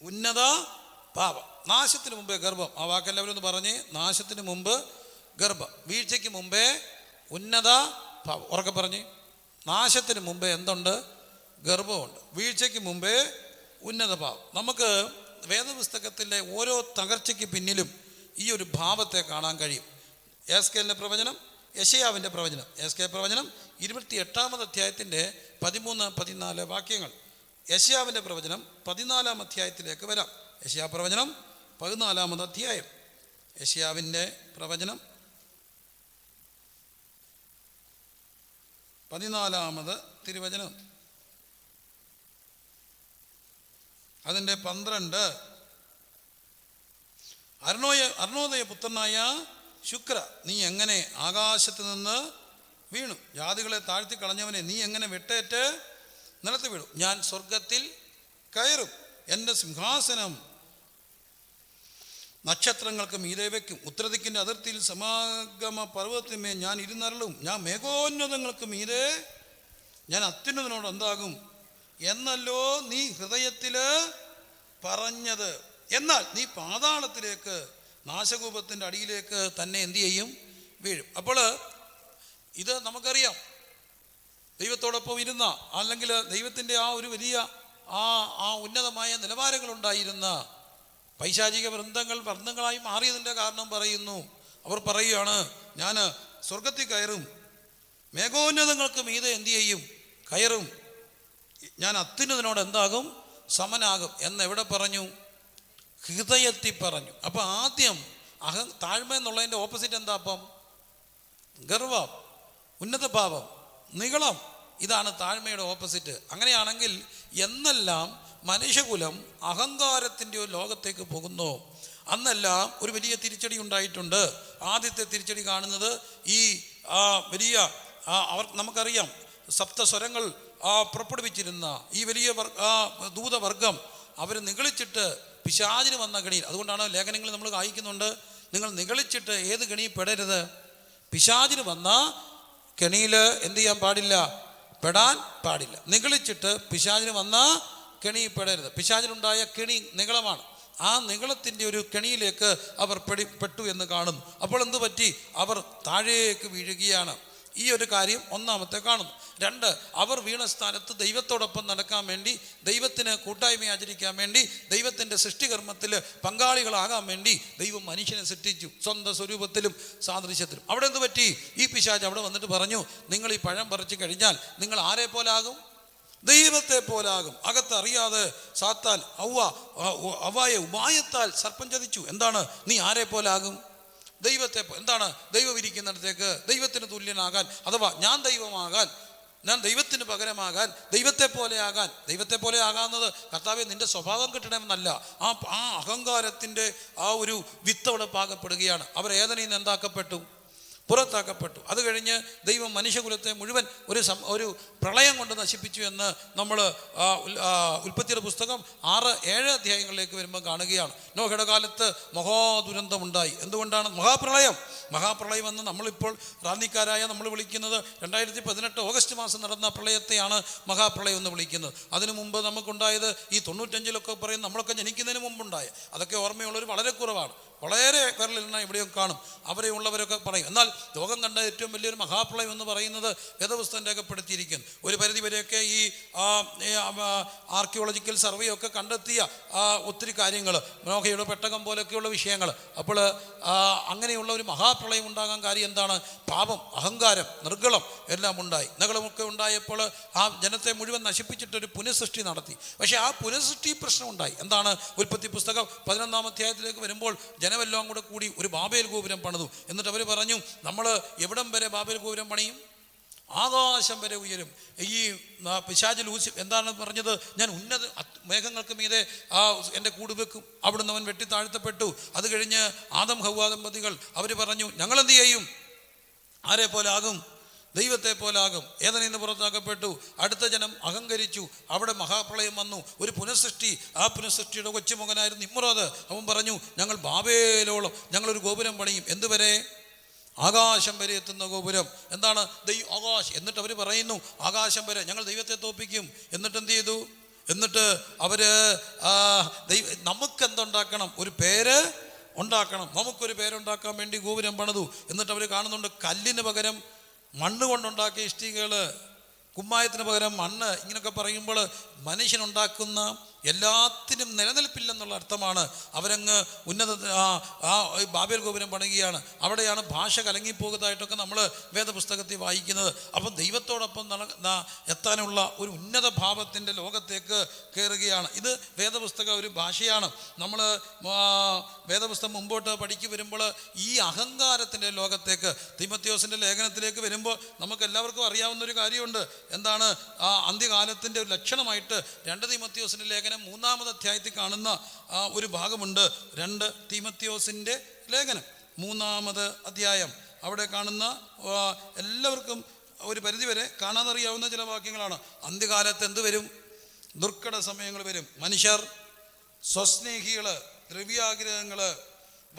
ഉന്നത പാപം. നാശത്തിന് മുമ്പേ ഗർഭം. ആ വാക്കെല്ലാവരും ഒന്ന് പറഞ്ഞേ. നാശത്തിന് മുമ്പ് ഗർഭം, വീഴ്ചയ്ക്ക് മുമ്പേ ഉന്നത പാപം. ഉറക്കെ പറഞ്ഞേ. നാശത്തിന് മുമ്പേ എന്തുണ്ട്? ഗർഭമുണ്ട്. വീഴ്ചയ്ക്ക് മുമ്പേ ഉന്നത പാപം. നമുക്ക് വേദപുസ്തകത്തിലെ ഓരോ തകർച്ചയ്ക്ക് പിന്നിലും ഈ ഒരു ഭാവത്തെ കാണാൻ കഴിയും. യെഹെസ്കേലിൻ്റെ പ്രവചനം, യെശയ്യാവിൻ്റെ പ്രവചനം. യെഹെസ്കേൽ പ്രവചനം 28-ാം അധ്യായത്തിൻ്റെ 13-14 വാക്യങ്ങൾ. യെശയ്യാവിൻ്റെ പ്രവചനം 14-ാം അധ്യായത്തിലേക്ക് വരാം. യെശയ്യാ പ്രവചനം 14-ാമത് അധ്യായം. യെശയ്യാവിൻ്റെ പ്രവചനം 14-ാമത് തിരുവചനം, അതിൻ്റെ 12. അർണോദയ പുത്രനായ ശുക്ര, നീ എങ്ങനെ ആകാശത്ത് നിന്ന് വീണു? ജാതികളെ താഴ്ത്തി കളഞ്ഞവനെ, നീ എങ്ങനെ വെട്ടേറ്റ് നിലത്ത് വീണു? ഞാൻ സ്വർഗത്തിൽ കയറും, എൻ്റെ സിംഹാസനം നക്ഷത്രങ്ങൾക്ക് മീതെ വയ്ക്കും. ഉത്തരദിക്കിൻ്റെ അതിർത്തിയിൽ സമാഗമ പർവ്വതത്തിന്മേൽ ഞാൻ ഇരുന്നരുളും. ഞാൻ മേഘോന്നതങ്ങൾക്ക് മീതെ, ഞാൻ അത്യുന്നതനോട് എന്താകും എന്നല്ലോ നീ ഹൃദയത്തിൽ പറഞ്ഞത്. എന്നാൽ നീ പാതാളത്തിലേക്ക്, നാശകൂപത്തിൻ്റെ അടിയിലേക്ക് തന്നെ എന്തു ചെയ്യും? വീഴും. അപ്പോൾ ഇത് നമുക്കറിയാം. ദൈവത്തോടൊപ്പം ഇരുന്ന, അല്ലെങ്കിൽ ദൈവത്തിൻ്റെ ആ ഒരു വലിയ ആ ഉന്നതമായ നിലവാരങ്ങളുണ്ടായിരുന്ന പൈശാചിക വൃന്ദങ്ങളായി മാറിയതിൻ്റെ കാരണം പറയുന്നു. അവർ പറയുകയാണ്, ഞാൻ സ്വർഗത്തിൽ കയറും, മേഘോന്നതങ്ങൾക്ക് മീതെ എന്തു ചെയ്യും? കയറും, ഞാൻ അത്യുന്നതനോട് എന്താകും? സമനാകും എന്നെവിടെ പറഞ്ഞു? ഹൃദയത്തിൽ പറഞ്ഞു. അപ്പം ആദ്യം താഴ്മ എന്നുള്ളതിൻ്റെ ഓപ്പോസിറ്റ് എന്താ? അപ്പം ഗർവം, ഉന്നത ഭാവം, നിഗളം. ഇതാണ് താഴ്മയുടെ ഓപ്പോസിറ്റ്. അങ്ങനെയാണെങ്കിൽ എന്നെല്ലാം മനുഷ്യകുലം അഹങ്കാരത്തിൻ്റെ ഒരു ലോകത്തേക്ക് പോകുന്നു, അന്നെല്ലാം ഒരു വലിയ തിരിച്ചടി ഉണ്ടായിട്ടുണ്ട്. ആദ്യത്തെ തിരിച്ചടി കാണുന്നത് ഈ വലിയ നമുക്കറിയാം, സപ്തസ്വരങ്ങൾ പുറപ്പെടുവിച്ചിരുന്ന ഈ വലിയ ദൂതവർഗം അവർ നിഗളിച്ചിട്ട് പിശാചിന് വന്ന ഗണിയിൽ. അതുകൊണ്ടാണ് ലേഖനങ്ങളിൽ നമ്മൾ വായിക്കുന്നുണ്ട്, നിങ്ങൾ നിഗളിച്ചിട്ട് ഏത് ഗണിയിൽ പെടരുത്? പിശാചിന് വന്ന കെണിയിൽ എന്ത് ചെയ്യാൻ പാടില്ല? പെടാൻ പാടില്ല. നിഗളിച്ചിട്ട് പിശാചിന് വന്ന കെണിയിൽ പെടരുത്. പിശാചിനുണ്ടായ കെണി നിഗളമാണ്. ആ നിഗളത്തിൻ്റെ ഒരു കെണിയിലേക്ക് അവർ പെട്ടു എന്ന് കാണുന്നു. അപ്പോൾ എന്തു പറ്റി? അവർ താഴേക്ക് വീഴുകയാണ്. ഈ ഒരു കാര്യം ഒന്നാമത്തെ കാണുന്നു. 2, അവർ വീണ സ്ഥാനത്ത് ദൈവത്തോടൊപ്പം നടക്കാൻ വേണ്ടി, ദൈവത്തിന് കൂട്ടായ്മ ആചരിക്കാൻ വേണ്ടി, ദൈവത്തിൻ്റെ സൃഷ്ടികർമ്മത്തിൽ പങ്കാളികളാകാൻ വേണ്ടി ദൈവം മനുഷ്യനെ സൃഷ്ടിച്ചു, സ്വന്തം സ്വരൂപത്തിലും സാദൃശ്യത്തിലും. അവിടെ എന്ത് പറ്റി? ഈ പിശാച് അവിടെ വന്നിട്ട് പറഞ്ഞു, നിങ്ങൾ ഈ പഴം പറിച്ചു കഴിഞ്ഞാൽ നിങ്ങൾ ആരെ പോലാകും? ദൈവത്തെ പോലാകും. അകത്തറിയാതെ സാത്താൻ അവ്വായെ ഉപായത്താൽ സർപ്പം ചതിച്ചു. എന്താണ്? നീ ആരെ പോലാകും? ദൈവത്തെ. എന്താണ്? ദൈവം ഇരിക്കുന്നിടത്തേക്ക് ദൈവത്തിന് തുല്യനാകാൻ, അഥവാ ഞാൻ ദൈവമാകാൻ, ഞാൻ ദൈവത്തിന് പകരമാകാൻ, ദൈവത്തെ പോലെ ആകാൻ. ദൈവത്തെ പോലെ ആകാവുന്നത് കർത്താവേ നിന്റെ സ്വഭാവം കിട്ടണമെന്നല്ല, ആ അഹങ്കാരത്തിൻ്റെ ആ ഒരു വിത്ത് അവിടെ പാകപ്പെടുകയാണ്. അവർ ഏതനിൽ നിന്ന് എന്താക്കപ്പെട്ടു? പുറത്താക്കപ്പെട്ടു. അത് കഴിഞ്ഞ് ദൈവം മനുഷ്യകുലത്തെ മുഴുവൻ ഒരു പ്രളയം കൊണ്ട് നശിപ്പിച്ചു എന്ന് നമ്മൾ ഉൽപ്പത്തിയുടെ പുസ്തകം 6-7 അധ്യായങ്ങളിലേക്ക് വരുമ്പോൾ കാണുകയാണ്. നോഹയുടെ കാലത്ത് മഹാദുരന്തമുണ്ടായി. എന്തുകൊണ്ടാണ്? മഹാപ്രളയം എന്ന് നമ്മളിപ്പോൾ റാന്നിക്കാരായ നമ്മൾ വിളിക്കുന്നത് 2018 ഓഗസ്റ്റ് മാസം നടന്ന പ്രളയത്തെയാണ് മഹാപ്രളയം എന്ന് വിളിക്കുന്നത്. അതിനു മുമ്പ് നമുക്കുണ്ടായത് ഈ 95-ലൊക്കെ പറയും, നമ്മളൊക്കെ ജനിക്കുന്നതിന് മുമ്പുണ്ടായ, അതൊക്കെ ഓർമ്മയുള്ളവർ വളരെ കുറവാണ്. വളരെ പേരിലെണ്ണ ഇവിടെയൊക്കെ കാണും, അവരെയുള്ളവരൊക്കെ പറയും. എന്നാൽ ലോകം കണ്ട ഏറ്റവും വലിയൊരു മഹാപ്രളയം എന്ന് പറയുന്നത് വേദപുസ്തകം രേഖപ്പെടുത്തിയിരിക്കുന്നു. ഒരു പരിധിവരെയൊക്കെ ഈ ആർക്കിയോളജിക്കൽ സർവേ ഒക്കെ കണ്ടെത്തിയ ഒത്തിരി കാര്യങ്ങൾ, നോഹയുടെ പെട്ടകം പോലെയൊക്കെയുള്ള വിഷയങ്ങൾ. അപ്പോൾ അങ്ങനെയുള്ള ഒരു മഹാപ്രളയം ഉണ്ടാകാൻ കാര്യം എന്താണ്? പാപം, അഹങ്കാരം, നിർഗളം എല്ലാം ഉണ്ടായി. നഗളമൊക്കെ ഉണ്ടായപ്പോൾ ആ ജനത്തെ മുഴുവൻ നശിപ്പിച്ചിട്ടൊരു പുനഃസൃഷ്ടി നടത്തി. പക്ഷേ ആ പുനഃസൃഷ്ടി പ്രശ്നം ഉണ്ടായി. എന്താണ്? ഉൽപ്പത്തി പുസ്തകം 11-ാം അധ്യായത്തിലേക്ക് വരുമ്പോൾ ജനമെല്ലാം കൂടി ഒരു ബാബേൽ ഗോപുരം പണിതു. എന്നിട്ട് അവർ പറഞ്ഞു, നമ്മൾ എവിടം വരെ ബാബേൽ ഗോപുരം പണിയും? ആകാശം വരെ ഉയരും. ഈ പിശാച് എന്താണ് പറഞ്ഞത്? ഞാൻ ഉന്നത മേഘങ്ങൾക്ക് മീതെ എൻ്റെ കൂട് വെക്കും. അവിടുന്ന് അവൻ വെട്ടി താഴ്ത്തപ്പെട്ടു. അത് കഴിഞ്ഞ് ആദം ഹവ്വാ ദമ്പതികൾ അവർ പറഞ്ഞു, ഞങ്ങളെന്ത് ചെയ്യും? ആരെ പോലാകും? ദൈവത്തെ പോലാകും. ഏദനിൽ നിന്ന് പുറത്താക്കപ്പെട്ടു. അടുത്ത ജനം അഹങ്കരിച്ചു. അവിടെ മഹാപ്രളയം വന്നു, ഒരു പുനഃസൃഷ്ടി. ആ പുനഃസൃഷ്ടിയുടെ കൊച്ചുമകനായിരുന്നു നിമ്രോദ്. അവൻ പറഞ്ഞു, ഞങ്ങൾ ബാബേലോളം ഞങ്ങളൊരു ഗോപുരം പണിയും. എന്തുവരെ? ആകാശം വരെ എത്തുന്ന ഗോപുരം. എന്താണ്? ആകാശം. എന്നിട്ട് അവർ പറയുന്നു, ആകാശം വരെ ഞങ്ങൾ ദൈവത്തെ തോൽപ്പിക്കും. എന്നിട്ട് എന്ത് ചെയ്തു? എന്നിട്ട് അവർ നമുക്കെന്തുണ്ടാക്കണം? ഒരു പേര് ഉണ്ടാക്കണം. നമുക്കൊരു പേരുണ്ടാക്കാൻ വേണ്ടി ഗോപുരം പണിതു. എന്നിട്ട് അവർ കാണുന്നുണ്ട്, കല്ലിന് പകരം മണ്ണ് കൊണ്ടുണ്ടാക്കിയ ഇഷ്ടികകൾ, കുമ്മായത്തിന് പകരം മണ്ണ്. ഇങ്ങനെയൊക്കെ പറയുമ്പോൾ മനുഷ്യനുണ്ടാക്കുന്ന എല്ലാത്തിനും നിലനിൽപ്പില്ലെന്നുള്ള അർത്ഥമാണ്. അവരങ്ങ് ഉന്നത ബാബേൽ ഗോപുരം പണിയുകയാണ്. അവിടെയാണ് ഭാഷ കലങ്ങിപ്പോകുന്നതായിട്ടൊക്കെ നമ്മൾ വേദപുസ്തകത്തിൽ വായിക്കുന്നത്. അപ്പം ദൈവത്തോടൊപ്പം എത്താനുള്ള ഒരു ഉന്നത ഭാവത്തിൻ്റെ ലോകത്തേക്ക് കയറുകയാണ്. ഇത് വേദപുസ്തകം ഒരു ഭാഷയാണ്. നമ്മൾ വേദപുസ്തകം മുമ്പോട്ട് പഠിക്കി വരുമ്പോൾ ഈ അഹങ്കാരത്തിൻ്റെ ലോകത്തേക്ക്, തീമോഥെയോസിൻ്റെ ലേഖനത്തിലേക്ക് വരുമ്പോൾ നമുക്ക് എല്ലാവർക്കും അറിയാവുന്നൊരു കാര്യമുണ്ട്. എന്താണ്? അന്ത്യകാലത്തിൻ്റെ ഒരു ലക്ഷണമായിട്ട് 2 തീമോഥെയോസിൻ്റെ ലേഖനം 3-ാമത് അധ്യായത്തിൽ കാണുന്ന ഒരു ഭാഗമുണ്ട്. 2 തീമോഥെയോസിൻ്റെ ലേഖനം 3-ാമത് അധ്യായം. അവിടെ കാണുന്ന എല്ലാവർക്കും ഒരു പരിധിവരെ കാണാതറിയാവുന്ന ചില വാക്യങ്ങളാണ്. അന്ത്യകാലത്ത് എന്ത് വരും? ദുർഘട സമയങ്ങൾ വരും. മനുഷ്യർ സ്വസ്നേഹികൾ, ദ്രവ്യാഗ്രഹങ്ങൾ,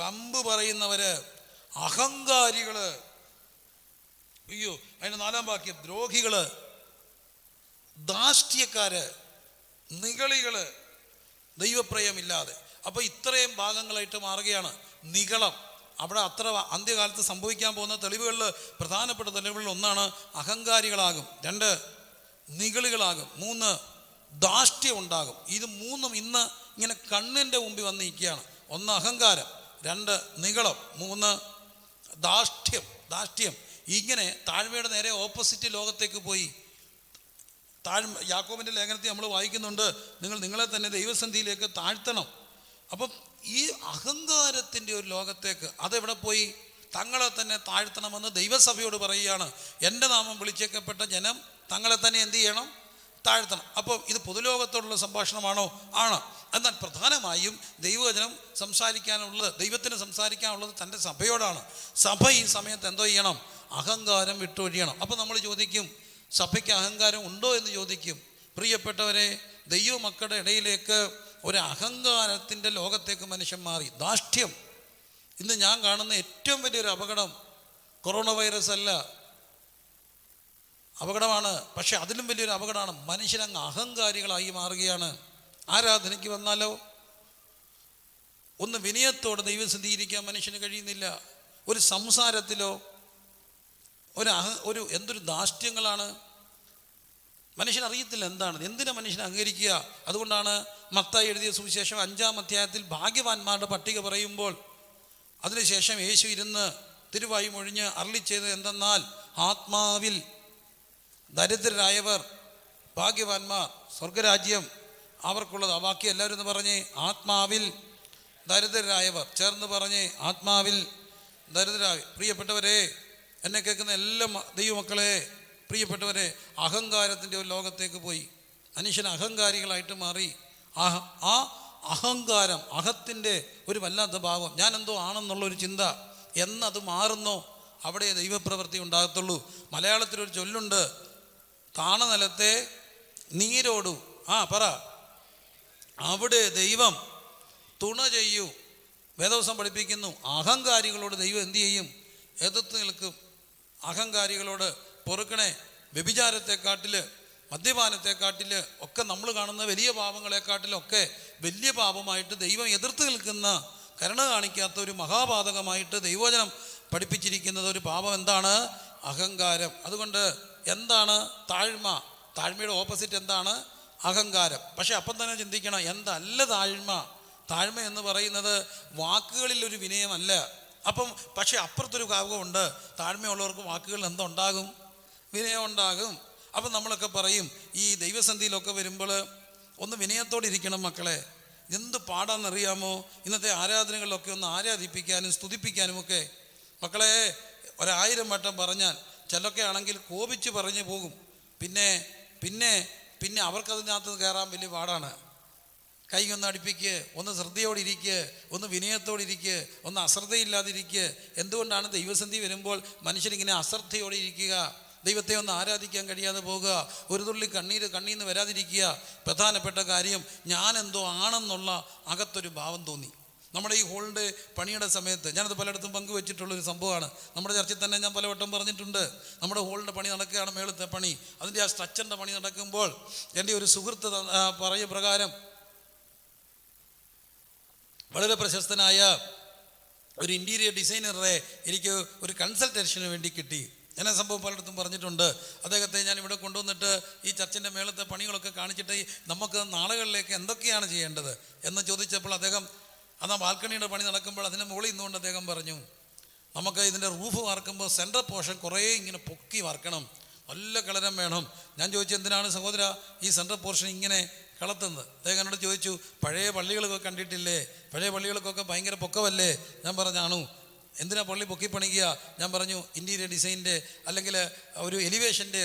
വമ്പ് പറയുന്നവർ, അഹങ്കാരികൾ. അയ്യോ, അതിൻ്റെ 4-ാം വാക്യം, ദ്രോഹികൾ, ധാർഷ്ട്യക്കാര്, നിഗളികൾ, ദൈവപ്രയമില്ലാതെ. അപ്പോൾ ഇത്രയും ഭാഗങ്ങളായിട്ട് മാറുകയാണ്. നിഗളം അവിടെ അത്ര അന്ത്യകാലത്ത് സംഭവിക്കാൻ പോകുന്ന തെളിവുകളിൽ പ്രധാനപ്പെട്ട തെളിവുകളിൽ ഒന്നാണ് അഹങ്കാരികളാകും, 2 നിഗളികളാകും, 3 ധാർഷ്ട്യം ഉണ്ടാകും. ഇത് 3ഉം ഇന്ന് ഇങ്ങനെ കണ്ണിൻ്റെ മുമ്പിൽ വന്ന് നിൽക്കുകയാണ്. 1 അഹങ്കാരം, 2 നിഗളം, 3 ധാർഷ്ട്യം. ഇങ്ങനെ താഴ്മയുടെ നേരെ ഓപ്പോസിറ്റ് ലോകത്തേക്ക് പോയി. യാക്കോബിൻ്റെ ലേഖനത്തിൽ നമ്മൾ വായിക്കുന്നുണ്ട്, നിങ്ങൾ നിങ്ങളെ തന്നെ ദൈവസന്നിധിയിലേക്ക് താഴ്ത്തണം. അപ്പം ഈ അഹങ്കാരത്തിൻ്റെ ഒരു ലോകത്തേക്ക് അതെവിടെ പോയി? തങ്ങളെ തന്നെ താഴ്ത്തണമെന്ന് ദൈവസഭയോട് പറയുകയാണ്. എൻ്റെ നാമം വിളിച്ചേക്കപ്പെട്ട ജനം തങ്ങളെ തന്നെ എന്ത് ചെയ്യണം? താഴ്ത്തണം. അപ്പോൾ ഇത് പൊതുലോകത്തോടുള്ള സംഭാഷണമാണോ? ആണ്. എന്നാൽ പ്രധാനമായും ദൈവവചനം സംസാരിക്കാനുള്ളത്, ദൈവത്തിന് സംസാരിക്കാനുള്ളത് തൻ്റെ സഭയോടാണ്. സഭ ഈ സമയത്ത് എന്തോ ചെയ്യണം? അഹങ്കാരം വിട്ടൊഴിയണം. അപ്പോൾ നമ്മൾ ചോദിക്കും, സഭയ്ക്ക് അഹങ്കാരം ഉണ്ടോ എന്ന് ചോദിക്കും. പ്രിയപ്പെട്ടവരെ, ദൈവമക്കളുടെ ഇടയിലേക്ക് ഒരു അഹങ്കാരത്തിൻ്റെ ലോകത്തേക്ക് മനുഷ്യൻ മാറി. ധാർഷ്ട്യം ഇന്ന് ഞാൻ കാണുന്ന ഏറ്റവും വലിയൊരു അപകടം കൊറോണ വൈറസ് അല്ല, അപകടമാണ്. പക്ഷെ അതിലും വലിയൊരു അപകടമാണ് മനുഷ്യനങ്ങ് അഹങ്കാരികളായി മാറുകയാണ്. ആരാധനയ്ക്ക് വന്നാലോ ഒന്ന് വിനയത്തോടെ ദൈവം സ്ഥിരീകരിക്കാൻ മനുഷ്യന് കഴിയുന്നില്ല. ഒരു സംസാരത്തിലോ ഒരു എന്തൊരു ധാർഷ്ട്യങ്ങളാണ്. മനുഷ്യൻ അറിയത്തില്ല എന്താണ്, എന്തിനാ മനുഷ്യൻ അഹങ്കരിക്കുക. അതുകൊണ്ടാണ് മത്തായി എഴുതിയ സുവിശേഷം 5-ാം അധ്യായത്തിൽ ഭാഗ്യവാന്മാരുടെ പട്ടിക പറയുമ്പോൾ അതിനുശേഷം യേശു ഇരുന്ന് തിരുവായി മൊഴിഞ്ഞ് അരുളി ചെയ്തത് എന്തെന്നാൽ, ആത്മാവിൽ ദരിദ്രരായവർ ഭാഗ്യവാന്മാർ, സ്വർഗരാജ്യം അവർക്കുള്ളത്. ആ വാക്യം എല്ലാവരും ഒന്ന് പറഞ്ഞേ, ആത്മാവിൽ ദരിദ്രരായവർ. ചേർന്ന് പറഞ്ഞേ, ആത്മാവിൽ ദരിദ്രരായ. പ്രിയപ്പെട്ടവരെ, എന്നെ കേൾക്കുന്ന എല്ലാ ദൈവമക്കളെ, പ്രിയപ്പെട്ടവരെ, അഹങ്കാരത്തിൻ്റെ ഒരു ലോകത്തേക്ക് പോയി മനുഷ്യൻ അഹങ്കാരികളായിട്ട് മാറി. ആ അഹങ്കാരം, അഹത്തിൻ്റെ ഒരു വല്ലാത്ത ഭാവം, ഞാൻ എന്തോ ആണെന്നുള്ളൊരു ചിന്ത എന്നത് മാറുന്നോ അവിടെ ദൈവപ്രവൃത്തി ഉണ്ടാകത്തുള്ളൂ. മലയാളത്തിലൊരു ചൊല്ലുണ്ട്, താണ നിലത്തെ നീരോടു. പറ. അവിടെ ദൈവം തുണ ചെയ്യൂ. വേദവസം പഠിപ്പിക്കുന്നു, അഹങ്കാരികളോട് ദൈവം എന്തു ചെയ്യും? എതിർത്ത് നിൽക്കും. അഹങ്കാരികളോട് പൊറുക്കണേ. വ്യഭിചാരത്തെക്കാട്ടിൽ, മദ്യപാനത്തെക്കാട്ടിൽ ഒക്കെ, നമ്മൾ കാണുന്ന വലിയ പാപങ്ങളെക്കാട്ടിലൊക്കെ വലിയ പാപമായിട്ട് ദൈവം എതിർത്ത് നിൽക്കുന്ന, കരുണ കാണിക്കാത്ത ഒരു മഹാപാതകമായിട്ട് ദൈവവചനം പഠിപ്പിച്ചിരിക്കുന്നത് ഒരു പാപം എന്താണ്? അഹങ്കാരം. അതുകൊണ്ട് എന്താണ് താഴ്മ? താഴ്മയുടെ ഓപ്പോസിറ്റ് എന്താണ്? അഹങ്കാരം. പക്ഷെ അപ്പം തന്നെ ചിന്തിക്കണം, എന്തല്ല താഴ്മ? താഴ്മ എന്ന് പറയുന്നത് വാക്കുകളിൽ ഒരു വിനയമല്ല. അപ്പം പക്ഷെ അപ്പുറത്തൊരു ഭാഗമുണ്ട്. താഴ്മയുള്ളവർക്ക് വാക്കുകളിൽ എന്തുണ്ടാകും? വിനയം ഉണ്ടാകും. അപ്പം നമ്മളൊക്കെ പറയും, ഈ ദൈവസന്ധിയിലൊക്കെ വരുമ്പോൾ ഒന്ന് വിനയത്തോടെ ഇരിക്കണം മക്കളെ. എന്ത് പാടാന്നറിയാമോ? ഇന്നത്തെ ആരാധനകളിലൊക്കെ ഒന്ന് ആരാധിപ്പിക്കാനും സ്തുതിപ്പിക്കാനും ഒക്കെ. മക്കളെ, 1000 വട്ടം പറഞ്ഞാൽ ചിലൊക്കെ ആണെങ്കിൽ കോപിച്ച് പറഞ്ഞു പോകും. പിന്നെ പിന്നെ പിന്നെ അവർക്കതിനകത്ത് കയറാൻ വലിയ പാടാണ്. കൈ ഒന്ന് അടുപ്പിക്ക്, ഒന്ന് ശ്രദ്ധയോടെ ഇരിക്കുക, ഒന്ന് വിനയത്തോടെ ഇരിക്കുക, ഒന്ന് അശ്രദ്ധയില്ലാതിരിക്കുക. എന്തുകൊണ്ടാണ് ദൈവസന്ധി വരുമ്പോൾ മനുഷ്യരിങ്ങനെ അശ്രദ്ധയോടെ ഇരിക്കുക? ദൈവത്തെ ഒന്ന് ആരാധിക്കാൻ കഴിയാതെ പോകുക, ഒരു തുള്ളി കണ്ണീന്ന് വരാതിരിക്കുക. പ്രധാനപ്പെട്ട കാര്യം, ഞാനെന്തോ ആണെന്നുള്ള അകത്തൊരു ഭാവം തോന്നി. നമ്മുടെ ഈ ഹോളിൻ്റെ പണിയുടെ സമയത്ത് ഞാനത് പലയിടത്തും പങ്കുവെച്ചിട്ടുള്ളൊരു സംഭവമാണ്. നമ്മുടെ ചർച്ചയിൽ തന്നെ ഞാൻ പലവട്ടം പറഞ്ഞിട്ടുണ്ട്. നമ്മുടെ ഹോളിൻ്റെ പണി നടക്കുകയാണ്, മേളത്തെ പണി. അതിൻ്റെ ആ സ്ട്രക്ചറിൻ്റെ പണി നടക്കുമ്പോൾ എൻ്റെ ഒരു സുഹൃത്ത് പറയ പ്രകാരം വളരെ പ്രശസ്തനായ ഒരു ഇൻറ്റീരിയർ ഡിസൈനറെ എനിക്ക് ഒരു കൺസൾട്ടേഷന് വേണ്ടി കിട്ടി. ഞാൻ ആ സംഭവം പലയിടത്തും പറഞ്ഞിട്ടുണ്ട്. അദ്ദേഹത്തെ ഞാൻ ഇവിടെ കൊണ്ടുവന്നിട്ട് ഈ ചർച്ചിൻ്റെ മേളത്തെ പണികളൊക്കെ കാണിച്ചിട്ട് നമുക്ക് നാളുകളിലേക്ക് എന്തൊക്കെയാണ് ചെയ്യേണ്ടത് എന്ന് ചോദിച്ചപ്പോൾ അദ്ദേഹം ആ ബാൽക്കണിയുടെ പണി നടക്കുമ്പോൾ അതിൻ്റെ മുകളിൽ നിന്നുകൊണ്ട് അദ്ദേഹം പറഞ്ഞു, നമുക്ക് ഇതിൻ്റെ റൂഫ് വാർക്കുമ്പോൾ സെൻട്രൽ പോർഷൻ കുറേ ഇങ്ങനെ പൊക്കി വാർക്കണം, നല്ല കളരം വേണം. ഞാൻ ചോദിച്ചു, എന്തിനാണ് സഹോദര ഈ സെൻട്രൽ പോർഷൻ ഇങ്ങനെ കളത്തുന്നത്? അദ്ദേഹം എന്നോട് ചോദിച്ചു, പഴയ പള്ളികളൊക്കെ കണ്ടിട്ടില്ലേ? പഴയ പള്ളികൾക്കൊക്കെ ഭയങ്കര പൊക്കമല്ലേ? ഞാൻ പറഞ്ഞാണു, എന്തിനാ പള്ളി പൊക്കി പണിക്കുക? ഞാൻ പറഞ്ഞു, ഇൻറ്റീരിയർ ഡിസൈനിൻ്റെ അല്ലെങ്കിൽ ഒരു എലിവേഷൻ്റെ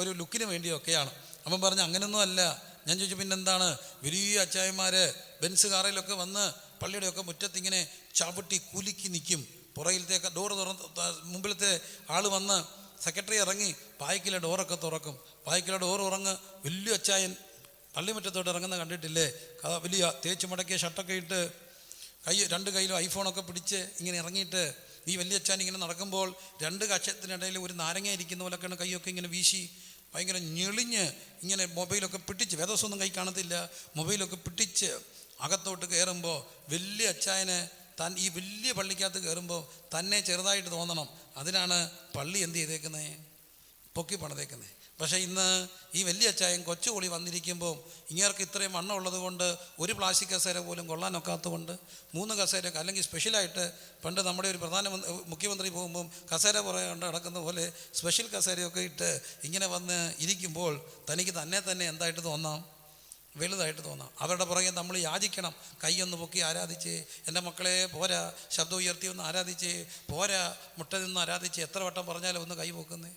ഒരു ലുക്കിന് വേണ്ടിയൊക്കെയാണ്. അപ്പം പറഞ്ഞു, അങ്ങനെയൊന്നും അല്ല. ഞാൻ ചോദിച്ചു, പിന്നെന്താണ്? വലിയ അച്ചായന്മാർ ബെൻസ് കാറിലൊക്കെ വന്ന് പള്ളിയുടെയൊക്കെ മുറ്റത്തിങ്ങനെ ചവിട്ടി കുലുക്കി നിൽക്കും. പുറകിലത്തേക്ക് ഡോറ് മുമ്പിലത്തെ ആൾ വന്ന് സെക്രട്ടറി ഇറങ്ങി പായ്ക്കിലെ ഡോറൊക്കെ തുറക്കും. പായ്ക്കിലെ ഡോറ് ഉറങ്ങ് വലിയ അച്ചായൻ പള്ളിമുറ്റത്തോട്ട് ഇറങ്ങുന്ന കണ്ടിട്ടില്ലേ? വലിയ തേച്ച് മടക്കിയ ഷർട്ടൊക്കെ ഇട്ട് രണ്ട് കയ്യിലും ഐഫോണൊക്കെ പിടിച്ച് ഇങ്ങനെ ഇറങ്ങിയിട്ട് ഈ വലിയ അച്ചാൻ ഇങ്ങനെ നടക്കുമ്പോൾ 2 കക്ഷത്തിനിടയിൽ ഒരു നാരങ്ങ ഇരിക്കുന്ന പോലൊക്കെയാണ് കൈയൊക്കെ ഇങ്ങനെ വീശി ഭയങ്കര ഞെളിഞ്ഞ് ഇങ്ങനെ മൊബൈലൊക്കെ പിടിച്ച്, വേദവസമൊന്നും കൈ കാണത്തില്ല, മൊബൈലൊക്കെ പിടിച്ച് അകത്തോട്ട് കയറുമ്പോൾ വലിയ അച്ചായന് ഈ വലിയ പള്ളിക്കകത്ത് കയറുമ്പോൾ തന്നെ ചെറുതായിട്ട് തോന്നണം. അതിനാണ് പള്ളി എന്ത് ചെയ്തേക്കുന്നത്? പൊക്കി പണിതേക്കുന്നത്. പക്ഷേ ഇന്ന് ഈ വലിയ അച്ചായൻ കൊച്ചുകൂടി വന്നിരിക്കുമ്പോൾ ഇങ്ങേർക്ക് ഇത്രയും വണ്ണം ഉള്ളത് കൊണ്ട് ഒരു പ്ലാസ്റ്റിക് കസേര പോലും കൊള്ളാനൊക്കാത്തത് കൊണ്ട് 3 കസേര, അല്ലെങ്കിൽ സ്പെഷ്യലായിട്ട് പണ്ട് നമ്മുടെ ഒരു മുഖ്യമന്ത്രി പോകുമ്പം കസേര പുറകെ കണ്ട് നടക്കുന്ന പോലെ സ്പെഷ്യൽ കസേരയൊക്കെ ഇട്ട് ഇങ്ങനെ വന്ന് ഇരിക്കുമ്പോൾ തനിക്ക് തന്നെ എന്തായിട്ട് തോന്നാം? വലുതായിട്ട് തോന്നാം. അവരുടെ പുറകെ നമ്മൾ യാചിക്കണം. കൈയൊന്ന് പൊക്കി ആരാധിച്ച്, എൻ്റെ മക്കളെ പോരാ, ശബ്ദം ഉയർത്തി ഒന്ന് ആരാധിച്ച്, പോരാ മുട്ട നിന്ന് ആരാധിച്ച്. എത്ര വട്ടം പറഞ്ഞാലും ഒന്ന് കൈ പൊക്കുന്നേ?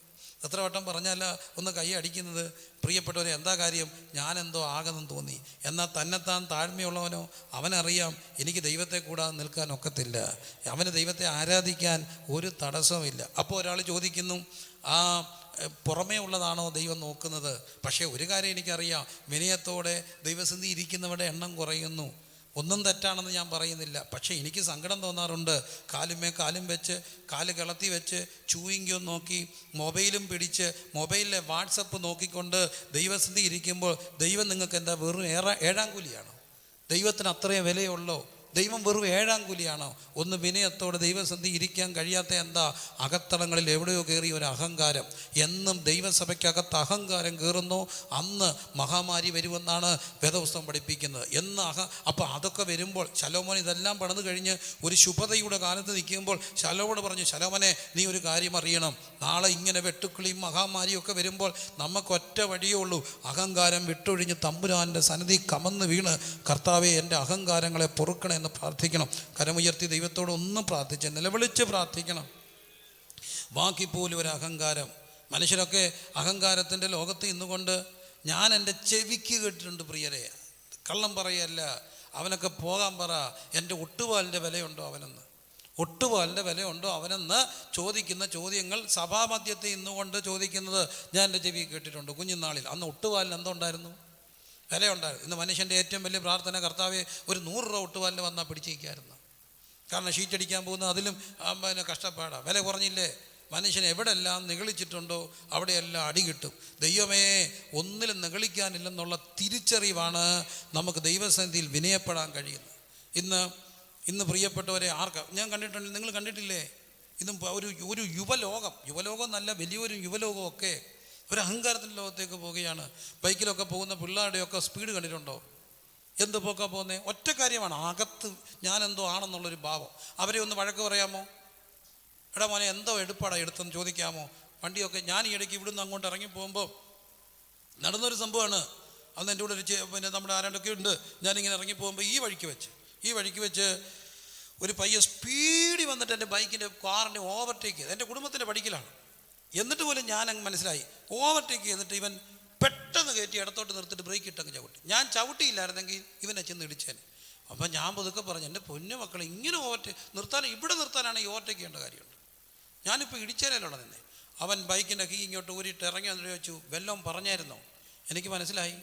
എത്ര വട്ടം പറഞ്ഞാൽ ഒന്ന് കൈ അടിക്കുന്നത്? പ്രിയപ്പെട്ടവരെ, എന്താ കാര്യം? ഞാനെന്തോ ആകെന്ന് തോന്നി. എന്നാൽ തന്നെത്താൻ താഴ്മയുള്ളവനോ അവനറിയാം എനിക്ക് ദൈവത്തെ കൂടാതെ നിൽക്കാൻ ഒക്കത്തില്ല, അവന് ദൈവത്തെ ആരാധിക്കാൻ ഒരു തടസ്സമില്ല. അപ്പോൾ ഒരാൾ ചോദിക്കുന്നു, പുറമേ ഉള്ളതാണോ ദൈവം നോക്കുന്നത്? പക്ഷേ ഒരു കാര്യം എനിക്കറിയാം, വിനയത്തോടെ ദൈവസന്ധി ഇരിക്കുന്നവരുടെ എണ്ണം കുറയുന്നു. ഒന്നും തെറ്റാണെന്ന് ഞാൻ പറയുന്നില്ല. പക്ഷേ എനിക്ക് സങ്കടം തോന്നാറുണ്ട്. കാലും വെച്ച്, കാല് കിളത്തി വെച്ച്, ചൂയിങ്കും നോക്കി, മൊബൈലും പിടിച്ച്, മൊബൈലിലെ വാട്സപ്പ് നോക്കിക്കൊണ്ട് ദൈവസന്ധി ഇരിക്കുമ്പോൾ ദൈവം നിങ്ങൾക്ക് എന്താ വെറും 7-ാം കൂലിയാണോ? ദൈവത്തിന് അത്രയും വിലയുള്ളോ? ദൈവം വെറും 7-ാം കൂലിയാണോ? ഒന്ന് വിനയത്തോടെ ദൈവസന്ധി ഇരിക്കാൻ കഴിയാത്ത എന്താ? അകത്തളങ്ങളിൽ എവിടെയോ കയറിയ ഒരു അഹങ്കാരം. എന്നും ദൈവസഭയ്ക്കകത്ത് അഹങ്കാരം കയറുന്നു, അന്ന് മഹാമാരി വരുമെന്നാണ് വേദപുസ്തകം പഠിപ്പിക്കുന്നത്. അപ്പോൾ അതൊക്കെ വരുമ്പോൾ ശലോമോൻ ഇതെല്ലാം പണിത് കഴിഞ്ഞ് ഒരു ശുഭതയുടെ കാലത്ത് നിൽക്കുമ്പോൾ ശലോമോൻ പറഞ്ഞു, ശലോമോനെ നീ ഒരു കാര്യം അറിയണം, നാളെ ഇങ്ങനെ വെട്ടുക്കിളിയും മഹാമാരിയും ഒക്കെ വരുമ്പോൾ നമുക്ക് ഒറ്റ വഴിയേ ഉള്ളൂ, അഹങ്കാരം വിട്ടൊഴിഞ്ഞ് തമ്പുരാൻ്റെ സന്നിധി കമന്ന് വീണ് കർത്താവേ എൻ്റെ അഹങ്കാരങ്ങളെ പൊറുക്കണേ എന്ന് പ്രാർത്ഥിക്കണം. കരമുയർത്തി ദൈവത്തോട് ഒന്ന് പ്രാർത്ഥിച്ച് നിലവിളിച്ച് പ്രാർത്ഥിക്കണം. വാക്കിപ്പോലും ഒരു അഹങ്കാരം. മനുഷ്യരൊക്കെ അഹങ്കാരത്തിൻ്റെ ലോകത്ത് ഇന്നുകൊണ്ട്, ഞാൻ എൻ്റെ ചെവിക്ക് കേട്ടിട്ടുണ്ട് പ്രിയരെ, കള്ളം പറയല്ല, അവനൊക്കെ പോകാൻ പറ, എൻ്റെ ഒട്ടുപാലിൻ്റെ വിലയുണ്ടോ അവനെന്ന്. ഒട്ടുപാലിൻ്റെ വിലയുണ്ടോ അവനെന്ന് ചോദിക്കുന്ന ചോദ്യങ്ങൾ സഭാമധ്യത്തിൽ ഇന്നുകൊണ്ട് ചോദിക്കുന്നത് ഞാൻ എൻ്റെ ചെവി കേട്ടിട്ടുണ്ട് കുഞ്ഞുനാളിൽ. അന്ന് ഒട്ടുപാലിന് എന്തുണ്ടായിരുന്നു? വിലയുണ്ടായിരുന്നു. ഇന്ന് മനുഷ്യൻ്റെ ഏറ്റവും വലിയ പ്രാർത്ഥന, കർത്താവെ ഒരു 100 രൂപ ഒട്ടുപാലിന് വന്നാൽ പിടിച്ചിരിക്കായിരുന്നു. കാരണം ഷീറ്റടിക്കാൻ പോകുന്ന അതിലും പിന്നെ കഷ്ടപ്പാടാണ്. വില കുറഞ്ഞില്ലേ? മനുഷ്യൻ എവിടെല്ലാം നിഗളിച്ചിട്ടുണ്ടോ അവിടെയെല്ലാം അടി കിട്ടും. ദൈവമേ ഒന്നിലും നിഗളിക്കാനില്ലെന്നുള്ള തിരിച്ചറിവാണ് നമുക്ക് ദൈവസന്നിധിയിൽ വിനയപ്പെടാൻ കഴിയുന്നത്. ഇന്ന് പ്രിയപ്പെട്ടവരെ ഞാൻ കണ്ടിട്ടുണ്ട്, നിങ്ങൾ കണ്ടിട്ടില്ലേ? ഇന്നും ഒരു യുവലോകം നല്ല വലിയൊരു യുവലോകമൊക്കെ ഒരു അഹങ്കാരത്തിൻ്റെ ലോകത്തേക്ക് പോവുകയാണ്. ബൈക്കിലൊക്കെ പോകുന്ന പിള്ളേരുടെയൊക്കെ സ്പീഡ് കണ്ടിട്ടുണ്ടോ? എന്ത് പോക്കാ പോകുന്നത്? ഒറ്റ കാര്യമാണ്, അകത്ത് ഞാനെന്തോ ആണെന്നുള്ളൊരു ഭാവം. അവരെ ഒന്ന് വഴക്ക് പറയാമോ? എടാ മോനെ എന്തോ എടുപ്പാടാ എടുത്തെന്ന് ചോദിക്കാമോ? വണ്ടിയൊക്കെ ഞാൻ ഈ ഇടയ്ക്ക് ഇവിടുന്ന് അങ്ങോട്ട് ഇറങ്ങി പോകുമ്പോൾ നടന്നൊരു സംഭവമാണ്. അന്ന് എൻ്റെ കൂടെ പിന്നെ നമ്മുടെ ആരാണ്ടൊക്കെ ഉണ്ട്. ഞാനിങ്ങനെ ഇറങ്ങി പോകുമ്പോൾ ഈ വഴിക്ക് വെച്ച് ഒരു പയ്യൻ സ്പീഡിൽ വന്നിട്ട് എൻ്റെ ബൈക്കിൻ്റെ കാറിൻ്റെ ഓവർടേക്ക് എൻ്റെ കുടുംബത്തിൻ്റെ പഠിക്കലാണ്. എന്നിട്ട് പോലും ഞാൻ അങ്ങ് മനസ്സിലായി, ഓവർടേക്ക് ചെയ്തിട്ട് ഇവൻ പെട്ടെന്ന് കയറ്റി ഇടത്തോട്ട് നിർത്തിയിട്ട് ബ്രേക്ക് ഇട്ടങ്ങ് ചവിട്ടി. ഞാൻ ചവിട്ടിയില്ലായിരുന്നെങ്കിൽ ഇവനെ ചെന്ന് ഇടിച്ചേനെ. അപ്പം ഞാൻ പതുക്കെ പറഞ്ഞു, എൻ്റെ പൊന്നു മക്കളെ ഇങ്ങനെ ഇവിടെ നിർത്താനാണ് ഈ ഓവർടേക്ക് ചെയ്യേണ്ട കാര്യമുണ്ട്. ഞാനിപ്പോൾ ഇടിച്ചേനല്ലുള്ള നിന്നെ. അവൻ ബൈക്കിൻ്റെ കീ ഇങ്ങോട്ട് ഊരിയിട്ട് ഇറങ്ങി വന്നിട്ട് ചോദിച്ചു, വല്ലതും പറഞ്ഞായിരുന്നോ? എനിക്ക് മനസ്സിലായി.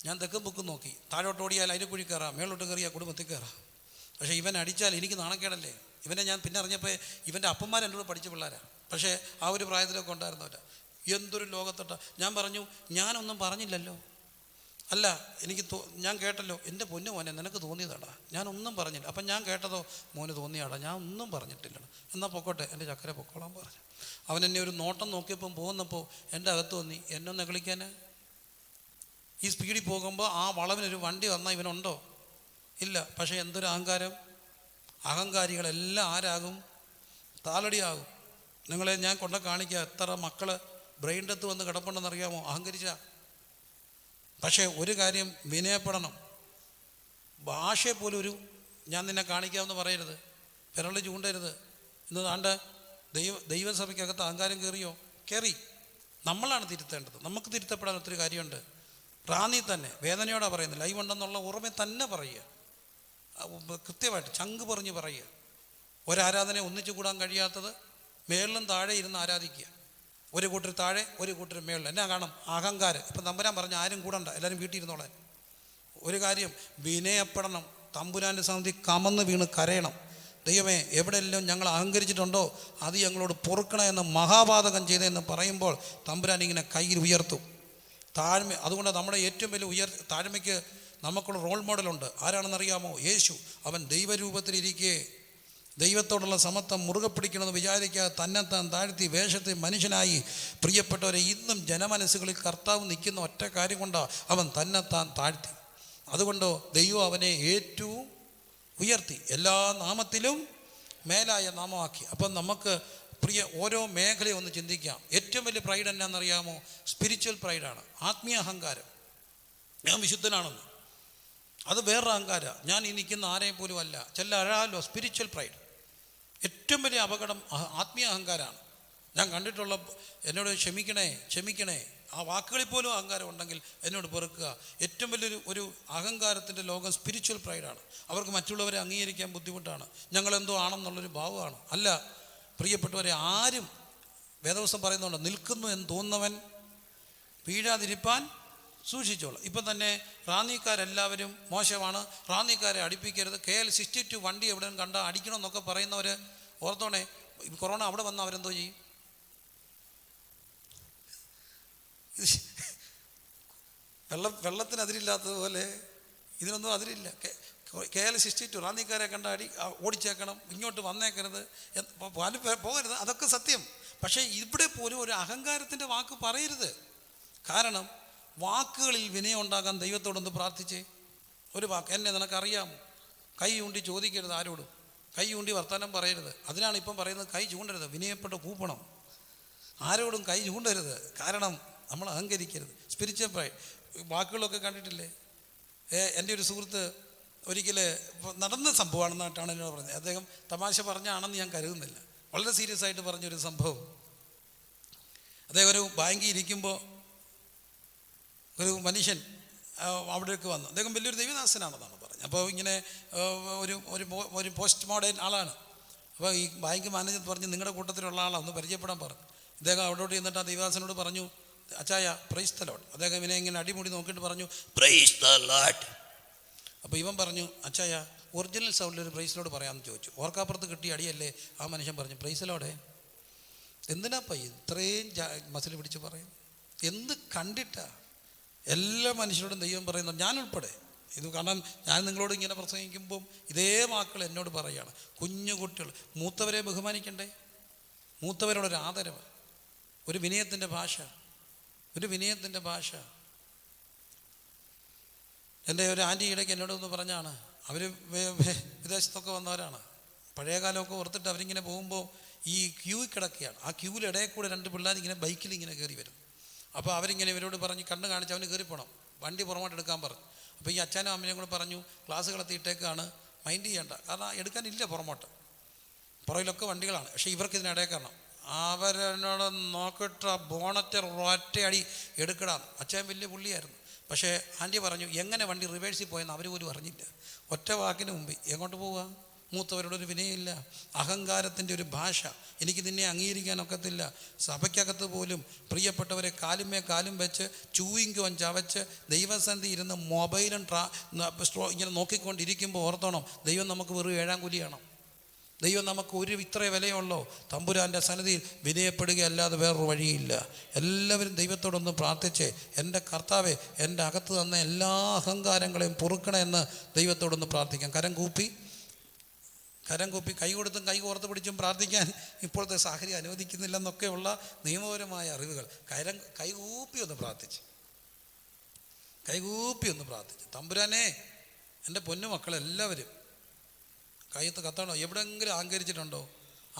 ഞാൻ തെക്കും പൊക്കും നോക്കി. താഴോട്ട് ഓടിയാൽ അതിന് കുഴി കയറാം, മേളോട്ട് കയറിയാൽ കുടുംബത്തിൽ കയറാം. പക്ഷേ ഇവൻ അടിച്ചാൽ എനിക്ക് നാണക്കേടല്ലേ? ഇവനെ ഞാൻ പിന്നെ അറിഞ്ഞപ്പോൾ ഇവൻ്റെ അപ്പന്മാർ എൻ്റെ കൂടെ പഠിച്ച പിള്ളേരാണ്. പക്ഷേ ആ ഒരു പ്രായത്തിലൊക്കെ ഉണ്ടായിരുന്നവരാ. എന്തൊരു ലോകത്തൊട്ട. ഞാൻ പറഞ്ഞു, ഞാനൊന്നും പറഞ്ഞില്ലല്ലോ. അല്ല ഞാൻ കേട്ടല്ലോ. എൻ്റെ പൊന്നു മോനെ നിനക്ക് തോന്നിയതാടാ, ഞാനൊന്നും പറഞ്ഞില്ല. അപ്പം ഞാൻ കേട്ടതോ മോന് തോന്നിയാടാ, ഞാൻ ഒന്നും പറഞ്ഞിട്ടില്ല. എന്നാൽ പൊക്കോട്ടെ, എൻ്റെ ചക്കര പൊക്കോളാൻ പറഞ്ഞു. അവൻ എന്നെ ഒരു നോട്ടം നോക്കിയപ്പം പോകുന്നപ്പോൾ എൻ്റെ അകത്ത് തോന്നി, എന്നൊന്ന് കളിക്കാൻ. ഈ സ്പീഡിൽ പോകുമ്പോൾ ആ വളവിനൊരു വണ്ടി വന്നാൽ ഇവനുണ്ടോ? ഇല്ല. പക്ഷേ എന്തൊരു അഹങ്കാരികളെല്ലാം ആരാകും? താളടിയാകും. നിങ്ങളെ ഞാൻ കൊണ്ട കാണിക്കുക, എത്ര മക്കൾ ബ്രെയിൻ ഡെത്ത് വന്ന് കിടപ്പുണ്ടെന്നറിയാമോ? അഹങ്കരിച്ച. പക്ഷേ ഒരു കാര്യം, വിനയപ്പെടണം. ഭാഷയെപ്പോലും ഞാൻ നിന്നെ കാണിക്കാമെന്ന് പറയരുത്, വിരൽ ചൂണ്ടരുത്. ഇന്ന് താണ്ട് ദൈവസഭയ്ക്കകത്ത് അഹങ്കാരം കയറി. നമ്മളാണ് തിരുത്തേണ്ടത്. നമുക്ക് തിരുത്തപ്പെടാൻ ഒത്തിരി കാര്യമുണ്ട്. റാന്നി തന്നെ വേദനയോടെ പറയുന്നത്, ലൈവ് ഉണ്ടെന്നുള്ള ഓർമ്മ തന്നെ പറയുക, കൃത്യമായിട്ട് ചങ്ക് പറഞ്ഞ് പറയുക. ഒരാരാധന ഒന്നിച്ചു കൂടാൻ കഴിയാത്തത് മേളിലും താഴെ ഇരുന്ന് ആരാധിക്കുക. ഒരു കൂട്ടർ താഴെ, ഒരു കൂട്ടർ മേളിൽ. എന്നാ കാണും? അഹങ്കാരം. ഇപ്പം തമ്പുരാൻ പറഞ്ഞ ആരും കൂടണ്ട, എല്ലാവരും വീട്ടിൽ ഇരുന്നോളാൻ. ഒരു കാര്യം, വിനയപ്പെടണം. തമ്പുരാൻ്റെ സന്നിധി കമന്ന് വീണ് കരയണം. ദൈവമേ എവിടെയെല്ലാം ഞങ്ങൾ അഹങ്കരിച്ചിട്ടുണ്ടോ അത് ഞങ്ങളോട് പൊറുക്കണമെന്ന് മഹാപാതകം ചെയ്തതെന്ന് പറയുമ്പോൾ തമ്പുരാൻ ഇങ്ങനെ കയ്യിൽ ഉയർത്തും. അതുകൊണ്ട് നമ്മുടെ ഏറ്റവും വലിയ താഴ്മയ്ക്ക് നമുക്കുള്ള റോൾ മോഡലുണ്ട്. ആരാണെന്നറിയാമോ? യേശു. അവൻ ദൈവരൂപത്തിലിരിക്കെ ദൈവത്തോടുള്ള സമത്വം മുറുകെ പിടിക്കണമെന്ന് വിചാരിക്കാതെ തന്നെത്താൻ താഴ്ത്തി വേഷത്തെ മനുഷ്യനായി. പ്രിയപ്പെട്ടവരെ, ഇന്നും ജനമനസ്സുകളിൽ കർത്താവ് നിൽക്കുന്ന ഒറ്റ കാര്യം കൊണ്ടാണ് അവൻ തന്നെത്താൻ താഴ്ത്തി. അതുകൊണ്ടോ ദൈവം അവനെ ഏറ്റവും ഉയർത്തി, എല്ലാ നാമത്തിലും മേലായ നാമമാക്കി. അപ്പം നമുക്ക് ഓരോ മേഖലയും ഒന്ന് ചിന്തിക്കാം. ഏറ്റവും വലിയ പ്രൈഡ് എന്നാണെന്നറിയാമോ? സ്പിരിച്വൽ പ്രൈഡാണ്, ആത്മീയ അഹങ്കാരം. ഞാൻ വിശുദ്ധനാണെന്ന്, അത് വേറൊരു അഹങ്കാരം. ഞാൻ ഈ നിൽക്കുന്ന ആരെയും പോലും അല്ല. ചെല്ലാലോ സ്പിരിച്വൽ പ്രൈഡ്. ഏറ്റവും വലിയ അപകടം ആത്മീയ അഹങ്കാരമാണ്. ഞാൻ കണ്ടിട്ടുള്ള, എന്നോട് ക്ഷമിക്കണേ ആ വാക്കുകളിൽ പോലും അഹങ്കാരം ഉണ്ടെങ്കിൽ എന്നോട് പൊറുക്കുക. ഏറ്റവും വലിയൊരു അഹങ്കാരത്തിൻ്റെ ലോകം സ്പിരിച്വൽ പ്രൈഡാണ്. അവർക്ക് മറ്റുള്ളവരെ അംഗീകരിക്കാൻ ബുദ്ധിമുട്ടാണ്. ഞങ്ങളെന്തോ ആണെന്നുള്ളൊരു ഭാവമാണ്. അല്ല പ്രിയപ്പെട്ടവരെ, ആരും വേദവസ്തം പറയുന്നുണ്ട്, നിൽക്കുന്നു എന്ന് തോന്നുന്നവൻ വീഴാതിരിപ്പാൻ സൂക്ഷിച്ചോളാം. ഇപ്പം തന്നെ റാന്നിക്കാരെല്ലാവരും മോശമാണ്, റാന്നിക്കാരെ അടുപ്പിക്കരുത്, KL62 വണ്ടി എവിടെയും കണ്ടാൽ അടിക്കണമെന്നൊക്കെ പറയുന്നവർ ഓർത്തോണേ, കൊറോണ അവിടെ വന്ന് അവരെന്തോ ചെയ്യും? വെള്ളത്തിന് അതിരില്ലാത്തതുപോലെ ഇതിനൊന്നും അതിരില്ല. KL62 റാന്നിക്കാരെ കണ്ട ഓടിച്ചേക്കണം, ഇങ്ങോട്ട് വന്നേക്കരുത്, പോകരുത്. അതൊക്കെ സത്യം. പക്ഷേ ഇവിടെ പോലും ഒരു അഹങ്കാരത്തിൻ്റെ വാക്ക് പറയരുത്. കാരണം വാക്കുകളിൽ വിനയം ഉണ്ടാകാൻ ദൈവത്തോടൊന്ന് പ്രാർത്ഥിച്ചേ. ഒരു വാക്ക്, എന്നെ നിനക്കറിയാമോ? കൈ ചൂണ്ടി ചോദിക്കരുത് ആരോടും, കൈ ചൂണ്ടി വർത്തമാനം പറയരുത്. അതിനാണ് ഇപ്പം പറയുന്നത്, കൈ ചൂണ്ടരുത്, വിനയപ്പെട്ട് കൂപ്പണം. ആരോടും കൈ ചൂണ്ടരുത്, കാരണം നമ്മൾ അഹങ്കരിക്കരുത്. സ്പിരിച്വൽ പ്രൈഡ് വാക്കുകളൊക്കെ കണ്ടിട്ടില്ലേ? എൻ്റെ ഒരു സുഹൃത്ത് ഒരിക്കൽ നടന്ന സംഭവമാണെന്നായിട്ടാണ് എന്നോട് പറഞ്ഞത്. അദ്ദേഹം തമാശ പറഞ്ഞാണെന്ന് ഞാൻ കരുതുന്നില്ല, വളരെ സീരിയസ് ആയിട്ട് പറഞ്ഞൊരു സംഭവം. അദ്ദേഹം ഒരു ബാങ്കിൽ ഇരിക്കുമ്പോൾ ഒരു മനുഷ്യൻ അവിടേക്ക് വന്നു. അദ്ദേഹം വലിയൊരു ദൈവദാസനാണെന്നാണ് പറഞ്ഞത്. അപ്പോൾ ഇങ്ങനെ ഒരു പോസ്റ്റ് മോഡേൺ ആളാണ്. അപ്പോൾ ഈ ബാങ്ക് മാനേജർ പറഞ്ഞ് നിങ്ങളുടെ കൂട്ടത്തിലുള്ള ആളാണ്, ഒന്ന് പരിചയപ്പെടാൻ പറഞ്ഞു. ഇദ്ദേഹം അവിടോട്ട് ചെന്നിട്ട് ആ ദൈവദാസനോട് പറഞ്ഞു, അച്ചായ പ്രൈസ് ദ ലോർഡ്. അദ്ദേഹം ഇവനെ ഇങ്ങനെ അടിമുടി നോക്കിയിട്ട് പറഞ്ഞു പ്രൈസ് ദ ലോർഡ്. അപ്പോൾ ഇവൻ പറഞ്ഞു, അച്ചായ ഒറിജിനൽ സൗണ്ടിൽ ഒരു പ്രൈസ് ലോർഡ് പറയാമെന്ന് ചോദിച്ചു. ഓർക്കാപ്പുറത്ത് കിട്ടിയ അടിയല്ലേ. ആ മനുഷ്യൻ പറഞ്ഞു, പ്രൈസ് ലോർഡേ. എന്തിനാപ്പ ഇത്രയും മസിൽ പിടിച്ച് പറയും? എന്ത് കണ്ടിട്ടാ എല്ലാ മനുഷ്യരോടും ദൈവം പറയുന്നു, ഞാൻ ഉൾപ്പെടെ. ഇത് കാരണം ഞാൻ നിങ്ങളോട് ഇങ്ങനെ പ്രസംഗിക്കുമ്പം ഇതേ വാക്കുകൾ എന്നോട് പറയുകയാണ്. കുഞ്ഞു കുട്ടികൾ, മൂത്തവരെ ബഹുമാനിക്കണ്ടേ? മൂത്തവരോടൊരു ആദരവ്, ഒരു വിനയത്തിൻ്റെ ഭാഷ, ഒരു വിനയത്തിൻ്റെ ഭാഷ. എൻ്റെ ഒരു ആൻറ്റി ഇടയ്ക്ക് എന്നോടൊന്ന് പറഞ്ഞാണ്, അവർ വിദേശത്തൊക്കെ വന്നവരാണ്. പഴയ കാലമൊക്കെ ഓർത്തിട്ട് അവരിങ്ങനെ പോകുമ്പോൾ ഈ ക്യൂവിൽ കിടക്കുകയാണ്. ആ ക്യൂവിൽ ഇടയിൽ കൂടെ 2 പിള്ളേർ ഇങ്ങനെ ബൈക്കിൽ ഇങ്ങനെ കയറി വരും. അപ്പോൾ അവരിങ്ങനെ ഇവരോട് പറഞ്ഞ് കണ്ണ് കാണിച്ച് അവന് കയറി പോകണം, വണ്ടി പുറമോട്ട് എടുക്കാൻ പറഞ്ഞു. അപ്പോൾ ഈ അച്ഛനും അമ്മയും കൂടെ പറഞ്ഞു, ക്ലാസ്സുകളെത്തി ഇട്ടേക്കാണ്, മൈൻഡ് ചെയ്യേണ്ട, കാരണം എടുക്കാനില്ല പുറമോട്ട്, പുറകിലൊക്കെ വണ്ടികളാണ്. പക്ഷേ ഇവർക്ക് ഇതിനിടയിൽ കയറണം. അവരെന്നോട് നോക്കിയിട്ട് ബോണറ്റ് ഒറ്റയടി എടുക്കണം. അച്ഛൻ വലിയ പുള്ളിയായിരുന്നു. പക്ഷേ ആൻറ്റി പറഞ്ഞു, എങ്ങനെ വണ്ടി റിവേഴ്സിൽ പോയെന്ന് അവർ പോലും അറിഞ്ഞില്ല. ഒറ്റ വാക്കിന് മുമ്പ് എങ്ങോട്ട് പോവുക? മൂത്തവരോടൊരു വിനയമില്ല, അഹങ്കാരത്തിൻ്റെ ഒരു ഭാഷ. എനിക്ക് നിന്നെ അംഗീകരിക്കാനൊക്കത്തില്ല. സഭയ്ക്കകത്ത് പോലും പ്രിയപ്പെട്ടവരെ കാലും വെച്ച് ചൂയിങ്കോൻ ചവച്ച് ദൈവസന്ധി ഇരുന്ന് മൊബൈലും ഇങ്ങനെ നോക്കിക്കൊണ്ടിരിക്കുമ്പോൾ ഓർത്തോണം, ദൈവം നമുക്ക് വെറും 7-ാം കൂലിയാണ്. ദൈവം നമുക്ക് ഒരു ഇത്രേ വിലയുള്ളൂ. തമ്പുരാൻ്റെ സന്നിധിയിൽ വിനയപ്പെടുകയല്ലാതെ വേറൊരു വഴിയില്ല. എല്ലാവരും ദൈവത്തോടൊന്ന് പ്രാർത്ഥിച്ച്, എൻ്റെ കർത്താവെ എൻ്റെ അകത്ത് തന്ന എല്ലാ അഹങ്കാരങ്ങളെയും പൊറുക്കണമെന്ന് ദൈവത്തോടൊന്ന് പ്രാർത്ഥിക്കാം. കരം കൂപ്പി കൈ കൊടുത്തും കൈ കോർത്ത് പിടിച്ചും പ്രാർത്ഥിക്കാൻ ഇപ്പോഴത്തെ സാഹചര്യം അനുവദിക്കുന്നില്ലെന്നൊക്കെയുള്ള നിയമപരമായ അറിവുകൾ. കൈകൂപ്പി ഒന്ന് പ്രാർത്ഥിച്ച് തമ്പുരാനെ, എൻ്റെ പൊന്നു മക്കളെല്ലാവരും കയ്യത്ത് കത്താണോ? എവിടെയെങ്കിലും അഹങ്കരിച്ചിട്ടുണ്ടോ?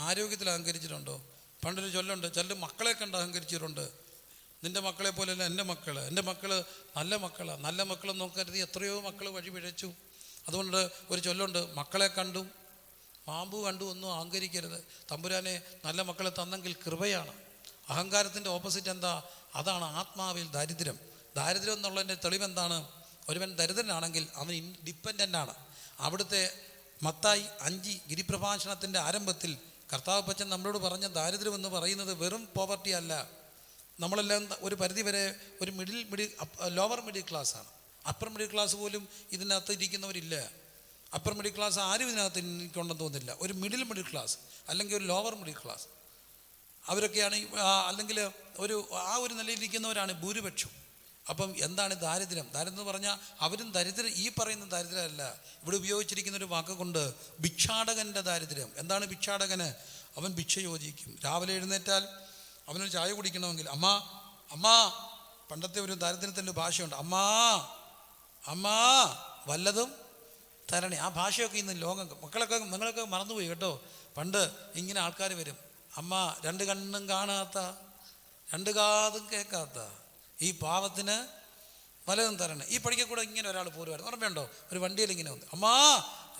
ആരോഗ്യത്തിൽ അഹങ്കരിച്ചിട്ടുണ്ടോ? പണ്ടൊരു ചൊല്ലുണ്ട്, ചില മക്കളെ കണ്ട് അഹങ്കരിച്ചിട്ടുണ്ട്. നിൻ്റെ മക്കളെ പോലെയല്ല എൻ്റെ മക്കൾ നല്ല മക്കളെന്ന് കരുതി എത്രയോ മക്കൾ വഴി പിഴച്ചു. അതുകൊണ്ട് ഒരു ചൊല്ലുണ്ട്, മക്കളെ കണ്ടും പാമ്പ് കണ്ടു ഒന്നും അഹങ്കരിക്കരുത്. തമ്പുരാനെ നല്ല മക്കളെ തന്നെങ്കിൽ കൃപയാണ്. അഹങ്കാരത്തിൻ്റെ ഓപ്പോസിറ്റ് എന്താ? അതാണ് ആത്മാവിൽ ദാരിദ്ര്യം. ദാരിദ്ര്യം എന്നുള്ളതിൻ്റെ തെളിവെന്താണ്? ഒരുവൻ ദരിദ്രനാണെങ്കിൽ അവൻ ഇൻഡിപെൻഡൻ്റ് ആണ്. അവിടുത്തെ മത്തായി 5 ഗിരിപ്രഭാഷണത്തിൻ്റെ ആരംഭത്തിൽ കർത്താവ് പച്ചൻ നമ്മളോട് പറഞ്ഞ ദാരിദ്ര്യം എന്ന് പറയുന്നത് വെറും പോവർട്ടി അല്ല. നമ്മളെല്ലാം ഒരു പരിധിവരെ ഒരു ലോവർ മിഡിൽ ക്ലാസ്സാണ്. അപ്പർ മിഡിൽ ക്ലാസ് പോലും ഇതിനകത്ത് ഇരിക്കുന്നവരില്ല. അപ്പർ മിഡിൽ ക്ലാസ് ആരും ഇതിനകത്ത് എനിക്കുണ്ടെന്ന് തോന്നുന്നില്ല. ഒരു മിഡിൽ ക്ലാസ് അല്ലെങ്കിൽ ഒരു ലോവർ മിഡിൽ ക്ലാസ്, അവരൊക്കെയാണ് അല്ലെങ്കിൽ ഒരു നിലയിലിരിക്കുന്നവരാണ് ഭൂരിപക്ഷം. അപ്പം എന്താണ് ദാരിദ്ര്യം? ദാരിദ്ര്യം എന്ന് പറഞ്ഞാൽ അവരും ദരിദ്രം, ഈ പറയുന്ന ദാരിദ്ര്യമല്ല. ഇവിടെ ഉപയോഗിച്ചിരിക്കുന്ന ഒരു വാക്കുകൊണ്ട് ഭിക്ഷാടകൻ്റെ ദാരിദ്ര്യം. എന്താണ് ഭിക്ഷാടകന്? അവൻ ഭിക്ഷ ചോദിക്കും. രാവിലെ എഴുന്നേറ്റാൽ അവനൊരു ചായ കുടിക്കണമെങ്കിൽ അമ്മാ പണ്ടത്തെ ഒരു ദാരിദ്ര്യത്തിൻ്റെ ഭാഷയുണ്ട്, അമ്മാ വല്ലതും തരണേ. ആ ഭാഷയൊക്കെ ഇന്ന് നിങ്ങളൊക്കെ മറന്നുപോയി കേട്ടോ. പണ്ട് ഇങ്ങനെ ആൾക്കാർ വരും, അമ്മ 2 കണ്ണും കാണാത്ത 2 കാതും കേൾക്കാത്ത ഈ പാവത്തിന് വല്ലതും തരണേ. ഈ പടിക്ക് കൂടെ ഇങ്ങനെ ഒരാൾ പോരുമായിരുന്നു, ഓർമ്മയുണ്ടോ? ഒരു വണ്ടിയിൽ ഇങ്ങനെ വന്നു, അമ്മാ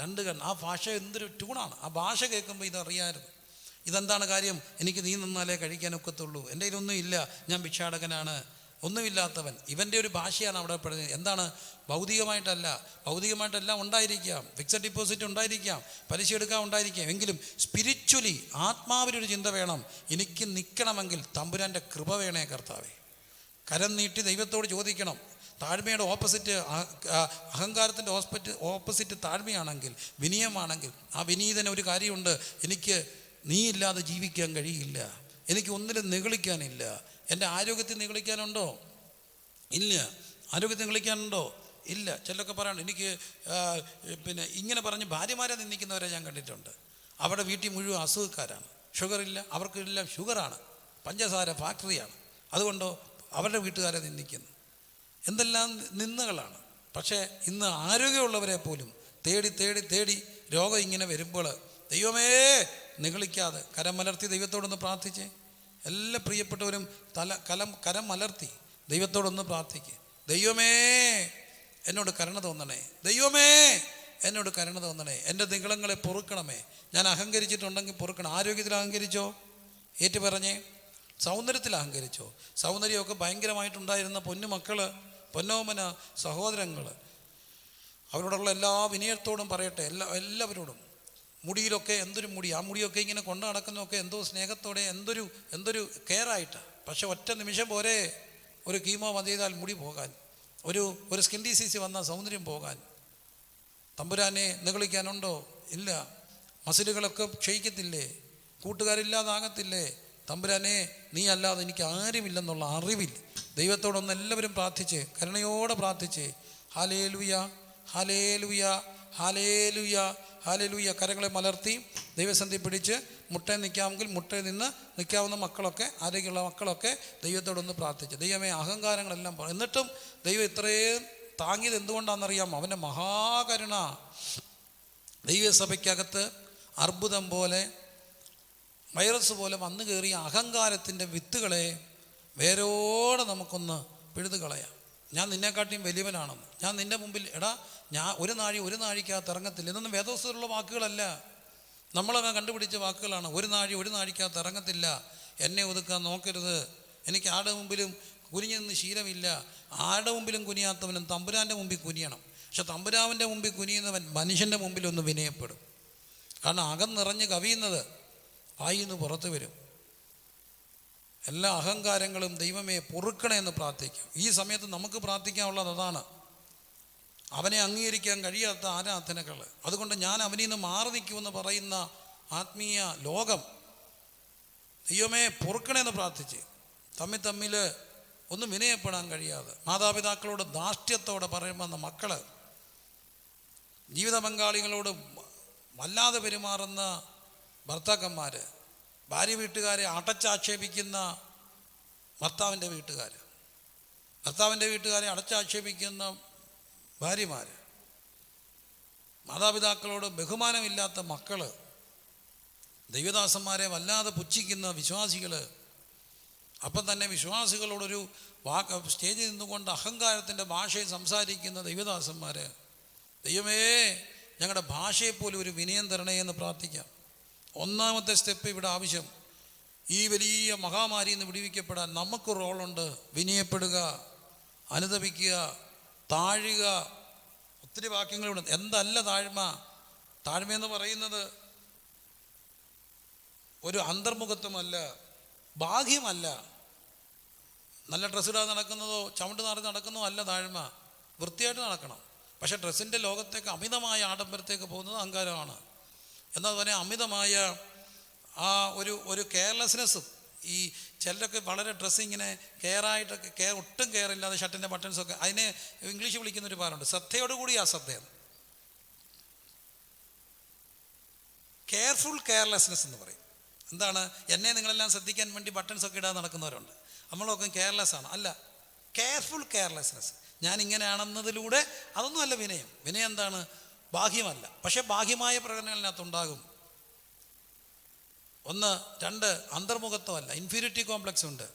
2 കണ്ണ്. ആ ഭാഷ എന്തൊരു ട്യൂണാണ്. ആ ഭാഷ കേൾക്കുമ്പോൾ ഇതറിയാമായിരുന്നു. ഇതെന്താണ് കാര്യം? എനിക്ക് നീ നിന്നാലേ കഴിക്കാൻ ഒക്കത്തുള്ളൂ, എൻ്റെ കയ്യിലൊന്നും ഇല്ല, ഞാൻ ഭിക്ഷാടകനാണ്, ഒന്നുമില്ലാത്തവൻ. ഇവൻ്റെ ഒരു ഭാഷയാണ് അവിടെ പറയുന്നത്. എന്താണ്? ഭൗതികമായിട്ടെല്ലാം ഉണ്ടായിരിക്കാം, ഫിക്സഡ് ഡിപ്പോസിറ്റ് ഉണ്ടായിരിക്കാം, പലിശ എടുക്കാൻ ഉണ്ടായിരിക്കാം. എങ്കിലും സ്പിരിച്വലി ആത്മാവിലൊരു ചിന്ത വേണം. എനിക്ക് നിൽക്കണമെങ്കിൽ തമ്പുരാൻ്റെ കൃപ വേണേ കർത്താവേ. കരം നീട്ടി ദൈവത്തോട് ചോദിക്കണം. താഴ്മയുടെ ഓപ്പോസിറ്റ് അഹങ്കാരത്തിൻ്റെ ഓപ്പോസിറ്റ് താഴ്മയാണെങ്കിൽ, വിനയമാണെങ്കിൽ, ആ വിനീതന് ഒരു കാര്യമുണ്ട്, എനിക്ക് നീ ഇല്ലാതെ ജീവിക്കാൻ കഴിയില്ല, എനിക്ക് ഒന്നിലും നിഗളിക്കാനില്ല. എൻ്റെ ആരോഗ്യത്തിൽ നിഗളിക്കാനുണ്ടോ? ഇല്ല. ആരോഗ്യത്തിൽ നിഗളിക്കാനുണ്ടോ? ഇല്ല. ചിലരൊക്കെ പറയണം, എനിക്ക് ഇങ്ങനെ പറഞ്ഞ് ഭാര്യമാരെ നിന്ദിക്കുന്നവരെ ഞാൻ കണ്ടിട്ടുണ്ട്. അവിടെ വീട്ടിൽ മുഴുവൻ അസുഖക്കാരാണ്, ഷുഗറില്ല, അവർക്കെല്ലാം ഷുഗറാണ്, പഞ്ചസാര ഫാക്ടറിയാണ്. അതുകൊണ്ടോ അവരുടെ വീട്ടുകാരെ നിന്ദിക്കുന്നു. എന്തെല്ലാം നിന്ദകളാണ്. പക്ഷേ ഇന്ന് ആരോഗ്യമുള്ളവരെ പോലും തേടി രോഗം ഇങ്ങനെ വരുമ്പോൾ ദൈവമേ നിഗളിക്കാതെ കരം മലർത്തി ദൈവത്തോടൊന്ന് പ്രാർത്ഥിച്ചേ. എല്ലാ പ്രിയപ്പെട്ടവരും കരം മലർത്തി ദൈവത്തോടൊന്ന് പ്രാർത്ഥിക്കുക. ദൈവമേ എന്നോട് കരുണ തോന്നണേ, ദൈവമേ എന്നോട് കരുണ തോന്നണേ, എൻ്റെ നിഗളങ്ങളെ പൊറുക്കണമേ. ഞാൻ അഹങ്കരിച്ചിട്ടുണ്ടെങ്കിൽ പൊറുക്കണം. ആരോഗ്യത്തിൽ അഹങ്കരിച്ചോ? ഏറ്റു പറഞ്ഞേ. സൗന്ദര്യത്തിൽ അഹങ്കരിച്ചോ? സൗന്ദര്യമൊക്കെ ഭയങ്കരമായിട്ടുണ്ടായിരുന്ന പൊന്നോമന സഹോദരങ്ങൾ, അവരോടുള്ള എല്ലാ വിനയത്തോടും പറയട്ടെ, എല്ലാവരോടും മുടിയിലൊക്കെ എന്തൊരു മുടി, ആ മുടിയൊക്കെ ഇങ്ങനെ കൊണ്ടു നടക്കുന്നതൊക്കെ എന്തോ സ്നേഹത്തോടെ, എന്തൊരു കെയറായിട്ടാണ്. പക്ഷെ ഒറ്റ നിമിഷം പോരെ ഒരു കീമോ വന്നു ചെയ്താൽ മുടി പോകാൻ, ഒരു സ്കിൻ ഡിസീസ് വന്നാൽ സൗന്ദര്യം പോകാൻ. തമ്പുരാനെ നിഗളിക്കാനുണ്ടോ? ഇല്ല. മസിലുകളൊക്കെ ക്ഷയിക്കത്തില്ലേ? കൂട്ടുകാരില്ലാതാകത്തില്ലേ? തമ്പുരാനെ നീ അല്ലാതെ എനിക്ക് ആരുമില്ലെന്നുള്ള അറിവിൽ ദൈവത്തോടൊന്ന് എല്ലാവരും പ്രാർത്ഥിച്ച്, കരുണയോടെ പ്രാർത്ഥിച്ച്, ഹല്ലേലൂയ ഹല്ലേലൂയ ഹല്ലേലൂയ ഹല്ലേലൂയ. കരങ്ങളെ മലർത്തി ദൈവസന്ധി പിടിച്ച് മുട്ടയിൽ നിൽക്കാമെങ്കിൽ മുട്ടയിൽ നിന്ന് നിൽക്കാവുന്ന മക്കളൊക്കെ, ആരോഗ്യമുള്ള മക്കളൊക്കെ ദൈവത്തോടൊന്ന് പ്രാർത്ഥിച്ച്, ദൈവമേ അഹങ്കാരങ്ങളെല്ലാം എന്നിട്ടും ദൈവം ഇത്രയും താങ്ങിയത് എന്തുകൊണ്ടാണെന്നറിയാം? അവൻ്റെ മഹാകരുണ. ദൈവസഭയ്ക്കകത്ത് അർബുദം പോലെ, വൈറസ് പോലെ വന്നു കയറിയ അഹങ്കാരത്തിൻ്റെ വിത്തുകളെ വേരോടെ നമുക്കൊന്ന് പിഴുതു കളയാം. ഞാൻ നിന്നെക്കാട്ടിയും വലിയവനാണെന്ന്, ഞാൻ നിൻ്റെ മുമ്പിൽ, ഞാൻ ഒരു നാഴിക്കകത്ത് ഇറങ്ങത്തില്ല. ഇതൊന്നും വേദോസ്തത്തിലുള്ള വാക്കുകളല്ല, നമ്മളങ്ങ് കണ്ടുപിടിച്ച വാക്കുകളാണ്. ഒരു നാഴിക്കകത്ത് ഇറങ്ങത്തില്ല, എന്നെ ഒതുക്കാൻ നോക്കരുത്, എനിക്ക് ആരുടെ മുമ്പിലും കുനിഞ്ഞു നിന്ന് ശീലമില്ല. ആരുടെ മുമ്പിലും കുനിയാത്തവനും തമ്പുരാൻ്റെ മുമ്പിൽ കുനിയണം. പക്ഷെ തമ്പുരാവിൻ്റെ മുമ്പിൽ കുനിയുന്നവൻ മനുഷ്യൻ്റെ മുമ്പിൽ ഒന്ന് വിനയപ്പെടും. കാരണം അകം നിറഞ്ഞ് കവിയുന്നത് വായിന്ന് പുറത്ത് വരും. എല്ലാ അഹങ്കാരങ്ങളും ദൈവമേ പൊറുക്കണേ എന്ന് പ്രാർത്ഥിക്കും. ഈ സമയത്ത് നമുക്ക് പ്രാർത്ഥിക്കാനുള്ളത് അതാണ്. അവനെ അംഗീകരിക്കാൻ കഴിയാത്ത ആരാധനകൾ, അതുകൊണ്ട് ഞാൻ അവനിൽ നിന്ന് മാറി നിൽക്കുമെന്ന് പറയുന്ന ആത്മീയ ലോകം ദൈവമേ പൊറുക്കണേ എന്ന് പ്രാർത്ഥിച്ച്, തമ്മിൽ ഒന്നും വിനയപ്പെടാൻ കഴിയാതെ മാതാപിതാക്കളോട് ധാർഷ്ട്യത്തോടെ പറയുന്ന മക്കൾ, ജീവിത പങ്കാളികളോട് വല്ലാതെ പെരുമാറുന്ന ഭർത്താക്കന്മാർ, ഭാര്യ വീട്ടുകാരെ അടച്ചാക്ഷേപിക്കുന്ന ഭർത്താവിൻ്റെ വീട്ടുകാരെ അടച്ചാക്ഷേപിക്കുന്ന ഭാര്യമാർ, മാതാപിതാക്കളോട് ബഹുമാനമില്ലാത്ത മക്കൾ, ദൈവദാസന്മാരെ വല്ലാതെ പുച്ഛിക്കുന്ന വിശ്വാസികൾ, അപ്പം തന്നെ വിശ്വാസികളോടൊരു സ്റ്റേജിൽ നിന്നുകൊണ്ട് അഹങ്കാരത്തിൻ്റെ ഭാഷയിൽ സംസാരിക്കുന്ന ദൈവദാസന്മാർ, ദൈവമേ ഞങ്ങളുടെ ഭാഷയെപ്പോലും ഒരു വിനയം തരണേ എന്ന് പ്രാർത്ഥിക്കാം. ഒന്നാമത്തെ സ്റ്റെപ്പ് ഇവിടെ ആവശ്യം. ഈ വലിയ മഹാമാരിയിൽ നിന്ന് വിടുവിക്കപ്പെടാൻ നമുക്ക് റോളുണ്ട്. വിനയപ്പെടുക, അനുതപിക്കുക, താഴുക. ഒത്തിരി വാക്യങ്ങളുണ്ട്. എന്തല്ല താഴ്മയെന്ന് പറയുന്നത് ഒരു അന്തർമുഖത്വമല്ല, ബാഹ്യമല്ല. നല്ല ഡ്രസ്സിടാതെ നടക്കുന്നതോ ചവിണ്ട് നിറഞ്ഞ് നടക്കുന്നതോ അല്ല താഴ്മ. വൃത്തിയായിട്ട് നടക്കണം. പക്ഷേ ഡ്രസ്സിൻ്റെ ലോകത്തേക്ക് അമിതമായ ആഡംബരത്തേക്ക് പോകുന്നത് അഹങ്കാരമാണ്. എന്നാൽ തന്നെ അമിതമായ ആ ഒരു കെയർലെസ്നെസ്സും, ഈ ചിലരൊക്കെ വളരെ ഡ്രസ്സിങ്ങിനെ കെയറായിട്ടൊക്കെ ഒട്ടും കെയറില്ലാതെ ഷർട്ടിൻ്റെ ബട്ടൺസൊക്കെ, അതിനെ ഇംഗ്ലീഷ് വിളിക്കുന്നൊരു പാടുണ്ട്, ശ്രദ്ധയോടുകൂടി അശ്രദ്ധയെന്ന്. കെയർഫുൾ കെയർലെസ്നെസ് എന്ന് പറയും. എന്താണ്? എന്നെ നിങ്ങളെല്ലാം ശ്രദ്ധിക്കാൻ വേണ്ടി ബട്ടൺസൊക്കെ ഇടാതെ നടക്കുന്നവരുണ്ട്. നമ്മളൊക്കെ കെയർലെസ് ആണ്. അല്ല, കെയർഫുൾ കെയർലെസ്നെസ്. ഞാൻ ഇങ്ങനെയാണെന്നതിലൂടെ അതൊന്നും അല്ല വിനയം. വിനയം എന്താണ്? ബാഹ്യമല്ല. പക്ഷേ ബാഹ്യമായ പ്രകടനങ്ങളിനകത്തുണ്ടാകും. 1, 2 അന്തർമുഖത്വമല്ല, ഇൻഫീരിയോറിറ്റി കോംപ്ലക്സ് ഉണ്ട്,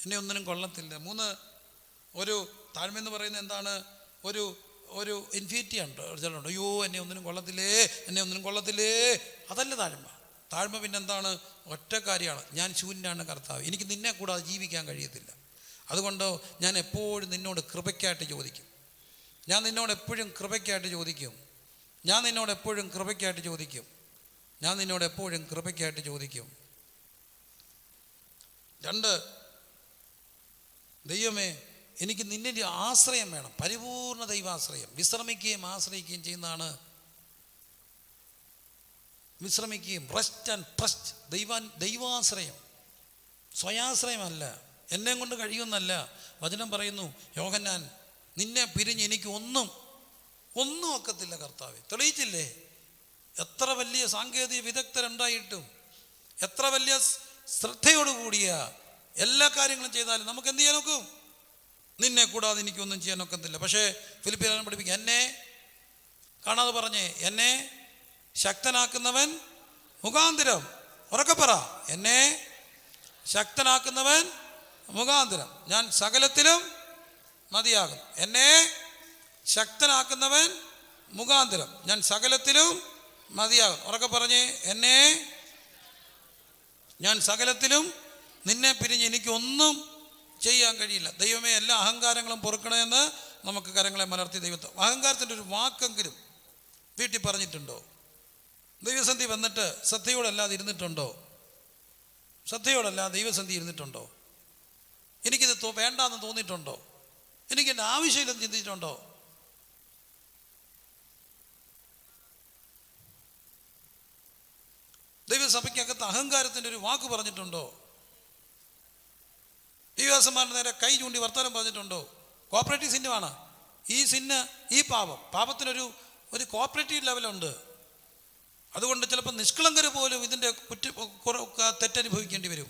എന്നെ ഒന്നിനും കൊള്ളത്തില്ല. 3 ഒരു താഴ്മയെന്ന് പറയുന്നത് എന്താണ്? ഒരു ഇൻഫീരിറ്റി ഉണ്ട്. ചിലരുണ്ട്, അയ്യോ എന്നെ ഒന്നിനും കൊള്ളത്തില്ലേ. അതല്ല താഴ്മ. താഴ്മ പിന്നെന്താണ്? ഒറ്റ കാര്യമാണ്, ഞാൻ ശൂന്യനാണ് കർത്താവ്, എനിക്ക് നിന്നെ കൂടാതെ ജീവിക്കാൻ കഴിയത്തില്ല. അതുകൊണ്ട് ഞാൻ എപ്പോഴും നിന്നോട് കൃപയ്ക്കായിട്ട് ചോദിക്കും. ഞാൻ നിന്നോട് എപ്പോഴും കൃപയ്ക്കായിട്ട് ചോദിക്കും. 2, ദൈവമേ എനിക്ക് നിന്നെ ആശ്രയം വേണം, പരിപൂർണ ദൈവാശ്രയം. വിശ്രമിക്കുകയും ആശ്രയിക്കുകയും ചെയ്യുന്നതാണ്. Rest and trust. ദൈവാശ്രയം, സ്വയാശ്രയമല്ല, എന്നെ കൊണ്ട് കഴിയുമെന്നല്ല. വചനം പറയുന്നു, യോഹന്നാൻ നിന്നെ പിരിഞ്ഞ് എനിക്ക് ഒന്നും ഒക്കത്തില്ല കർത്താവേ. തെളിയിച്ചില്ലേ? എത്ര വലിയ സാങ്കേതിക വിദഗ്ധരുണ്ടായിട്ടും, എത്ര വലിയ ശ്രദ്ധയോടുകൂടിയ എല്ലാ കാര്യങ്ങളും ചെയ്താലും നമുക്ക് എന്ത് ചെയ്യാൻ ഒക്കും? നിന്നെ കൂടാതെ എനിക്കൊന്നും ചെയ്യാൻ ഒക്കത്തില്ല. പക്ഷേ ഫിലിപ്പിയർ പഠിപ്പിക്കുക, എന്നെ കാണാതെ പറഞ്ഞേ, എന്നെ ശക്തനാക്കുന്നവൻ മുഖാന്തരം. ഉറക്കെ പറ, എന്നെ ശക്തനാക്കുന്നവൻ മുഖാന്തരം ഞാൻ സകലത്തിലും മതിയാകും. എന്നെ ശക്തനാക്കുന്നവൻ മുഖാന്തരം ഞാൻ സകലത്തിലും മതിയാകും. ഉറക്കെ പറഞ്ഞേ, എന്നെ ഞാൻ സകലത്തിലും, നിന്നെ പിരിഞ്ഞ് എനിക്കൊന്നും ചെയ്യാൻ കഴിയില്ല. ദൈവമേ എല്ലാ അഹങ്കാരങ്ങളും പൊറുക്കണമെന്ന് നമുക്ക് കരങ്ങളെ മലർത്തി ദൈവത്തെ. അഹങ്കാരത്തിൻ്റെ ഒരു വാക്കെങ്കിലും വീട്ടിൽ പറഞ്ഞിട്ടുണ്ടോ? ദൈവസന്ധി വന്നിട്ട് ശ്രദ്ധയോടല്ലാതെ ഇരുന്നിട്ടുണ്ടോ? ശ്രദ്ധയോടല്ലാതെ ദൈവസന്ധി ഇരുന്നിട്ടുണ്ടോ? എനിക്കിത് വേണ്ടാന്ന് തോന്നിയിട്ടുണ്ടോ? എനിക്കെൻ്റെ ആവശ്യമില്ലെന്ന് ചിന്തിച്ചിട്ടുണ്ടോ? ദൈവസഭയ്ക്കകത്ത് അഹങ്കാരത്തിൻ്റെ ഒരു വാക്ക് പറഞ്ഞിട്ടുണ്ടോ? ദൈവദാസന്മാരുടെ നേരെ കൈ ചൂണ്ടി വർത്തമാനം പറഞ്ഞിട്ടുണ്ടോ? കോപ്പറേറ്റീവ് സിന്നുമാണ് ഈ സിന്ന്. ഈ പാപത്തിനൊരു കോപ്പറേറ്റീവ് ലെവലുണ്ട്. അതുകൊണ്ട് ചിലപ്പോൾ നിഷ്കളങ്കർ പോലും ഇതിൻ്റെ തെറ്റനുഭവിക്കേണ്ടി വരും.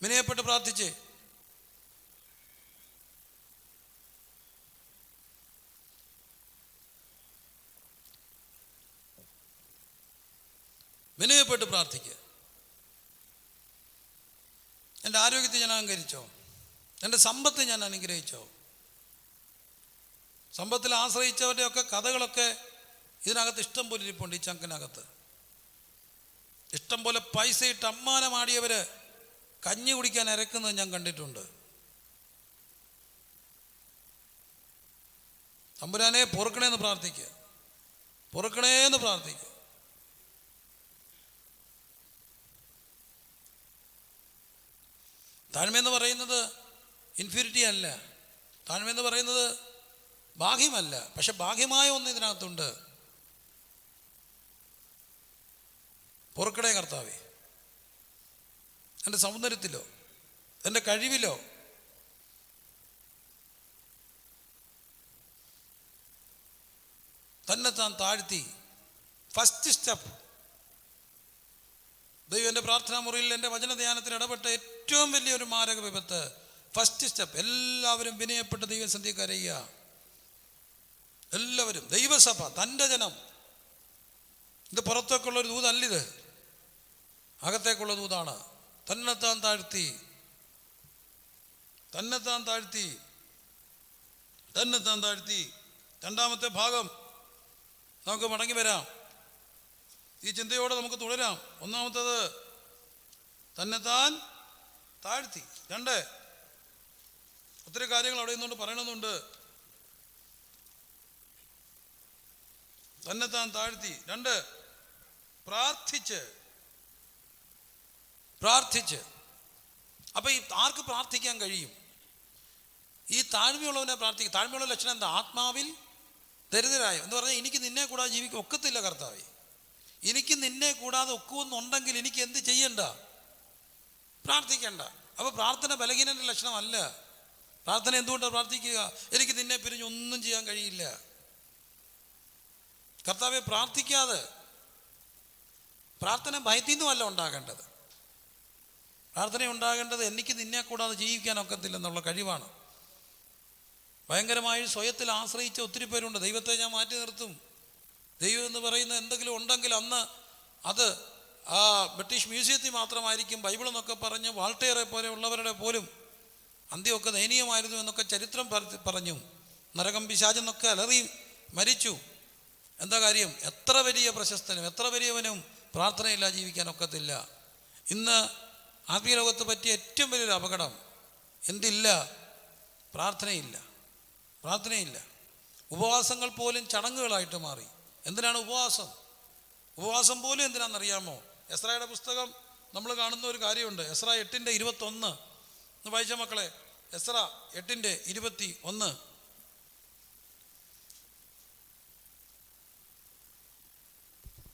വിനയപ്പെട്ട് പ്രാർത്ഥിച്ച് വിനയപ്പെട്ട് പ്രാർത്ഥിക്കുക. എൻ്റെ ആരോഗ്യത്തെ ഞാൻ അലങ്കരിച്ചോ? എൻ്റെ സമ്പത്ത് ഞാൻ അനുഗ്രഹിച്ചോ? സമ്പത്തിൽ ആശ്രയിച്ചവരുടെയൊക്കെ കഥകളൊക്കെ ഇതിനകത്ത് ഇഷ്ടം പോലെ ഇരിപ്പുണ്ട്. ഈ ചങ്കിനകത്ത് ഇഷ്ടം പോലെ പൈസ ഇട്ട് അമ്മാനമാടിയവർ കഞ്ഞി കുടിക്കാൻ ഇറക്കുന്നത് ഞാൻ കണ്ടിട്ടുണ്ട്. തമ്പുരാനെ പൊറുക്കണേന്ന് പ്രാർത്ഥിക്കുക, പൊറുക്കണേന്ന് പ്രാർത്ഥിക്കുക. താഴ്മയെന്ന് പറയുന്നത് ഇൻഫീരിറ്റി അല്ല. താഴ്മയെന്ന് പറയുന്നത് ബാഹ്യമല്ല. പക്ഷെ ബാഹ്യമായ ഒന്ന് ഇതിനകത്തുണ്ട്. പൊറുക്കണേ കർത്താവേ, എൻ്റെ സൗന്ദര്യത്തിലോ എൻ്റെ കഴിവിലോ തന്നെ താൻ താഴ്ത്തി. First step. ദൈവം എൻ്റെ പ്രാർത്ഥനാ മുറിയിൽ എൻ്റെ വചനധ്യാനത്തിൽ ഇടപെട്ട ഏറ്റവും വലിയൊരു മാരക വിപത്ത് ഫസ്റ്റ് സ്റ്റെപ്പ്. എല്ലാവരും വിനയപ്പെട്ട് ദൈവസന്ധിക്ക് കരയുക. എല്ലാവരും. ദൈവസഭ, തൻ്റെ ജനം. ഇത് പുറത്തേക്കുള്ളൊരു ദൂതല്ലിത്, അകത്തേക്കുള്ള ദൂതാണ്. തന്നെത്താൻ താഴ്ത്തി, തന്നെത്താൻ താഴ്ത്തി, തന്നെത്താൻ താഴ്ത്തി. രണ്ടാമത്തെ ഭാഗം നമുക്ക് മടങ്ങി വരാം. ഈ ചിന്തയോടെ നമുക്ക് തുടരാം. ഒന്നാമത്തേത് തന്നെത്താൻ താഴ്ത്തി. രണ്ട്, ഒത്തിരി കാര്യങ്ങൾ അവിടെ നിന്നുകൊണ്ട് പറയണമെന്നുണ്ട്. തന്നെത്താൻ താഴ്ത്തി. രണ്ട്, പ്രാർത്ഥിച്ച്. അപ്പൊ ഈ ആർക്ക് പ്രാർത്ഥിക്കാൻ കഴിയും? ഈ താഴ്മയുള്ളവനെ പ്രാർത്ഥിക്കും. താഴ്മയുള്ള ലക്ഷണം എന്താ? ആത്മാവിൽ ദരിദ്രരായ എന്ന് പറഞ്ഞാൽ എനിക്ക് നിന്നെ കൂടാതെ ജീവിക്കാൻ ഒക്കത്തില്ല കർത്താവേ. എനിക്ക് നിന്നെ കൂടാതെ ഒക്കുമെന്നുണ്ടെങ്കിൽ എനിക്ക് എന്ത് ചെയ്യണ്ട? പ്രാർത്ഥിക്കണ്ട. അപ്പൊ പ്രാർത്ഥന ബലഹീനന്റെ ലക്ഷണമല്ല. പ്രാർത്ഥന എന്തുകൊണ്ടാണ് പ്രാർത്ഥിക്കുക? എനിക്ക് നിന്നെ പിരിഞ്ഞ് ഒന്നും ചെയ്യാൻ കഴിയില്ല. കർത്താവെ പ്രാർത്ഥിക്കാതെ, പ്രാർത്ഥന ഭയത്തിൽ നിന്നുമല്ല ഉണ്ടാകേണ്ടത്. പ്രാർത്ഥന ഉണ്ടാകേണ്ടത് എനിക്ക് നിന്നെ കൂടാതെ ജീവിക്കാൻ ഒക്കത്തില്ലെന്നുള്ള കഴിവാണ്. ഭയങ്കരമായി സ്വയത്തിൽ ആശ്രയിച്ച ഒത്തിരി പേരുണ്ട്. ദൈവത്തെ ഞാൻ മാറ്റി നിർത്തും, ദൈവം എന്ന് പറയുന്ന എന്തെങ്കിലും ഉണ്ടെങ്കിൽ അന്ന് അത് ആ ബ്രിട്ടീഷ് മ്യൂസിയത്തിൽ മാത്രമായിരിക്കും. ബൈബിൾ എന്നൊക്കെ പറഞ്ഞ് വാൾട്ടേറെ പോലെ ഉള്ളവരുടെ പോലും അന്ത്യമൊക്കെ ദയനീയമായിരുന്നു എന്നൊക്കെ ചരിത്രം പറഞ്ഞു. നരകം പിശാചെന്നൊക്കെ അലറി മരിച്ചു. എന്താ കാര്യം? എത്ര വലിയ പ്രശസ്തനും എത്ര വലിയവനും പ്രാർത്ഥനയില്ല ജീവിക്കാൻ ഒക്കത്തില്ല. ഇന്ന് ആത്മീയ ലോകത്ത് പറ്റിയ ഏറ്റവും വലിയൊരു അപകടം എന്തില്ല? പ്രാർത്ഥനയില്ല. പ്രാർത്ഥനയില്ല. ഉപവാസങ്ങൾ പോലും ചടങ്ങുകളായിട്ട് മാറി. എന്തിനാണ് ഉപവാസം? ഉപവാസം പോലും എന്തിനാണെന്നറിയാമോ? എസ്രായുടെ പുസ്തകം നമ്മൾ കാണുന്ന ഒരു കാര്യമുണ്ട്. എസ്ര 8:21 വായിച്ച മക്കളെ. എസ്ര 8:21.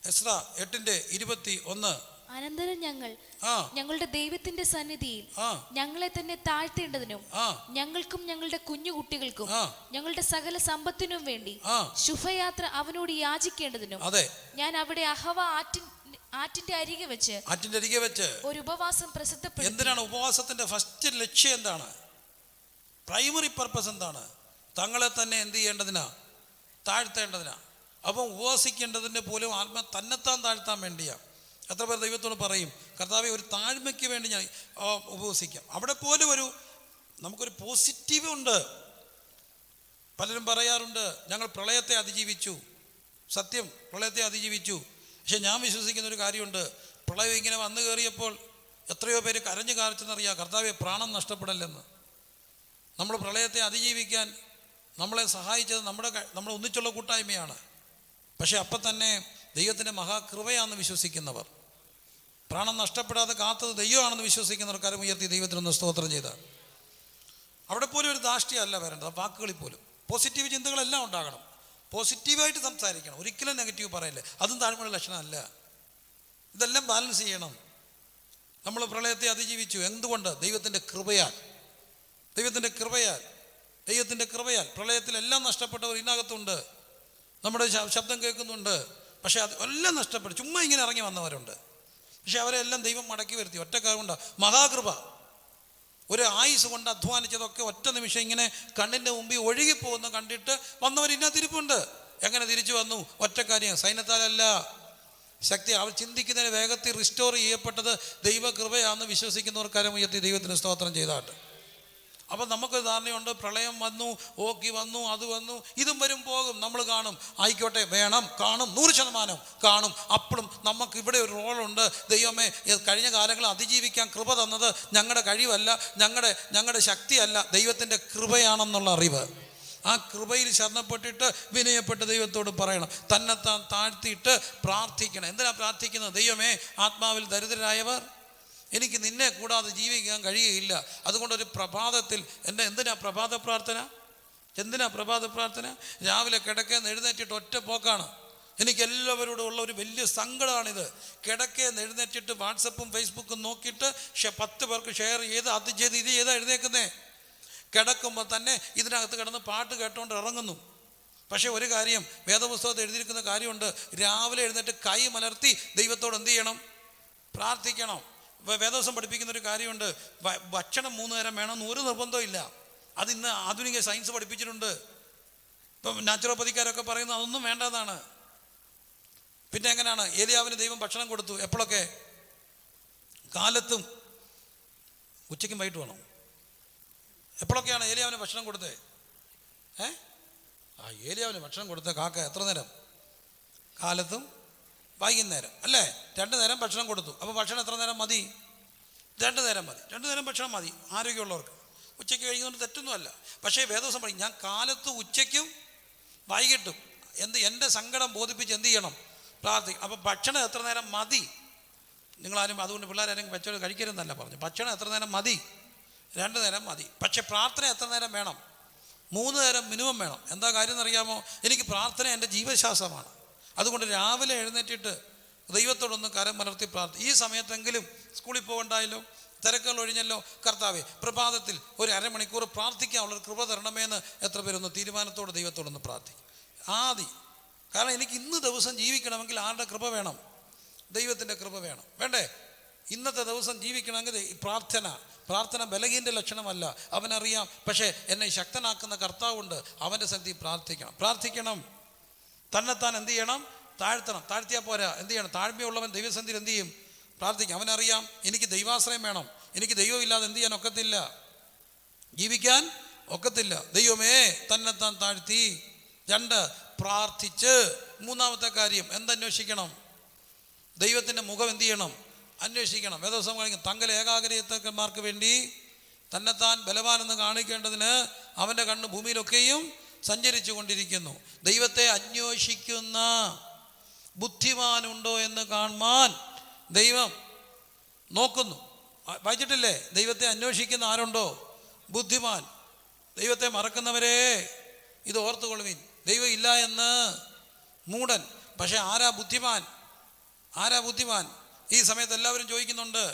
എസ്ര 8:21. അനന്തരം ഞങ്ങളുടെ ദൈവത്തിന്റെ സന്നിധിയിൽ ഞങ്ങളെ തന്നെ താഴ്ത്തേണ്ടതിനും ഞങ്ങൾക്കും ഞങ്ങളുടെ കുഞ്ഞുകുട്ടികൾക്കും ഞങ്ങളുടെ സകല സമ്പത്തിനും വേണ്ടി ശുഭയാത്ര അവനോട് യാചിക്കേണ്ടതിനും ഞാൻ അവിടെ അഹവ ആറ്റിന്റെ അരികെ വെച്ച് ഒരു ഉപവാസം പ്രസിദ്ധപ്പെടുത്തി. എന്തിനാണ് ഉപവാസത്തിന്റെ ഫസ്റ്റ് ലക്ഷ്യം? എന്താണ്? പ്രൈമറി പർപ്പസ് എന്താണ്? തങ്ങളെ തന്നെ എന്ത് ചെയ്യേണ്ടതിനാ? താഴ്ത്തേണ്ടതിനാ. അപ്പം ഉപവസിക്കേണ്ടതിൻ്റെ പോലും തന്നെത്താൻ താഴ്ത്താൻ വേണ്ടിയാ. എത്ര പേർ ദൈവത്തോട് പറയും, കർത്താവെ ഒരു താഴ്മയ്ക്ക് വേണ്ടി ഞാൻ ഉപവസിക്കാം? അവിടെ പോലും നമുക്കൊരു പോസിറ്റീവ് ഉണ്ട്. പലരും പറയാറുണ്ട്, ഞങ്ങൾ പ്രളയത്തെ അതിജീവിച്ചു. സത്യം, പ്രളയത്തെ അതിജീവിച്ചു. പക്ഷെ ഞാൻ വിശ്വസിക്കുന്ന ഒരു കാര്യമുണ്ട്. പ്രളയം ഇങ്ങനെ വന്നു കയറിയപ്പോൾ എത്രയോ പേര് കരഞ്ഞു കാണിച്ചെന്നറിയാം, കർത്താവെ പ്രാണൻ നഷ്ടപ്പെടല്ലെന്ന്. നമ്മൾ പ്രളയത്തെ അതിജീവിക്കാൻ നമ്മളെ സഹായിച്ചത് നമ്മുടെ ഒന്നിച്ചുള്ള കൂട്ടായ്മയാണ്. പക്ഷെ അപ്പം തന്നെ ദൈവത്തിൻ്റെ മഹാകൃപയാണെന്ന് വിശ്വസിക്കുന്നവർ, പ്രാണൻ നഷ്ടപ്പെടാതെ കാത്തത് ദൈവമാണെന്ന് വിശ്വസിക്കുന്നവർ കരം ഉയർത്തി ദൈവത്തിനൊന്ന് സ്തോത്രം ചെയ്താൽ അവിടെ പോലും ഒരു ധാർഷ്ട്യമല്ല വരേണ്ടത്. വാക്കുകളിൽ പോലും പോസിറ്റീവ് ചിന്തകളെല്ലാം ഉണ്ടാകണം, പോസിറ്റീവായിട്ട് സംസാരിക്കണം, ഒരിക്കലും നെഗറ്റീവ് പറയല്ലേ, അതും താഴ്മയുടെ ലക്ഷണമല്ല. ഇതെല്ലാം ബാലൻസ് ചെയ്യണം. നമ്മൾ പ്രളയത്തെ അതിജീവിച്ചു. എന്തുകൊണ്ട്? ദൈവത്തിൻ്റെ കൃപയാൽ. ദൈവത്തിൻ്റെ കൃപയാൽ, ദൈവത്തിൻ്റെ കൃപയാൽ. പ്രളയത്തിലെല്ലാം നഷ്ടപ്പെട്ടവർ ഇതിനകത്തുണ്ട്. നമ്മുടെ ശബ്ദം കേൾക്കുന്നുണ്ട്. പക്ഷെ അത് എല്ലാം നഷ്ടപ്പെട്ടു, ചുമ്മാ ഇങ്ങനെ ഇറങ്ങി വന്നവരുണ്ട്. പക്ഷെ അവരെല്ലാം ദൈവം മടക്കി വരുത്തി. ഒറ്റ കാര്യം കൊണ്ട് മഹാകൃപ. ഒരു ആയുസ് കൊണ്ട് അധ്വാനിച്ചതൊക്കെ ഒറ്റ നിമിഷം ഇങ്ങനെ കണ്ണിൻ്റെ മുമ്പിൽ ഒഴുകിപ്പോകുന്ന കണ്ടിട്ട് വന്നവർ ഇതിനകത്തിരിപ്പുണ്ട്. എങ്ങനെ തിരിച്ചു വന്നു? ഒറ്റ കാര്യം, സൈന്യത്താലല്ല, ശക്തി. അവർ ചിന്തിക്കുന്നതിന് വേഗത്തിൽ റിസ്റ്റോർ ചെയ്യപ്പെട്ടത് ദൈവകൃപയാണെന്ന് വിശ്വസിക്കുന്നവർ കരം ഉയർത്തി ദൈവത്തിന് സ്തോത്രം ചെയ്താട്ട്. അപ്പം നമുക്കൊരു ധാരണയുണ്ട്, പ്രളയം വന്നു, ഓക്കി വന്നു, അത് വന്നു, ഇതും വരും പോകും, നമ്മൾ കാണും. ആയിക്കോട്ടെ, വേണം, കാണും, 100% കാണും. അപ്പോഴും നമുക്ക് ഇവിടെ ഒരു റോളുണ്ട്. ദൈവമേ, കഴിഞ്ഞ കാലങ്ങൾ അതിജീവിക്കാൻ കൃപ തന്നത് ഞങ്ങളുടെ കഴിവല്ല, ഞങ്ങളുടെ ശക്തിയല്ല, ദൈവത്തിൻ്റെ കൃപയാണെന്നുള്ള അറിവ്. ആ കൃപയിൽ ശരണപ്പെട്ടിട്ട് വിനയപ്പെട്ട് ദൈവത്തോട് പറയണം. തന്നെത്താൻ താഴ്ത്തിയിട്ട് പ്രാർത്ഥിക്കണം. എന്തിനാ പ്രാർത്ഥിക്കുന്നത്? ദൈവമേ, ആത്മാവിൽ ദരിദ്രരായവർ, എനിക്ക് നിന്നെ കൂടാതെ ജീവിക്കാൻ കഴിയുകയില്ല. അതുകൊണ്ടൊരു പ്രഭാതത്തിൽ എന്തിനാ പ്രഭാത പ്രാർത്ഥന? രാവിലെ കിടക്കേന്ന് എഴുന്നേറ്റിട്ട് ഒറ്റ പോക്കാണ്. എനിക്ക് എല്ലാവരോടും ഉള്ള ഒരു വലിയ സങ്കടമാണിത്. കിടക്കേന്ന് എഴുന്നേറ്റിട്ട് വാട്സപ്പും ഫേസ്ബുക്കും നോക്കിയിട്ട് 10 പേർക്ക് ഷെയർ ചെയ്ത് അത് ചെയ്ത് ഇത് ചെയ്താൽ എഴുന്നേക്കുന്നേ. കിടക്കുമ്പോൾ തന്നെ ഇതിനകത്ത് കിടന്ന് പാട്ട് കേട്ടുകൊണ്ട് ഇറങ്ങുന്നു. പക്ഷേ ഒരു കാര്യം, വേദപുസ്തകത്തിൽ എഴുതിയിരിക്കുന്ന കാര്യമുണ്ട്. രാവിലെ എഴുന്നേറ്റ് കൈ മലർത്തി ദൈവത്തോട് എന്ത് ചെയ്യണം? പ്രാർത്ഥിക്കണം. വേദവസം പഠിപ്പിക്കുന്നൊരു കാര്യമുണ്ട്, ഭക്ഷണം 3 നേരം വേണമെന്ന് ഒരു നിർബന്ധവും ഇല്ല. അത് ഇന്ന് ആധുനിക സയൻസ് പഠിപ്പിച്ചിട്ടുണ്ട്. ഇപ്പം നാച്ചുറോപ്പതിക്കാരൊക്കെ പറയുന്നത് അതൊന്നും വേണ്ടതാണ്. പിന്നെ എങ്ങനെയാണ്? ഏലിയാവിന് ദൈവം ഭക്ഷണം കൊടുത്തു. എപ്പോഴൊക്കെ? കാലത്തും ഉച്ചയ്ക്കും വൈകിട്ട് വേണം. എപ്പോഴൊക്കെയാണ് ഏലിയാവിന് ഭക്ഷണം കൊടുത്തത്? ഏലിയാവിന് ഭക്ഷണം കൊടുത്ത കാക്ക എത്ര നേരം? കാലത്തും വൈകുന്നേരം അല്ലേ? 2 നേരം ഭക്ഷണം കൊടുത്തു. അപ്പോൾ ഭക്ഷണം എത്ര നേരം മതി? 2 നേരം മതി. 2 നേരം ഭക്ഷണം മതി ആരോഗ്യമുള്ളവർക്ക്. ഉച്ചയ്ക്ക് കഴിയുന്നതുകൊണ്ട് തെറ്റൊന്നുമല്ല. പക്ഷേ വേദവസം പറയും, ഞാൻ കാലത്തും ഉച്ചയ്ക്കും വൈകിട്ടും എൻ്റെ സങ്കടം ബോധിപ്പിച്ച് എന്ത് ചെയ്യണം? പ്രാർത്ഥിക്കണം. അപ്പോൾ ഭക്ഷണം എത്ര നേരം മതി? നിങ്ങളാരും അതുകൊണ്ട് പിള്ളേരാരും വെച്ചോട് കഴിക്കരുതെന്നല്ല പറഞ്ഞു. ഭക്ഷണം എത്ര നേരം മതി? 2 നേരം മതി. പക്ഷെ പ്രാർത്ഥന എത്ര നേരം വേണം? 3 നേരം മിനിമം വേണം. എന്താ കാര്യം എന്നറിയാമോ? എനിക്ക് പ്രാർത്ഥന എൻ്റെ ജീവശ്വാസമാണ്. അതുകൊണ്ട് രാവിലെ എഴുന്നേറ്റിട്ട് ദൈവത്തോടൊന്ന് കരം മലർത്തി പ്രാർത്ഥിക്കും. ഈ സമയത്തെങ്കിലും സ്കൂളിൽ പോകണ്ടായല്ലോ, തിരക്കുകൾ ഒഴിഞ്ഞല്ലോ, കർത്താവേ പ്രഭാതത്തിൽ ഒരു അരമണിക്കൂർ പ്രാർത്ഥിക്കാനുള്ളൊരു കൃപ തരണമേന്ന് എത്ര പേരൊന്ന് തീരുമാനത്തോടെ ദൈവത്തോടൊന്ന് പ്രാർത്ഥിക്കും. കാരണം എനിക്ക് ഇന്ന് ദിവസം ജീവിക്കണമെങ്കിൽ ആരുടെ കൃപ വേണം? ദൈവത്തിൻ്റെ കൃപ വേണം. വേണ്ടേ? ഇന്നത്തെ ദിവസം ജീവിക്കണമെങ്കിൽ പ്രാർത്ഥന ബലഹീൻ്റെ ലക്ഷണമല്ല, അവനറിയാം. പക്ഷേ എന്നെ ശക്തനാക്കുന്ന കർത്താവുണ്ട്, അവൻ്റെ സന്നിധി പ്രാർത്ഥിക്കണം. തന്നെത്താൻ എന്ത് ചെയ്യണം? താഴ്ത്തിയാൽ പോരാ. എന്ത് ചെയ്യണം? താഴ്മയുള്ളവൻ ദൈവസന്നിധിയിൽ എന്ത് ചെയ്യും? പ്രാർത്ഥിക്കും. അവനറിയാം എനിക്ക് ദൈവാശ്രയം വേണം, എനിക്ക് ദൈവമില്ലാതെ എന്ത് ചെയ്യാൻ ഒക്കത്തില്ല, ജീവിക്കാൻ ഒക്കത്തില്ല. ദൈവമേ തന്നെത്താൻ താഴ്ത്തി. 2 പ്രാർത്ഥിച്ച്. 3-ാമത്തെ കാര്യം എന്തന്വേഷിക്കണം? ദൈവത്തിൻ്റെ മുഖം എന്ത് ചെയ്യണം? അന്വേഷിക്കണം. വേദവസം കാണിക്കും, തങ്കൽ ഏകാഗ്രതമാർക്ക് വേണ്ടി തന്നെത്താൻ ബലവാനെന്ന് കാണിക്കേണ്ടതിന് അവൻ്റെ കണ്ണ് ഭൂമിയിലൊക്കെയും സഞ്ചരിച്ചു കൊണ്ടിരിക്കുന്നു. ദൈവത്തെ അന്വേഷിക്കുന്ന ബുദ്ധിമാനുണ്ടോ എന്ന് കാണുവാൻ ദൈവം നോക്കുന്നു. വായിച്ചിട്ടില്ലേ? ദൈവത്തെ അന്വേഷിക്കുന്ന ആരുണ്ടോ? ബുദ്ധിമാൻ. ദൈവത്തെ മറക്കുന്നവരെ ഇത് ഓർത്തുകൊള്ളുവിൻ, ദൈവം ഇല്ല എന്ന് മൂഢൻ. പക്ഷെ ആരാ ബുദ്ധിമാൻ? ഈ സമയത്ത് എല്ലാവരും ചോദിക്കുന്നുണ്ട്,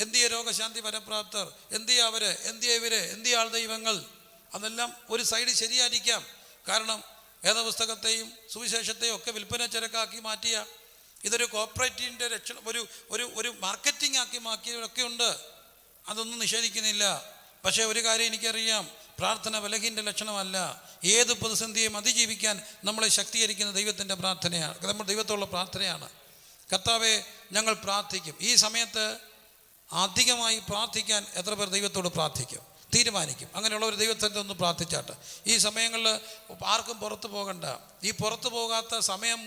എന്തിയ രോഗശാന്തി പരപ്രാപ്തർ, എന്തിയ അവര്, എന്തിയ ഇവര്, എന്തിയ ആൾ ദൈവങ്ങൾ? അതെല്ലാം ഒരു സൈഡ് ശരിയായിരിക്കാം. കാരണം വേദപുസ്തകത്തെയും സുവിശേഷത്തെയും ഒക്കെ വിൽപ്പന ചരക്കാക്കി മാറ്റിയ, ഇതൊരു കോപ്പറേറ്റീവിൻ്റെ ഒരു മാർക്കറ്റിംഗ് ആക്കി മാറ്റിയവരൊക്കെ ഉണ്ട്. അതൊന്നും നിഷേധിക്കുന്നില്ല. പക്ഷേ ഒരു കാര്യം എനിക്കറിയാം, പ്രാർത്ഥന ബലഹീൻ്റെ ലക്ഷണമല്ല. ഏത് പ്രതിസന്ധിയെയും അതിജീവിക്കാൻ നമ്മളെ ശക്തീകരിക്കുന്ന ദൈവത്തിൻ്റെ പ്രാർത്ഥനയാണ്, നമ്മൾ ദൈവത്തോടുള്ള പ്രാർത്ഥനയാണ്. കർത്താവെ ഞങ്ങൾ പ്രാർത്ഥിക്കും. ഈ സമയത്ത് അധികമായി പ്രാർത്ഥിക്കാൻ എത്ര പേർ ദൈവത്തോട് പ്രാർത്ഥിക്കും, തീരുമാനിക്കും? അങ്ങനെയുള്ളവർ ദൈവത്തിൻ്റെ ഒന്ന് പ്രാർത്ഥിച്ചാട്ട്. ഈ സമയങ്ങളിൽ ആർക്കും പുറത്തു പോകണ്ട. ഈ പുറത്തു പോകാത്ത സമയം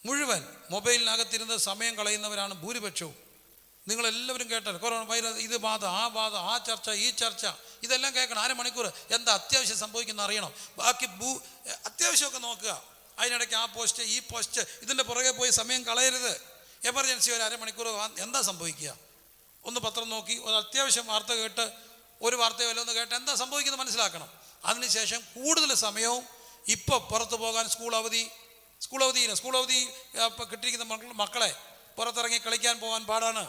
മുഴുവൻ മൊബൈലിനകത്തിരുന്ന് സമയം കളയുന്നവരാണ് ഭൂരിപക്ഷവും. നിങ്ങളെല്ലാവരും കേട്ടാൽ കൊറോണ വൈറസ്, ഇത് ബാധ, ആ ബാധ, ആ ചർച്ച, ഈ ചർച്ച, ഇതെല്ലാം കേൾക്കണം. 1/2 മണിക്കൂർ എന്താ അത്യാവശ്യം സംഭവിക്കുന്ന അറിയണം. ബാക്കി അത്യാവശ്യമൊക്കെ നോക്കുക. അതിനിടയ്ക്ക് ആ പോസ്റ്റ് ഈ പോസ്റ്റ് ഇതിൻ്റെ പുറകെ പോയി സമയം കളയരുത്. എമർജൻസി ഒരു അരമണിക്കൂർ എന്താ സംഭവിക്കുക? ഒന്ന് പത്രം നോക്കി ഒരു അത്യാവശ്യം വാർത്ത കേട്ട് ഒരു വാർത്തയോ വല്ലതൊന്ന് കേട്ട് എന്താ സംഭവിക്കുന്നത് മനസ്സിലാക്കണം. അതിനുശേഷം കൂടുതൽ സമയവും ഇപ്പോൾ പുറത്ത് പോകാൻ സ്കൂൾ അവധി കിട്ടിയിരിക്കുന്ന മക്കളെ പുറത്തിറങ്ങി കളിക്കാൻ പോകാൻ പാടാണ്.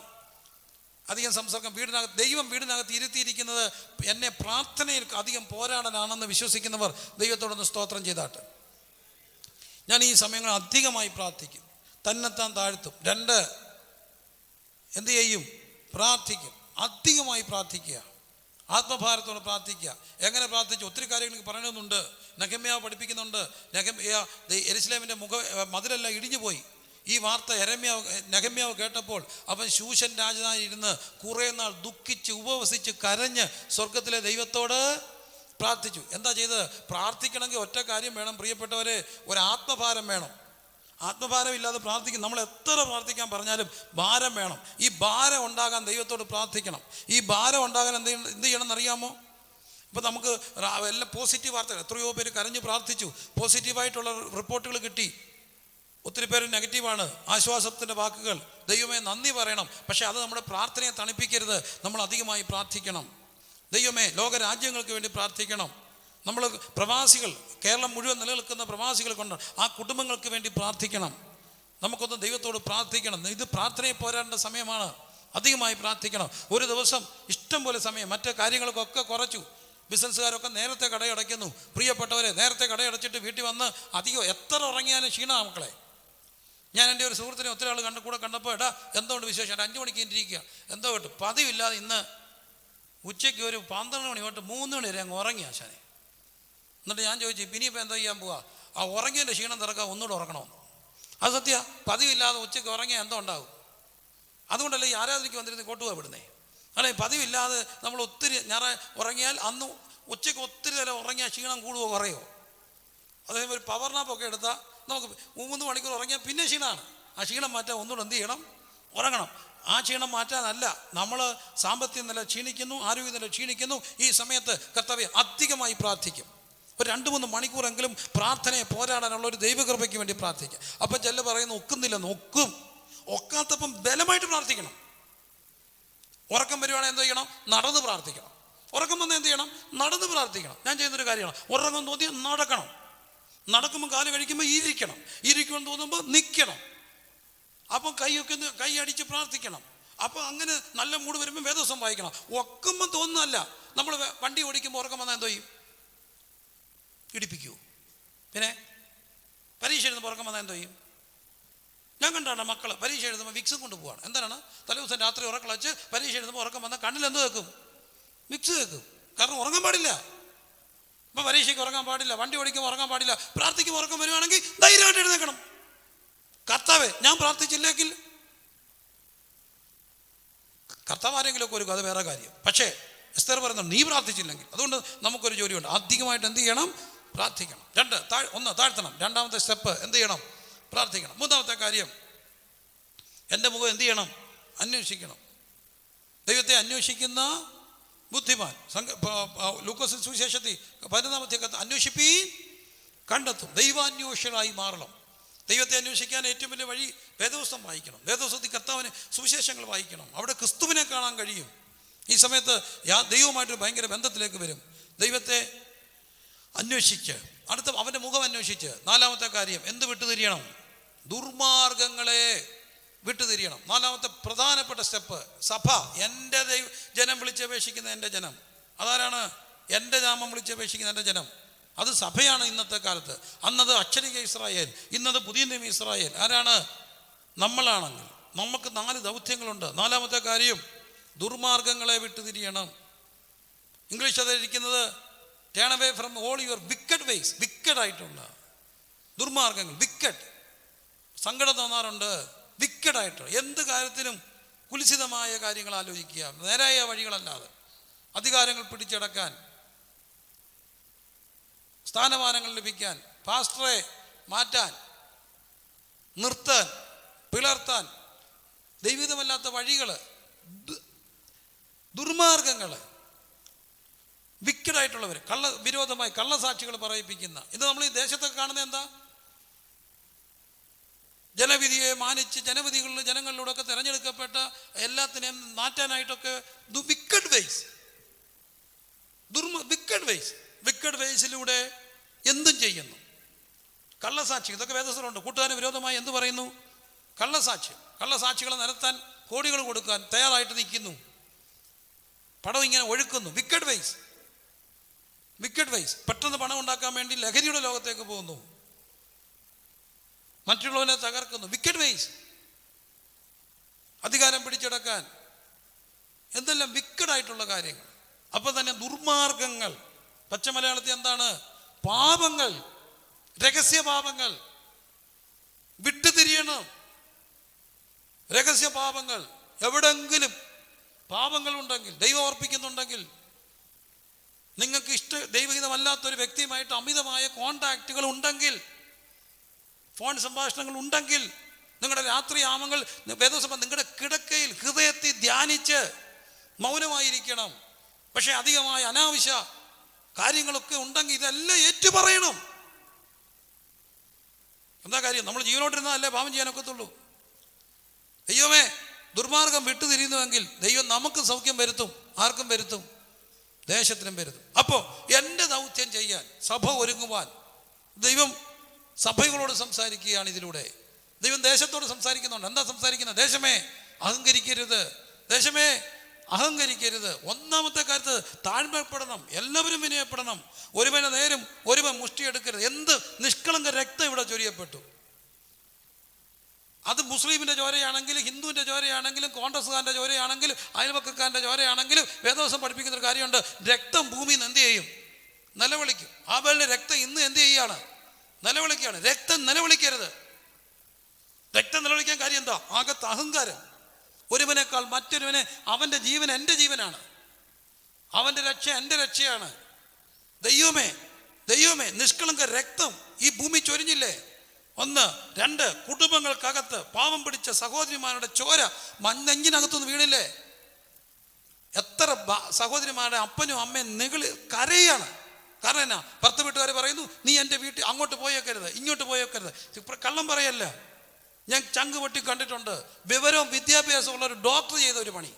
അധികം സംസർഗം ദൈവം വീടിനകത്ത് ഇരുത്തിയിരിക്കുന്നത് എന്നെ പ്രാർത്ഥനയിൽ അധികം പോരാടാനാണെന്ന് വിശ്വസിക്കുന്നവർ ദൈവത്തോടൊന്ന് സ്തോത്രം ചെയ്താട്ട്. ഞാൻ ഈ സമയങ്ങൾ അധികമായി പ്രാർത്ഥിക്കും, തന്നെത്താൻ താഴ്ത്തും. 2 എന്ത് ചെയ്യും? പ്രാർത്ഥിക്കും, അധികമായി പ്രാർത്ഥിക്കുക, ആത്മഭാരത്തോടെ പ്രാർത്ഥിക്കുക. എങ്ങനെ പ്രാർത്ഥിച്ചു? ഒത്തിരി കാര്യങ്ങൾ പറയണമെന്നുണ്ട്. നെഹമ്യാവ് പഠിപ്പിക്കുന്നുണ്ട്. യെരുശലേമിൻ്റെ മതിലെല്ലാം ഇടിഞ്ഞു പോയി. ഈ വാർത്ത നെഹമ്യാവ് കേട്ടപ്പോൾ അവൻ ശൂശൻ രാജാവായി ഇരുന്ന് കുറേ നാൾ ദുഃഖിച്ച് ഉപവസിച്ച് കരഞ്ഞ് സ്വർഗത്തിലെ ദൈവത്തോട് പ്രാർത്ഥിച്ചു. എന്താ ചെയ്തത്? പ്രാർത്ഥിക്കണമെങ്കിൽ ഒറ്റ കാര്യം വേണം പ്രിയപ്പെട്ടവരെ, ഒരു ആത്മഭാരം വേണം. ആത്മഭാരം ഇല്ലാതെ പ്രാർത്ഥിക്കും. നമ്മൾ എത്ര പ്രാർത്ഥിക്കാൻ പറഞ്ഞാലും ഭാരം വേണം. ഈ ഭാരം ഉണ്ടാകാൻ ദൈവത്തോട് പ്രാർത്ഥിക്കണം. ഈ ഭാരം ഉണ്ടാകാൻ എന്ത് ചെയ്യണം എന്നറിയാമോ? ഇപ്പം നമുക്ക് എല്ലാം പോസിറ്റീവ് വാർത്തകൾ, എത്രയോ പേര് കരഞ്ഞ് പ്രാർത്ഥിച്ചു, പോസിറ്റീവായിട്ടുള്ള റിപ്പോർട്ടുകൾ കിട്ടി. ഒത്തിരി പേര് നെഗറ്റീവാണ്, ആശ്വാസത്തിൻ്റെ വാക്കുകൾ, ദൈവമേ നന്ദി പറയണം. പക്ഷേ അത് നമ്മുടെ പ്രാർത്ഥനയെ തണുപ്പിക്കരുത്. നമ്മൾ അധികമായി പ്രാർത്ഥിക്കണം. ദൈവമേ ലോകരാജ്യങ്ങൾക്ക് വേണ്ടി പ്രാർത്ഥിക്കണം. നമ്മൾ പ്രവാസികൾ, കേരളം മുഴുവൻ നിലനിൽക്കുന്ന പ്രവാസികൾ കൊണ്ട് ആ കുടുംബങ്ങൾക്ക് വേണ്ടി പ്രാർത്ഥിക്കണം. നമുക്കൊന്ന് ദൈവത്തോട് പ്രാർത്ഥിക്കണം. ഇത് പ്രാർത്ഥനയെ പോരാടേണ്ട സമയമാണ്. അധികമായി പ്രാർത്ഥിക്കണം. ഒരു ദിവസം ഇഷ്ടം പോലെ സമയം, മറ്റു കാര്യങ്ങൾക്കൊക്കെ കുറച്ചു. ബിസിനസ്സുകാരൊക്കെ നേരത്തെ കടയടയ്ക്കുന്നു. പ്രിയപ്പെട്ടവരെ, നേരത്തെ കടയടച്ചിട്ട് വീട്ടിൽ വന്ന് അധികം എത്ര ഉറങ്ങിയാലും ക്ഷീണമാണ് മക്കളെ. ഞാൻ എൻ്റെ ഒരു സുഹൃത്തിനെ ഒത്തിരി ആൾ കണ്ടപ്പോൾ എടാ എന്തുകൊണ്ട് വിശേഷം? 5 മണിക്ക് ഇരിക്കുക, എന്തോ കേട്ടു പതിവില്ലാതെ ഇന്ന് ഉച്ചയ്ക്ക് ഒരു 12 മണി തൊട്ട് 3 മണി വരെ അങ്ങ് ഉറങ്ങി ആശാനെ. എന്നിട്ട് ഞാൻ ചോദിച്ചു, ഇനിയിപ്പോൾ എന്താ ചെയ്യാൻ പോവാ? ആ ഉറങ്ങിയതിൻ്റെ ക്ഷീണം തിറക്കാൻ ഒന്നുകൂടെ ഉറങ്ങണമെന്ന്. അത് സത്യ, പതിവില്ലാതെ ഉച്ചയ്ക്ക് ഉറങ്ങിയാൽ എന്തോ ഉണ്ടാകും. അതുകൊണ്ടല്ലേ ഈ ആരാധനയ്ക്ക് വന്നിരുന്ന് കോട്ടുപോകാൻ വിടുന്നേ. അല്ലെ, പതിവില്ലാതെ നമ്മൾ ഒത്തിരി ഉറങ്ങിയാൽ അന്ന് ഉച്ചയ്ക്ക് ഒത്തിരി നേരം ഉറങ്ങിയാൽ ക്ഷീണം കൂടുവോ കുറയോ? അതേപോലെ ഒരു പവർ നാപ്പൊക്കെ എടുത്താൽ നമുക്ക് 3 മണിക്കൂർ ഉറങ്ങിയാൽ പിന്നെ ക്ഷീണമാണ്. ആ ക്ഷീണം മാറ്റാൻ ഒന്നുകൂടെ എന്ത് ചെയ്യണം? ഉറങ്ങണം. ആ ക്ഷീണം മാറ്റാനല്ല, നമ്മൾ സാമ്പത്തിക നില ക്ഷീണിക്കുന്നു, ആരോഗ്യ നില ക്ഷീണിക്കുന്നു. ഈ സമയത്ത് കർത്താവേ അധികമായി പ്രാർത്ഥിക്കും. ഒരു 2-3 മണിക്കൂറെങ്കിലും പ്രാർത്ഥനയെ പോരാടാനുള്ള ഒരു ദൈവകൃപയ്ക്ക് വേണ്ടി പ്രാർത്ഥിക്കുക. അപ്പം ചെല്ല പറയുന്നു ഒക്കുന്നില്ല, നോക്കും. ഒക്കാത്തപ്പം ബലമായിട്ട് പ്രാർത്ഥിക്കണം. ഉറക്കം വരുവാണെങ്കിൽ എന്ത് ചെയ്യണം? നടന്ന് പ്രാർത്ഥിക്കണം. ഉറക്കം വന്നാൽ എന്ത് ചെയ്യണം? നടന്ന് പ്രാർത്ഥിക്കണം. ഞാൻ ചെയ്യുന്നൊരു കാര്യമാണ്, ഉറക്കം തോന്നിയാൽ നടക്കണം. നടക്കുമ്പോൾ കാല് കഴിക്കുമ്പോൾ ഇരിക്കണം തോന്നുമ്പോൾ നിൽക്കണം. അപ്പം കൈ അടിച്ച് പ്രാർത്ഥിക്കണം. അപ്പം അങ്ങനെ നല്ല മൂഡ് വരുമ്പോൾ വേദോസം വായിക്കണം. ഒക്കുമ്പോൾ തോന്നുന്നതല്ല. നമ്മൾ വണ്ടി ഓടിക്കുമ്പോൾ ഉറക്കം വന്നാൽ എന്തോ ചെയ്യും? ഇടിപ്പിക്കൂ. പിന്നെ പരീക്ഷ എഴുതുമ്പോൾ ഉറക്കം വന്നാൽ എന്തോ ചെയ്യും? ഞാൻ കണ്ടാണ് മക്കൾ പരീക്ഷ എഴുതുമ്പോൾ വിക്സും കൊണ്ട് പോവാണ്. എന്താണ്? തലേദിവസം രാത്രി ഉറക്കളച്ച് പരീക്ഷ എഴുതുമ്പോൾ ഉറക്കം വന്നാൽ കണ്ണിൽ എന്ത് വെക്കും? വിക്സ് വെക്കും. കാരണം ഉറങ്ങാൻ പാടില്ല. ഇപ്പം പരീക്ഷയ്ക്ക് ഉറങ്ങാൻ പാടില്ല, വണ്ടി ഓടിക്കുമ്പോൾ ഉറങ്ങാൻ പാടില്ല. പ്രാർത്ഥിക്കുമ്പോൾ ഉറക്കം വരുവാണെങ്കിൽ ധൈര്യമായിട്ട് എഴുന്നേക്കണം. കർത്താവേ ഞാൻ പ്രാർത്ഥിച്ചില്ലെങ്കിൽ, കർത്താവ് ആരെങ്കിലുമൊക്കെ ഒരു കഥ വേറെ കാര്യം. പക്ഷേ എസ്തർ പറയുന്നുണ്ട് നീ പ്രാർത്ഥിച്ചില്ലെങ്കിൽ. അതുകൊണ്ട് നമുക്കൊരു ജോലിയുണ്ട്, അധികമായിട്ട് എന്ത് ചെയ്യണം? പ്രാർത്ഥിക്കണം. 1 താഴ്ത്തണം. 2ാമത്തെ സ്റ്റെപ്പ് എന്ത് ചെയ്യണം? പ്രാർത്ഥിക്കണം. 3ാമത്തെ കാര്യം, എൻ്റെ മുഖം എന്ത് ചെയ്യണം? അന്വേഷിക്കണം. ദൈവത്തെ അന്വേഷിക്കുന്ന ബുദ്ധിമാൻ. ലൂക്കോസ് സുവിശേഷത്തിൽ 11ാമത്തെ അന്വേഷിപ്പീൻ കണ്ടെത്തും. ദൈവാന്വേഷണമായി മാറണം. ദൈവത്തെ അന്വേഷിക്കാൻ ഏറ്റവും വലിയ വഴി വേദപുസ്തകം വായിക്കണം. വേദപുസ്തകത്തിൽ കർത്താവിന് സുവിശേഷങ്ങൾ വായിക്കണം. അവിടെ ക്രിസ്തുവിനെ കാണാൻ കഴിയും. ഈ സമയത്ത് ദൈവവുമായിട്ട് ഭയങ്കര ബന്ധത്തിലേക്ക് വരും. ദൈവത്തെ അന്വേഷിച്ച് അവൻ്റെ മുഖം അന്വേഷിച്ച്. 4ാമത്തെ കാര്യം എന്ത് വിട്ടുതിരിയണം? ദുർമാർഗങ്ങളെ വിട്ടുതിരിയണം. 4ാമത്തെ പ്രധാനപ്പെട്ട സ്റ്റെപ്പ് സഭ. എൻ്റെ ജനം വിളിച്ചപേക്ഷിക്കുന്ന എൻ്റെ ജനം. അതാരാണ്? എൻ്റെ നാമം വിളിച്ചപേക്ഷിക്കുന്ന എൻ്റെ ജനം. അത് സഭയാണ് ഇന്നത്തെ കാലത്ത്. അന്നത് അക്ഷരിക ഇസ്രായേൽ, ഇന്നത് പുതിയ നിയമ ഇസ്രായേൽ. ആരാണ്? നമ്മളാണെങ്കിൽ നമുക്ക് 4 ദൗത്യങ്ങളുണ്ട്. 4ാമത്തെ കാര്യം ദുർമാർഗങ്ങളെ വിട്ടുതിരിയണം. ഇംഗ്ലീഷ് അതിരിക്കുന്നത് turn away from all your wicked ways. വിക്കഡായിട്ടുള്ള ദുർമാർഗങ്ങൾ, വിക്കഡ്. സങ്കടം തോന്നാറുണ്ട്. വിക്കഡായിട്ട് എന്ത് കാര്യത്തിനും കുലിശിതമായ കാര്യങ്ങൾ ആലോചിക്കുക, നേരായ വഴികളല്ലാതെ. അധികാരങ്ങൾ പിടിച്ചടക്കാൻ, സ്ഥാനമാനങ്ങൾ ലഭിക്കാൻ, പാസ്റ്ററെ മാറ്റാൻ, നിർത്താൻ, പിളർത്താൻ, ദൈവികമല്ലാത്ത വഴികൾ, ദുർമാർഗങ്ങൾ, വിക്കഡായിട്ടുള്ളവർ, വിരോധമായി കള്ളസാക്ഷികൾ പറയിപ്പിക്കുന്ന. ഇത് നമ്മൾ ഈ ദേശത്തൊക്കെ കാണുന്നത് എന്താ? ജനവിധിയെ മാനിച്ച് ജനങ്ങളിലൂടെയൊക്കെ തിരഞ്ഞെടുക്കപ്പെട്ട എല്ലാത്തിനെയും മാറ്റാനായിട്ടൊക്കെ വിക്കഡ് വേസിലൂടെ എന്തും ചെയ്യുന്നു. കള്ളസാക്ഷി, ഇതൊക്കെ വേദസ്ഥലുണ്ട്. കൂട്ടുകാരന് വിരോധമായി എന്ത് പറയുന്നു? കള്ളസാക്ഷികളെ നിരത്താൻ കോടികൾ കൊടുക്കാൻ തയ്യാറായിട്ട് നിൽക്കുന്നു. പണം ഇങ്ങനെ ഒഴുക്കുന്നു. വിക്കഡ് വൈസ് പെട്ടെന്ന് പണം ഉണ്ടാക്കാൻ വേണ്ടി ലഹരിയുടെ ലോകത്തേക്ക് പോകുന്നു. മറ്റുള്ളവനെ തകർക്കുന്നു. വിക്കഡ് വൈസ് അധികാരം പിടിച്ചെടുക്കാൻ എന്തെല്ലാം വിക്കഡായിട്ടുള്ള കാര്യങ്ങൾ. അപ്പൊ തന്നെ ദുർമാർഗങ്ങൾ, പച്ചമലയാളത്തിൽ എന്താണ്? പാപങ്ങൾ, രഹസ്യ പാപങ്ങൾ. വിട്ടുതിരിയണം. രഹസ്യ പാപങ്ങൾ. എവിടെങ്കിലും പാപങ്ങൾ ഉണ്ടെങ്കിൽ, ദൈവം ഓർപ്പിക്കുന്നുണ്ടെങ്കിൽ, നിങ്ങൾക്ക് ദൈവഹിതമല്ലാത്തൊരു വ്യക്തിയുമായിട്ട് അമിതമായ കോണ്ടാക്റ്റുകൾ ഉണ്ടെങ്കിൽ, ഫോൺ സംഭാഷണങ്ങൾ ഉണ്ടെങ്കിൽ, നിങ്ങളുടെ രാത്രിയാമങ്ങൾ വേദസഭ നിങ്ങളുടെ കിടക്കയിൽ ഹൃദയത്തിൽ ധ്യാനിച്ച് മൗനമായിരിക്കണം. പക്ഷെ അധികമായ അനാവശ്യ കാര്യങ്ങളൊക്കെ ഉണ്ടെങ്കിൽ ഇതെല്ലാം ഏറ്റുപറയണം. എന്താ കാര്യം? നമ്മൾ ജീവനോട്ടിരുന്നതല്ലേ പാപം ചെയ്യാനൊക്കത്തുള്ളൂ. ദൈവമേ, ദുർമാർഗം വിട്ടുതിരിയുന്നുവെങ്കിൽ ദൈവം നമുക്ക് സൗഖ്യം വരുത്തും. ആർക്കും വരുത്തും? ദേശത്തിനും വരുത്തും. അപ്പോൾ എൻ്റെ ദൗത്യം ചെയ്യാൻ, സഭ ഒരുങ്ങുവാൻ ദൈവം സഭകളോട് സംസാരിക്കുകയാണ് ഇതിലൂടെ. ദൈവം ദേശത്തോട് സംസാരിക്കുന്നുണ്ട്. എന്താ സംസാരിക്കുന്നത്? ദേശമേ അഹങ്കരിക്കരുത്. ഒന്നാമത്തെ കാര്യത്ത് താഴ്മപ്പെടണം. എല്ലാവരും വിനയപ്പെടണം. ഒരുവനെ നേരും ഒരുവൻ മുഷ്ടിയെടുക്കരുത്. എന്ത് നിഷ്കളങ്ക രക്തം ഇവിടെ ചൊരിയപ്പെട്ടു. അത് മുസ്ലിമിൻ്റെ ചോരയാണെങ്കിലും ഹിന്ദുവിൻ്റെ ചോരയാണെങ്കിലും കോൺഗ്രസ്സുകാരൻ്റെ ചോരയാണെങ്കിലും അയൽവക്കക്കാരൻ്റെ ചോരയാണെങ്കിലും വേദവസം പഠിപ്പിക്കുന്ന ഒരു കാര്യമുണ്ട്. രക്തം ഭൂമിയിൽ നിന്ന് എന്ത് ചെയ്യും? നിലവിളിക്കും. ആബേലിന്റെ രക്തം ഇന്ന് എന്ത് ചെയ്യാണ്? നിലവിളിക്കുകയാണ്. രക്തം നിലവിളിക്കരുത്. രക്തം നിലവിളിക്കാൻ കാര്യം എന്താ? അകത്ത് അഹങ്കാരം. ഒരുവനേക്കാൾ മറ്റൊരുവനെ, അവൻ്റെ ജീവൻ എൻ്റെ ജീവനാണ്, അവൻ്റെ രക്ഷ എൻ്റെ രക്ഷയാണ്. ദൈവമേ നിഷ്കളങ്ക രക്തം ഈ ഭൂമി ചൊരിഞ്ഞില്ലേ? 1, 2 കുടുംബങ്ങൾക്കകത്ത് പാവം പിടിച്ച സഹോദരിമാരുടെ ചോര നെഞ്ചിനകത്തുനിന്ന് വീണില്ലേ? എത്ര സഹോദരിമാരുടെ അപ്പനും അമ്മയും കരയാണ്. കാരണം എന്നാ? ഭർത്ത വീട്ടുകാർ പറയുന്നു, നീ എൻ്റെ വീട്ടിൽ അങ്ങോട്ട് പോയേക്കരുത്, ഇങ്ങോട്ട് പോയേക്കരുത്. കള്ളം പറയല്ല. ഞാൻ ചങ്ക് പൊട്ടി കണ്ടിട്ടുണ്ട്. വിവരവും വിദ്യാഭ്യാസവും ഉള്ള ഒരു ഡോക്ടർ ചെയ്ത ഒരു പണി.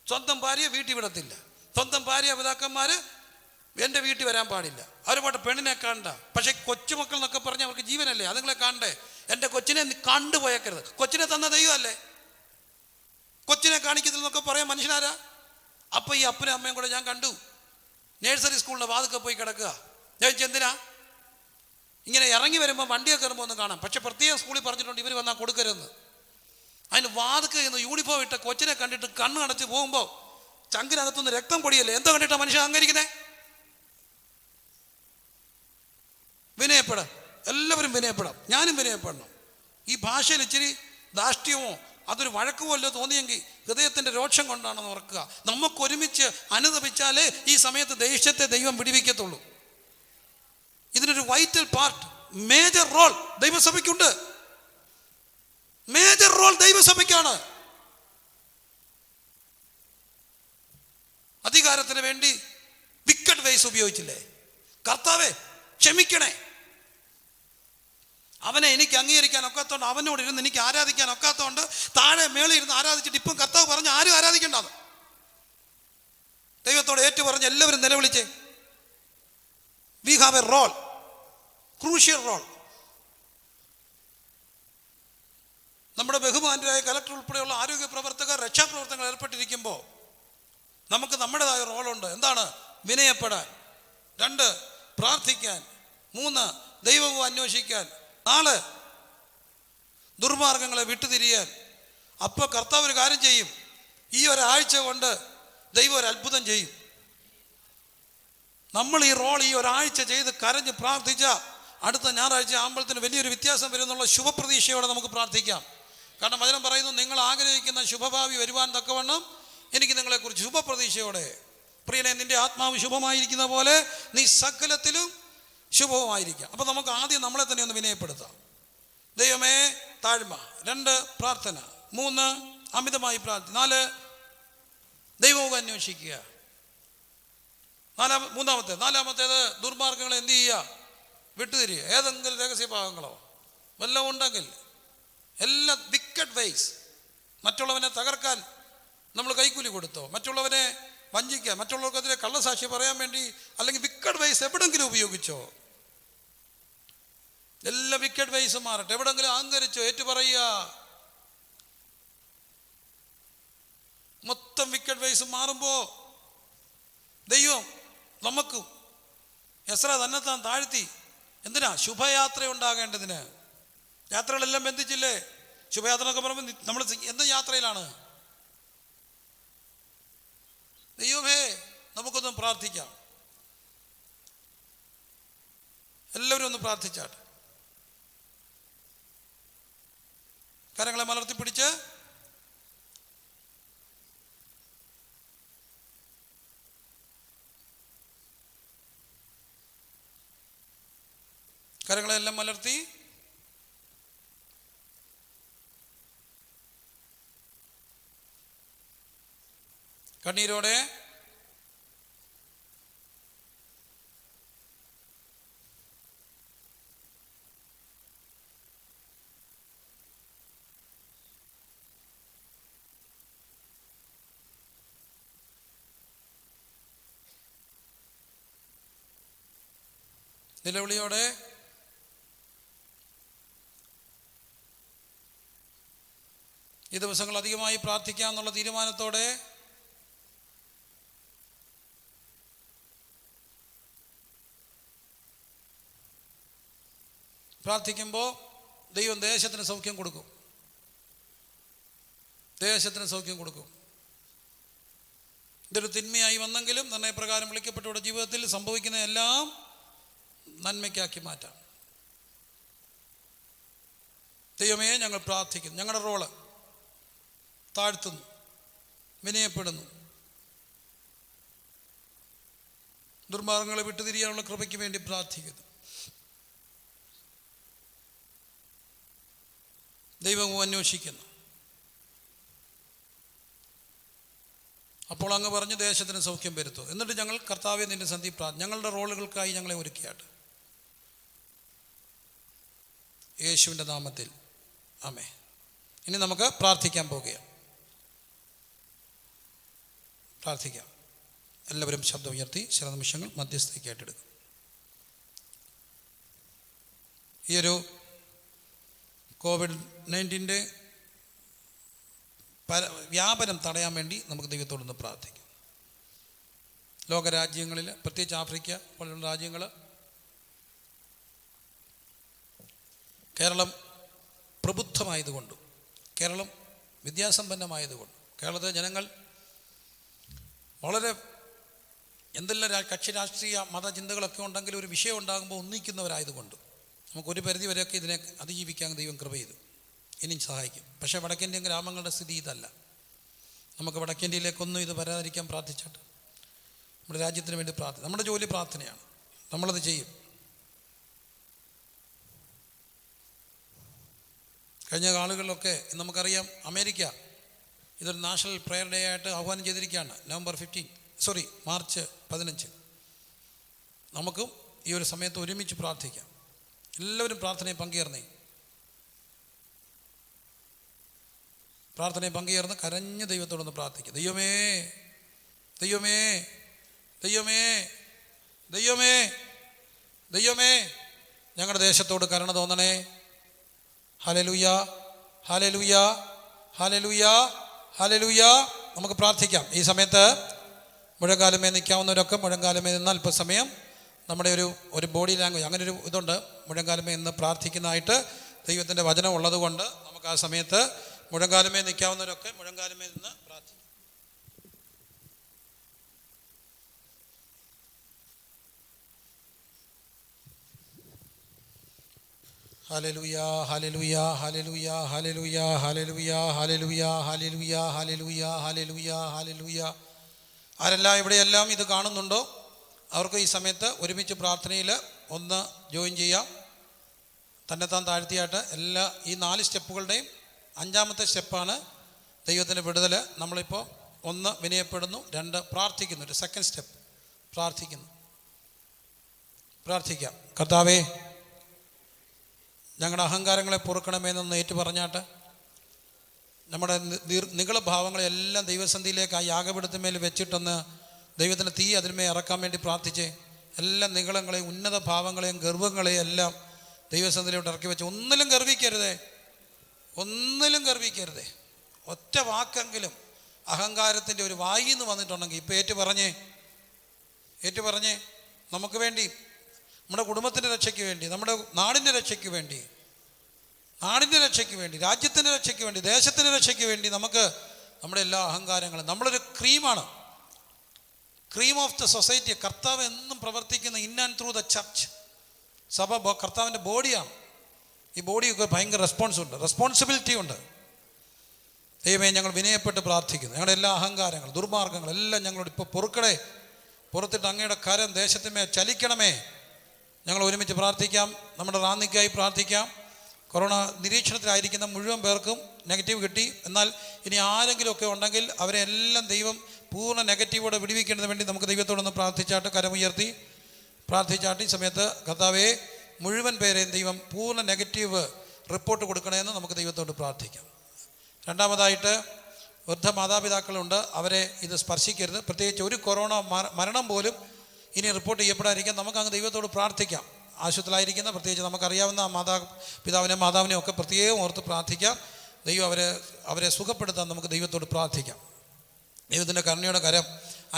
സ്വന്തം ഭാര്യയെ വീട്ടിൽ വിടത്തില്ല. സ്വന്തം ഭാര്യ പിതാക്കന്മാർ എൻ്റെ വീട്ടിൽ വരാൻ പാടില്ല. അവർ പോട്ടെ, പെണ്ണിനെ കാണണ്ട. പക്ഷേ കൊച്ചുമക്കൾ എന്നൊക്കെ പറഞ്ഞ് അവർക്ക് ജീവനല്ലേ, അതുങ്ങളെ കാണണ്ടേ. എൻ്റെ കൊച്ചിനെ കണ്ടുപോയേക്കരുത്. കൊച്ചിനെ തന്ന ദൈവമല്ലേ, കൊച്ചിനെ കാണിക്കത്തില്ലെന്നൊക്കെ പറയാൻ മനുഷ്യനാരാ? അപ്പം ഈ അപ്പനും അമ്മയും കൂടെ ഞാൻ കണ്ടു നേഴ്സറി സ്കൂളിൻ്റെ വാതിൽക്ക് പോയി കിടക്കുക. ഞാൻ എന്തിനാ? ഇങ്ങനെ ഇറങ്ങി വരുമ്പോൾ വണ്ടിയൊക്കെ കയറുമ്പോൾ ഒന്ന് കാണാം. പക്ഷെ പ്രത്യേകം സ്കൂളിൽ പറഞ്ഞിട്ടുണ്ട് ഇവർ വന്നാൽ കൊടുക്കരുതെന്ന്. അതിന് വാതിൽക്ക് ഇന്ന് യൂണിഫോം ഇട്ട കൊച്ചിനെ കണ്ടിട്ട് കണ്ണ് അടച്ച് പോകുമ്പോൾ ചങ്കിനകത്തുനിന്ന് രക്തം പൊടിയല്ലേ. എന്തോ കണ്ടിട്ടാണ് മനുഷ്യൻ അഹങ്കരിക്കുന്നേ? വിനയപ്പെടാം. എല്ലാവരും വിനയപ്പെടാം. ഞാനും വിനയപ്പെടണം. ഈ ഭാഷയിൽ ഇച്ചിരി ധാഷ്ട്യമോ അതൊരു വഴക്കുമല്ലോ തോന്നിയെങ്കിൽ ഹൃദയത്തിൻ്റെ രോക്ഷം കൊണ്ടാണെന്ന് ഓർക്കുക. നമുക്കൊരുമിച്ച് അനുദപിച്ചാലേ ഈ സമയത്ത് ദേഷ്യത്തെ ദൈവം പിടിവിക്കത്തുള്ളൂ. ഇതിനൊരു വൈറ്റൽ പാർട്ട്, മേജർ റോൾ ദൈവസഭയ്ക്കുണ്ട്. മേജർ റോൾ ദൈവസഭയ്ക്കാണ്. അധികാരത്തിന് വേണ്ടി വിക്കഡ് വേസ് ഉപയോഗിച്ചില്ലേ? കർത്താവേ ക്ഷമിക്കണേ, അവനെ എനിക്ക് അംഗീകരിക്കാൻ ഒക്കാത്തതുകൊണ്ട്, അവനോട് ഇരുന്ന് എനിക്ക് ആരാധിക്കാൻ ഒക്കാത്തതുകൊണ്ട് താഴെ മേളിൽ ഇരുന്ന് ആരാധിച്ചിട്ട് ഇപ്പം കർത്താവ് പറഞ്ഞ് ആരും ആരാധിക്കേണ്ടത്. ദൈവത്തോട് ഏറ്റു പറഞ്ഞ് എല്ലാവരും നിലവിളിച്ചേ. We have a role, crucial role. നമ്മുടെ ബഹുമാനരായ കലക്ടർ ഉൾപ്പെടെയുള്ള ആരോഗ്യ പ്രവർത്തകർ, രക്ഷാപ്രവർത്തനങ്ങൾ ഏർപ്പെട്ടിരിക്കുമ്പോൾ നമുക്ക് നമ്മുടേതായ റോളുണ്ട്. എന്താണ്? വിനയപ്പെടാൻ. 2, പ്രാർത്ഥിക്കാൻ. 3, ദൈവവും അന്വേഷിക്കാൻ. 4, ദുർമാർഗങ്ങളെ വിട്ടുതിരിയാൻ. അപ്പോൾ കർത്താവ് ഒരു കാര്യം ചെയ്യും. ഈ ഒരാഴ്ച കൊണ്ട് ദൈവം ഒരു അത്ഭുതം ചെയ്യും. നമ്മൾ ഈ റോൾ ഈ ഒരാഴ്ച ചെയ്ത് കരഞ്ഞ് പ്രാർത്ഥിച്ച അടുത്ത ഞായറാഴ്ച ആകുമ്പോഴത്തിന് വലിയൊരു വ്യത്യാസം വരും എന്നുള്ള ശുഭപ്രതീക്ഷയോടെ നമുക്ക് പ്രാർത്ഥിക്കാം. കാരണം വചനം പറയുന്നു, നിങ്ങൾ ആഗ്രഹിക്കുന്ന ശുഭഭാവി വരുവാൻ തക്കവണ്ണം എനിക്ക് നിങ്ങളെക്കുറിച്ച് ശുഭപ്രതീക്ഷയോടെ. പ്രിയനെ, നിന്റെ ആത്മാവ് ശുഭമായിരിക്കുന്ന പോലെ നീ സകലത്തിലും ശുഭവുമായിരിക്കാം. അപ്പോൾ നമുക്ക് ആദ്യം നമ്മളെ തന്നെ ഒന്ന് വിനയപ്പെടുത്താം. ദൈവമേ താഴ്മ. 2, പ്രാർത്ഥന. 3, അമിതമായി പ്രാർത്ഥന. 4, ദൈവവും അന്വേഷിക്കുക. നാലാമത്തേത് ദുർമാർഗങ്ങളെ എന്ത് ചെയ്യുക? വിട്ടുതിരിയുക. ഏതെങ്കിലും രഹസ്യഭാഗങ്ങളോ വല്ലതും ഉണ്ടെങ്കിൽ എല്ലാ വിക്കറ്റ് വേസ്. മറ്റുള്ളവനെ തകർക്കാൻ നമ്മൾ കൈക്കൂലി കൊടുത്തോ, മറ്റുള്ളവനെ വഞ്ചിക്കുക, മറ്റുള്ളവർക്കെതിരെ കള്ളസാക്ഷി പറയാൻ വേണ്ടി അല്ലെങ്കിൽ വിക്കറ്റ് വേസ് എവിടെങ്കിലും ഉപയോഗിച്ചോ? എല്ലാ വിക്കറ്റ് വേസും മാറട്ടെ. എവിടെങ്കിലും അഹങ്കരിച്ചോ, ഏറ്റുപറയുക. മൊത്തം വിക്കറ്റ് വേസും മാറുമ്പോൾ ദൈവം നമുക്കും എസ്രാ തന്നെത്താൻ താഴ്ത്തി. എന്തിനാ? ശുഭയാത്ര ഉണ്ടാകേണ്ടതിന്. യാത്രകളെല്ലാം ബന്ധിച്ചില്ലേ? ശുഭയാത്ര എന്നൊക്കെ പറയുമ്പോൾ നമ്മൾ എന്ത് യാത്രയിലാണ്? ദൈവമേ, നമുക്കൊന്നും പ്രാർത്ഥിക്കാം. എല്ലാവരും ഒന്ന് പ്രാർത്ഥിച്ചാട്ടെ. കരങ്ങളെ മലർത്തിപ്പിടിച്ച് കരങ്ങളെല്ലാം മലർത്തി കണ്ണീരോടെ നിലവിളിയോടെ ഈ ദിവസങ്ങൾ അധികമായി പ്രാർത്ഥിക്കാം എന്നുള്ള തീരുമാനത്തോടെ പ്രാർത്ഥിക്കുമ്പോൾ ദൈവം ദേശത്തിന് സൗഖ്യം കൊടുക്കും. ദേശത്തിന് സൗഖ്യം കൊടുക്കും. ഇതൊരു തിന്മയായി വന്നെങ്കിലും നിർണയപ്രകാരം വിളിക്കപ്പെട്ടവരുടെ ജീവിതത്തിൽ സംഭവിക്കുന്ന എല്ലാം നന്മയ്ക്കാക്കി മാറ്റാം. ദൈവമേ, ഞങ്ങൾ പ്രാർത്ഥിക്കുന്നു. ഞങ്ങളുടെ റോള് താഴ്ത്തുന്നു, വിനയപ്പെടുന്നു. ദുർമാർഗങ്ങളെ വിട്ടുതിരിയാനുള്ള കൃപയ്ക്ക് വേണ്ടി പ്രാർത്ഥിക്കുന്നു. ദൈവവും അന്വേഷിക്കുന്നു. അപ്പോൾ അങ്ങ് പറഞ്ഞ് ദേശത്തിന് സൗഖ്യം വരുത്തും. എന്നിട്ട് ഞങ്ങൾ കർത്താവെ നിന്റെ സന്ധി ഞങ്ങളുടെ റോളുകൾക്കായി ഞങ്ങളെ ഒരുക്കിയാട്ട്. യേശുവിൻ്റെ നാമത്തിൽ ആമേൻ. ഇനി നമുക്ക് പ്രാർത്ഥിക്കാൻ പോകുകയാണ്. പ്രാർത്ഥിക്കാം. എല്ലാവരും ശബ്ദം ഉയർത്തി ചില നിമിഷങ്ങൾ മധ്യസ്ഥയ്ക്കായിട്ടെടുക്കും. ഈ ഒരു COVID-19 വ്യാപനം തടയാൻ വേണ്ടി നമുക്ക് ദൈവത്തോടൊന്ന് പ്രാർത്ഥിക്കാം. ലോകരാജ്യങ്ങളിൽ, പ്രത്യേകിച്ച് ആഫ്രിക്ക പോലുള്ള രാജ്യങ്ങൾ, കേരളം പ്രബുദ്ധമായതുകൊണ്ടും കേരളം വിദ്യാസമ്പന്നമായതുകൊണ്ടും കേരളത്തിലെ ജനങ്ങൾ വളരെ എന്തെല്ലാം കക്ഷി രാഷ്ട്രീയ മതചിന്തകളൊക്കെ ഉണ്ടെങ്കിലും ഒരു വിഷയം ഉണ്ടാകുമ്പോൾ ഒന്നിക്കുന്നവരായതുകൊണ്ട് നമുക്കൊരു പരിധി വരെയൊക്കെ ഇതിനെ അതിജീവിക്കാൻ ദൈവം കൃപ ചെയ്തു. ഇനിയും സഹായിക്കും. പക്ഷേ വടക്കേന്ത്യൻ ഗ്രാമങ്ങളുടെ സ്ഥിതി ഇതല്ല. നമുക്ക് വടക്കേന്ത്യയിലേക്കൊന്നും ഇത് വരാതിരിക്കാൻ പ്രാർത്ഥിച്ചിട്ട് നമ്മുടെ രാജ്യത്തിന് വേണ്ടി നമ്മുടെ ജോലി പ്രാർത്ഥനയാണ്. നമ്മളത് ചെയ്യും. കഴിഞ്ഞ നാളുകളിലൊക്കെ നമുക്കറിയാം, അമേരിക്ക ഇതൊരു നാഷണൽ പ്രെയർ ഡേ ആയിട്ട് ആഹ്വാനം ചെയ്തിരിക്കുകയാണ്. മാർച്ച് 15. നമുക്കും ഈ ഒരു സമയത്ത് ഒരുമിച്ച് പ്രാർത്ഥിക്കാം. എല്ലാവരും പ്രാർത്ഥനയിൽ പങ്കുചേർന്ന് കരഞ്ഞ് ദൈവത്തോടൊന്ന് പ്രാർത്ഥിക്കുക. ദൈവമേ, ദൈവമേ, ദൈവമേ, ദൈവമേ, ദൈവമേ, ഞങ്ങളുടെ ദേശത്തോട് കരുണ തോന്നണേ. Hallelujah, hallelujah, hallelujah, hallelujah. നമുക്ക് പ്രാർത്ഥിക്കാം. ഈ സമയത്ത് മുഴങ്കാലുമേ നിൽക്കാവുന്നവരൊക്കെ മുഴങ്കാലുമേ നിന്ന് അല്പസമയം നമ്മുടെ ഒരു ബോഡി ലാംഗ്വേജ്, അങ്ങനെ ഒരു ഇതുണ്ട്, മുഴങ്കാലുമേ നിന്ന് പ്രാർത്ഥിക്കുന്നതായിട്ട് ദൈവത്തിൻ്റെ വചനം ഉള്ളതുകൊണ്ട് നമുക്ക് ആ സമയത്ത് മുഴങ്കാലുമേ നിൽക്കാവുന്നവരൊക്കെ മുഴങ്കാലുമേ നിന്ന് പ്രാർത്ഥിക്കും. Hallelujah, hallelujah, hallelujah, hallelujah, hallelujah, hallelujah, hallelujah, hallelujah, hallelujah, hallelujah. ആരെല്ലാം ഇവിടെയെല്ലാം ഇത് കാണുന്നുണ്ടോ അവർക്ക് ഈ സമയത്ത് ഒരുമിച്ച് പ്രാർത്ഥനയിൽ ഒന്ന് ജോയിൻ ചെയ്യാം. തന്നെത്താൻ താഴ്ത്തിയായിട്ട് ഈ 4 സ്റ്റെപ്പുകളുടെയും 5ാമത്തെ സ്റ്റെപ്പാണ് ദൈവത്തിൻ്റെ വിടുതൽ. നമ്മളിപ്പോൾ 1 വിനയപ്പെടുന്നു, 2 പ്രാർത്ഥിക്കുന്നു, ഒരു സെക്കൻഡ് സ്റ്റെപ്പ് പ്രാർത്ഥിക്കുന്നു. പ്രാർത്ഥിക്കാം. കർത്താവേ, ഞങ്ങളുടെ അഹങ്കാരങ്ങളെ പൊറുക്കണമെന്നൊന്ന് ഏറ്റു പറഞ്ഞാട്ട്. നമ്മുടെ നിഗളഭാവങ്ങളെല്ലാം ദൈവസന്ധിയിലേക്ക് ആ യാഗപീഠത്തിന്മേൽ വെച്ചിട്ടൊന്ന് ദൈവത്തിന് തീ അതിന്മേൽ ഇറക്കാൻ വേണ്ടി പ്രാർത്ഥിച്ചേ. എല്ലാ നിഗളങ്ങളെയും ഉന്നത ഭാവങ്ങളെയും ഗർവങ്ങളെയും എല്ലാം ദൈവസന്ധിയിലോട്ട് ഇറക്കി വെച്ച്. ഒന്നിലും ഗർവിക്കരുതേ, ഒന്നിലും ഗർവിക്കരുതേ. ഒറ്റ വാക്കെങ്കിലും അഹങ്കാരത്തിൻ്റെ ഒരു വായിന്ന് വന്നിട്ടുണ്ടെങ്കിൽ ഇപ്പോൾ ഏറ്റു പറഞ്ഞേ നമുക്ക് വേണ്ടി, നമ്മുടെ കുടുംബത്തിൻ്റെ രക്ഷയ്ക്ക് വേണ്ടി, നമ്മുടെ നാടിൻ്റെ രക്ഷയ്ക്ക് വേണ്ടി, രാജ്യത്തിൻ്റെ രക്ഷയ്ക്ക് വേണ്ടി, ദേശത്തിൻ്റെ രക്ഷയ്ക്ക് വേണ്ടി നമുക്ക് നമ്മുടെ എല്ലാ അഹങ്കാരങ്ങളും, നമ്മളൊരു ക്രീമാണ്, ക്രീം ഓഫ് ദ സൊസൈറ്റി. കർത്താവ് എന്നും പ്രവർത്തിക്കുന്ന in and through the church. സഭ കർത്താവിൻ്റെ ബോഡിയാണ്. ഈ ബോഡിയൊക്കെ ഭയങ്കര റെസ്പോൺസിബിലിറ്റി ഉണ്ട്. ദൈവമേ, ഞങ്ങൾ വിനയപ്പെട്ട് പ്രാർത്ഥിക്കുന്നു. ഞങ്ങളുടെ എല്ലാ അഹങ്കാരങ്ങളും ദുർമാർഗങ്ങളും എല്ലാം ഞങ്ങളോട് ഇപ്പോൾ പൊറുക്കണേ. പുറത്തിട്ട് അങ്ങയുടെ കരം ദേശത്തിന്മേൽ ചലിക്കണമേ. ഞങ്ങൾ ഒരുമിച്ച് പ്രാർത്ഥിക്കാം. നമ്മുടെ റാന്നിക്കായി പ്രാർത്ഥിക്കാം. കൊറോണ നിരീക്ഷണത്തിലായിരിക്കുന്ന മുഴുവൻ പേർക്കും നെഗറ്റീവ് കിട്ടി. എന്നാൽ ഇനി ആരെങ്കിലുമൊക്കെ ഉണ്ടെങ്കിൽ അവരെ എല്ലാം ദൈവം പൂർണ്ണ നെഗറ്റീവോടെ വിടുവിക്കുന്നതിന് വേണ്ടി നമുക്ക് ദൈവത്തോടൊന്ന് പ്രാർത്ഥിച്ചാട്ട്, കരമുയർത്തി പ്രാർത്ഥിച്ചാട്ട് ഈ സമയത്ത് കർത്താവേ, മുഴുവൻ പേരെയും ദൈവം പൂർണ്ണ നെഗറ്റീവ് റിപ്പോർട്ട് കൊടുക്കണമെന്ന് നമുക്ക് ദൈവത്തോട് പ്രാർത്ഥിക്കാം. രണ്ടാമതായിട്ട് വൃദ്ധ മാതാപിതാക്കളുണ്ട്, അവരെ ഇത് സ്പർശിക്കരുത്. പ്രത്യേകിച്ച് ഒരു കൊറോണ മരണം പോലും ഇനി റിപ്പോർട്ട് ചെയ്യപ്പെടാതിരിക്കാൻ നമുക്ക് അങ്ങ് ദൈവത്തോട് പ്രാർത്ഥിക്കാം. ആശുപത്രിയിലായിരിക്കുന്ന പ്രത്യേകിച്ച് നമുക്കറിയാവുന്ന മാതാവിനെയും ഒക്കെ പ്രത്യേകം ഓർത്ത് പ്രാർത്ഥിക്കാം. ദൈവം അവരെ സുഖപ്പെടുത്താൻ നമുക്ക് ദൈവത്തോട് പ്രാർത്ഥിക്കാം. ദൈവത്തിൻ്റെ കരുണയുടെ കരം.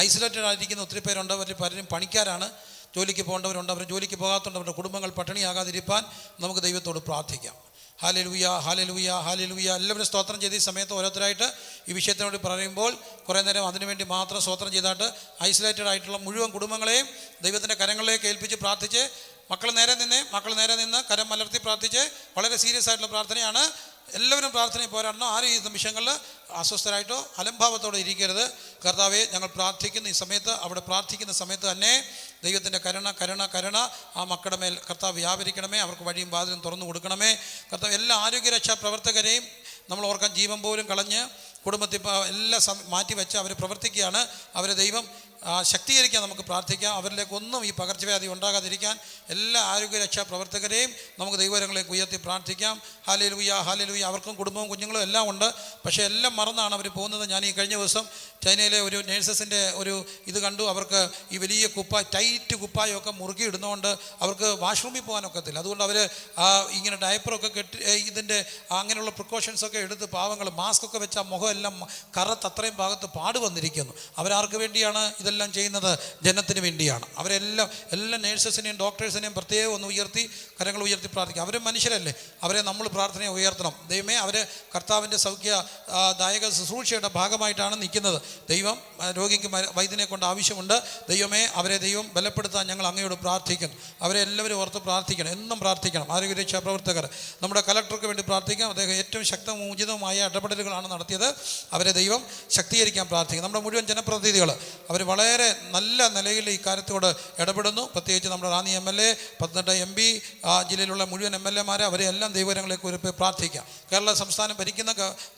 ഐസൊലേറ്റഡ് ആയിരിക്കുന്ന ഒത്തിരി പേരുണ്ട്. അവർ പലരും പണിക്കാരാണ്, ജോലിക്ക് പോകേണ്ടവരുണ്ട്. അവർ ജോലിക്ക് പോകാത്തതുകൊണ്ട് അവരുടെ കുടുംബങ്ങൾ പട്ടിണിയാകാതിരിക്കാൻ നമുക്ക് ദൈവത്തോട് പ്രാർത്ഥിക്കാം. Hallelujah, hallelujah, hallelujah. എല്ലാവരും സ്തോത്രം ചെയ്ത് ഈ സമയത്ത് ഓരോരുത്തരായിട്ട് ഈ വിഷയത്തിനോട് പറയുമ്പോൾ കുറേ നേരം അതിനുവേണ്ടി മാത്രം സ്തോത്രം ചെയ്തായിട്ട് ഐസൊലേറ്റഡ് ആയിട്ടുള്ള മുഴുവൻ കുടുംബങ്ങളെയും ദൈവത്തിൻ്റെ കരങ്ങളിലേക്ക് ഏൽപ്പിച്ച് പ്രാർത്ഥിച്ച്, മക്കൾ നേരെ നിന്ന് കരം മലർത്തി പ്രാർത്ഥിച്ച്, വളരെ സീരിയസ് ആയിട്ടുള്ള പ്രാർത്ഥനയാണ്. എല്ലാവരും പ്രാർത്ഥനയിൽ പോരാടണം. ആരും ഈ നിമിഷങ്ങളിൽ അസ്വസ്ഥരായിട്ടോ അലംഭാവത്തോടെ ഇരിക്കരുത്. കർത്താവെ, ഞങ്ങൾ പ്രാർത്ഥിക്കുന്ന ഈ സമയത്ത്, അവിടെ പ്രാർത്ഥിക്കുന്ന സമയത്ത് തന്നെ ദൈവത്തിൻ്റെ കരുണ ആ മക്കളുടെ മേൽ കർത്താവ് വ്യാപരിക്കണമേ. അവർക്ക് വഴിയും വാതിലും തുറന്നു കൊടുക്കണമേ. കർത്താവ് എല്ലാ ആരോഗ്യരക്ഷാ പ്രവർത്തകരെയും നമ്മൾ ഓർക്കാൻ ജീവൻ പോലും കളഞ്ഞ് കുടുംബത്തിൽ എല്ലാം മാറ്റി വെച്ച് അവർ പ്രവർത്തിക്കുകയാണ്. അവരെ ദൈവം ശക്തീകരിക്കാൻ നമുക്ക് പ്രാർത്ഥിക്കാം. അവരിലേക്കൊന്നും ഈ പകർച്ചവ്യാധി ഉണ്ടാകാതിരിക്കാൻ എല്ലാ ആരോഗ്യരക്ഷാ പ്രവർത്തകരെയും നമുക്ക് ദൈവകരങ്ങളിലേക്ക് ഉയർത്തി പ്രാർത്ഥിക്കാം. Hallelujah, hallelujah. അവർക്കും കുടുംബവും കുഞ്ഞുങ്ങളും എല്ലാം ഉണ്ട്. പക്ഷേ എല്ലാം മറന്നാണ് അവർ പോകുന്നത്. ഞാൻ ഈ കഴിഞ്ഞ ദിവസം ചൈനയിലെ ഒരു നേഴ്സസിൻ്റെ ഒരു ഇത് കണ്ടു. അവർക്ക് ഈ വലിയ ടൈറ്റ് കുപ്പായമൊക്കെ മുറുക്കി ഇടുന്നതുകൊണ്ട് അവർക്ക് വാഷ്റൂമിൽ പോകാനൊക്കത്തില്ല. അതുകൊണ്ട് അവർ ഇങ്ങനെ ഡയപ്പറൊക്കെ ഇതിൻ്റെ അങ്ങനെയുള്ള പ്രിക്കോഷൻസൊക്കെ എടുത്ത് പാവങ്ങൾ മാസ്കൊക്കെ വെച്ച് ആ മുഖം എല്ലാം കറുത്ത് അത്രയും ഭാഗത്ത് പാട് വന്നിരിക്കുന്നു. അവരാർക്ക് വേണ്ടിയാണ് ഇതെല്ലാം ചെയ്യുന്നത്? ജനത്തിന് വേണ്ടിയാണ്. എല്ലാ നേഴ്സസിനെയും ഡോക്ടേഴ്സിനെയും പ്രത്യേകം ഒന്ന് കരങ്ങൾ ഉയർത്തി പ്രാർത്ഥിക്കുക. അവരും മനുഷ്യരല്ലേ, അവരെ നമ്മൾ പ്രാർത്ഥനയെ ഉയർത്തണം. ദൈവമേ, അവർ കർത്താവിൻ്റെ സൗഖ്യദായക ശുശ്രൂഷയുടെ ഭാഗമായിട്ടാണ് നിൽക്കുന്നത്. ദൈവം രോഗിക്ക് വൈദ്യനെ കൊണ്ട് ആവശ്യമുണ്ട്. ദൈവമേ, അവരെ ദൈവം ബലപ്പെടുത്താൻ ഞങ്ങൾ അങ്ങയോട് പ്രാർത്ഥിക്കുന്നു. അവരെ എല്ലാവരും ഓർത്ത് പ്രാർത്ഥിക്കണം, എന്നും പ്രാർത്ഥിക്കണം. ആരോഗ്യരക്ഷാ പ്രവർത്തകർ, നമ്മുടെ കലക്ടർക്ക് വേണ്ടി പ്രാർത്ഥിക്കാം. അദ്ദേഹം ഏറ്റവും ശക്തവും ഉചിതവുമായ ഇടപെടലുകളാണ് നടത്തിയത്. അവരെ ദൈവം ശക്തീകരിക്കാൻ പ്രാർത്ഥിക്കും. നമ്മുടെ മുഴുവൻ ജനപ്രതിനിധികൾ അവർ വളരെ നല്ല നിലയിൽ ഈ കാര്യത്തോട് ഇടപെടുന്നു. പ്രത്യേകിച്ച് നമ്മുടെ റാന്നി MLA, 18 MP, ജില്ലയിലുള്ള മുഴുവൻ MLA-മാരെ അവരെ എല്ലാം ദൈവകരങ്ങളിലേക്ക് ഒരു പ്രാർത്ഥിക്കാം. കേരള സംസ്ഥാനം ഭരിക്കുന്ന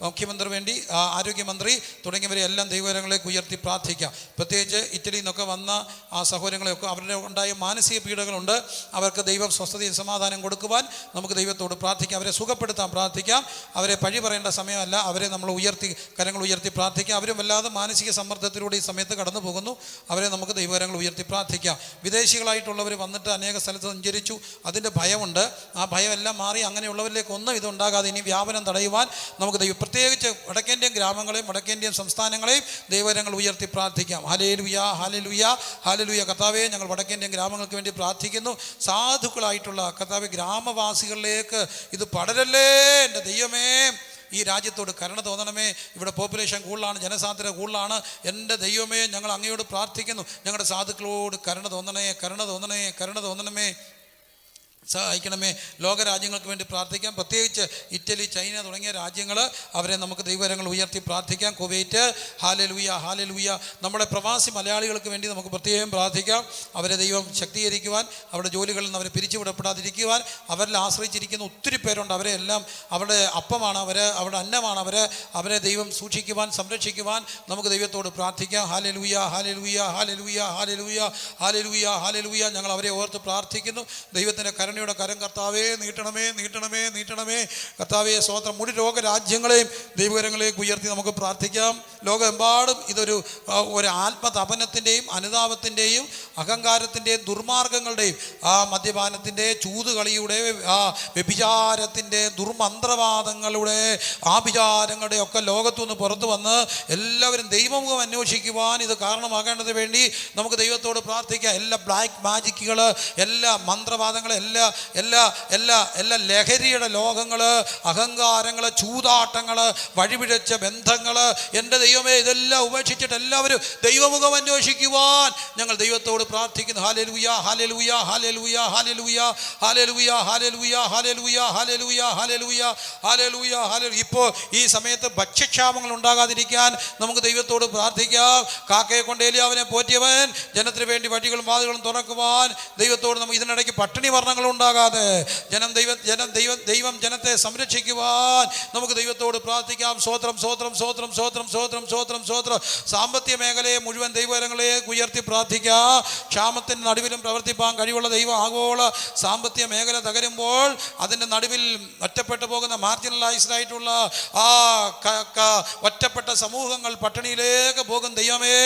മുഖ്യമന്ത്രി വേണ്ടി, ആരോഗ്യമന്ത്രി തുടങ്ങിയവരെ എല്ലാം ദൈവകരങ്ങളിലേക്ക് ഉയർത്തി പ്രാർത്ഥിക്കാം. പ്രത്യേകിച്ച് ഇറ്റലിയിൽ നിന്നൊക്കെ വന്ന ആ സഹോദരങ്ങളെയൊക്കെ അവരുടെ ഉണ്ടായ മാനസിക പീഡകളുണ്ട്. അവർക്ക് ദൈവം സ്വസ്ഥതയും സമാധാനം കൊടുക്കുവാൻ നമുക്ക് ദൈവത്തോട് പ്രാർത്ഥിക്കാം. അവരെ സുഖപ്പെടുത്താൻ പ്രാർത്ഥിക്കാം. അവരെ പഴി പറയേണ്ട സമയമല്ല, അവരെ നമ്മൾ കരങ്ങൾ ഉയർത്തി പ്രാർത്ഥിക്കാം. അവരും വല്ലാതെ മാനസിക സമ്മർദ്ദത്തിലൂടെ ഈ സമയത്ത് കടന്നു പോകുന്നു. അവരെ നമുക്ക് ദൈവകരങ്ങൾ ഉയർത്തി പ്രാർത്ഥിക്കാം. വിദേശികളായിട്ടുള്ളവർ വന്നിട്ട് അനേക സ്ഥലത്ത് സഞ്ചരിച്ചു, അതിൻ്റെ ഭയമുണ്ട്. ആ ഭയമെല്ലാം മാറി അങ്ങനെയുള്ളവരിലേക്ക് ഒന്നും ഇതുണ്ടാകാതെ ഇനി വ്യാപനം തടയുവാൻ നമുക്ക് പ്രത്യേകിച്ച് വടക്കേന്ത്യൻ ഗ്രാമങ്ങളെയും വടക്കേന്ത്യൻ സംസ്ഥാനങ്ങളെയും ദൈവകരങ്ങൾ ഉയർത്തി പ്രാർത്ഥിക്കാം. Hallelujah, hallelujah, hallelujah. കർത്താവേ, ഞങ്ങൾ വടക്കേന്ത്യൻ ഗ്രാമങ്ങൾക്ക് വേണ്ടി പ്രാർത്ഥിക്കുന്നു. സാധുക്കളായിട്ടുള്ള കർത്താവേ, ഗ്രാമവാസികളിലേക്ക് ഇത് പടരല്ലേ. എൻ്റെ ദൈവമേ, ഈ രാജ്യത്തോട് കരുണ തോന്നണമേ. ഇവിടെ പോപ്പുലേഷൻ കൂടുതലാണ്, ജനസാന്ദ്രത കൂടുതലാണ്. എൻ്റെ ദൈവമേ, ഞങ്ങൾ അങ്ങയോട് പ്രാർത്ഥിക്കുന്നു. ഞങ്ങളുടെ സാധുക്കളോട് കരുണ തോന്നണമേ, സഹായിക്കണമേ. ലോകരാജ്യങ്ങൾക്ക് വേണ്ടി പ്രാർത്ഥിക്കാം. പ്രത്യേകിച്ച് ഇറ്റലി, ചൈന തുടങ്ങിയ രാജ്യങ്ങൾ, അവരെ നമുക്ക് ദൈവകരങ്ങൾ ഉയർത്തി പ്രാർത്ഥിക്കാം. Kuwait, hallelujah, hallelujah. നമ്മുടെ പ്രവാസി മലയാളികൾക്ക് വേണ്ടി നമുക്ക് പ്രത്യേകം പ്രാർത്ഥിക്കാം. അവരെ ദൈവം ശക്തീകരിക്കുവാൻ, അവരുടെ ജോലികളിൽ നിന്ന് അവരെ പിരിച്ചുവിടപ്പെടാതിരിക്കുവാൻ. അവരിൽ ആശ്രയിച്ചിരിക്കുന്ന ഒത്തിരി പേരുണ്ട്. അവരെ എല്ലാം അവരുടെ അപ്പമാണ്, അവരുടെ അന്നമാണ്. അവരെ ദൈവം സൂക്ഷിക്കുവാൻ, സംരക്ഷിക്കുവാൻ നമുക്ക് ദൈവത്തോട് പ്രാർത്ഥിക്കാം. Hallelujah, hallelujah, hallelujah, hallelujah, hallelujah, hallelujah. ഞങ്ങൾ അവരെ ഓർത്ത് പ്രാർത്ഥിക്കുന്നു. ദൈവത്തിൻ്റെ കരുണ നന്മയുടെ കരം കർത്താവേ നീട്ടണമേ, നീട്ടണമേ, നീട്ടണമേ. കർത്താവേ സ്തോത്രം. മുഴു ലോകരാജ്യങ്ങളെയും ദൈവകരങ്ങളിലേക്ക് ഉയർത്തി നമുക്ക് പ്രാർത്ഥിക്കാം. ലോകമെമ്പാടും ഇതൊരു ആത്മതപനത്തിൻ്റെയും അനുതാപത്തിൻ്റെയും അഹങ്കാരത്തിൻ്റെയും ദുർമാർഗങ്ങളുടെയും മദ്യപാനത്തിൻ്റെ, ചൂതുകളിയുടെ, വ്യഭിചാരത്തിൻ്റെ, ദുർമന്ത്രവാദങ്ങളുടെ, ആഭിചാരങ്ങളുടെ ഒക്കെ ലോകത്തുനിന്ന് പുറത്തു വന്ന് എല്ലാവരും ദൈവമുഖം അന്വേഷിക്കുവാൻ ഇത് കാരണമാകേണ്ടതിന് വേണ്ടി നമുക്ക് ദൈവത്തോട് പ്രാർത്ഥിക്കാം. എല്ലാ ബ്ലാക്ക് മാജിക്കുകൾ, എല്ലാ മന്ത്രവാദങ്ങൾ, എല്ലാ ലഹരിയുടെ ലോകങ്ങൾ, അഹങ്കാരങ്ങൾ, ചൂതാട്ടങ്ങൾ, വഴിപിഴച്ച ബന്ധങ്ങൾ, എൻ്റെ ദൈവമേ ഇതെല്ലാം ഉപേക്ഷിച്ചിട്ട് എല്ലാവരും ദൈവമുഖം അന്വേഷിക്കുവാൻ ഞങ്ങൾ ദൈവത്തോട് പ്രാർത്ഥിക്കുന്നു. Hallelujah, hallelujah, hallelujah, hallelujah, hallelujah, hallelujah, hallelujah, hallelujah, hallelujah, hallelujah, hallelujah. ഇപ്പോൾ ഈ സമയത്ത് ഭക്ഷ്യക്ഷാമങ്ങൾ ഉണ്ടാകാതിരിക്കാൻ നമുക്ക് ദൈവത്തോട് പ്രാർത്ഥിക്കാം. കാക്കയെ കൊണ്ട് ഏലിയാവിനെ പോറ്റിയവൻ ജനത്തിന് വേണ്ടി വഴികളും വാതിലുകളും തുറക്കുവാൻ ദൈവത്തോട് നമുക്ക് ഇതിനിടയ്ക്ക് പട്ടിണി മരണങ്ങൾ ഉണ്ടാകാതെ ദൈവം ജനത്തെ സംരക്ഷിക്കുവാൻ നമുക്ക് ദൈവത്തോട് പ്രാർത്ഥിക്കാം. സ്വോത്രം, സ്വോത്രം, സ്വോത്രം, സ്വോത്രം, സ്വോത്രം, സ്വോത്രം, സ്വോത്രം. സാമ്പത്തിക മേഖലയെ മുഴുവൻ ദൈവകരങ്ങളെ ഉയർത്തി പ്രാർത്ഥിക്കാം. ക്ഷാമത്തിന് നടുവിലും പ്രവർത്തിപ്പാൻ കഴിവുള്ള ദൈവം ആഗോള സാമ്പത്തിക മേഖല തകരുമ്പോൾ അതിൻ്റെ നടുവിൽ ഒറ്റപ്പെട്ടു പോകുന്ന മാർജിനലൈസ്ഡ് ആയിട്ടുള്ള ഒറ്റപ്പെട്ട സമൂഹങ്ങൾ പട്ടിണിയിലേക്ക് പോകും. ദൈവമേ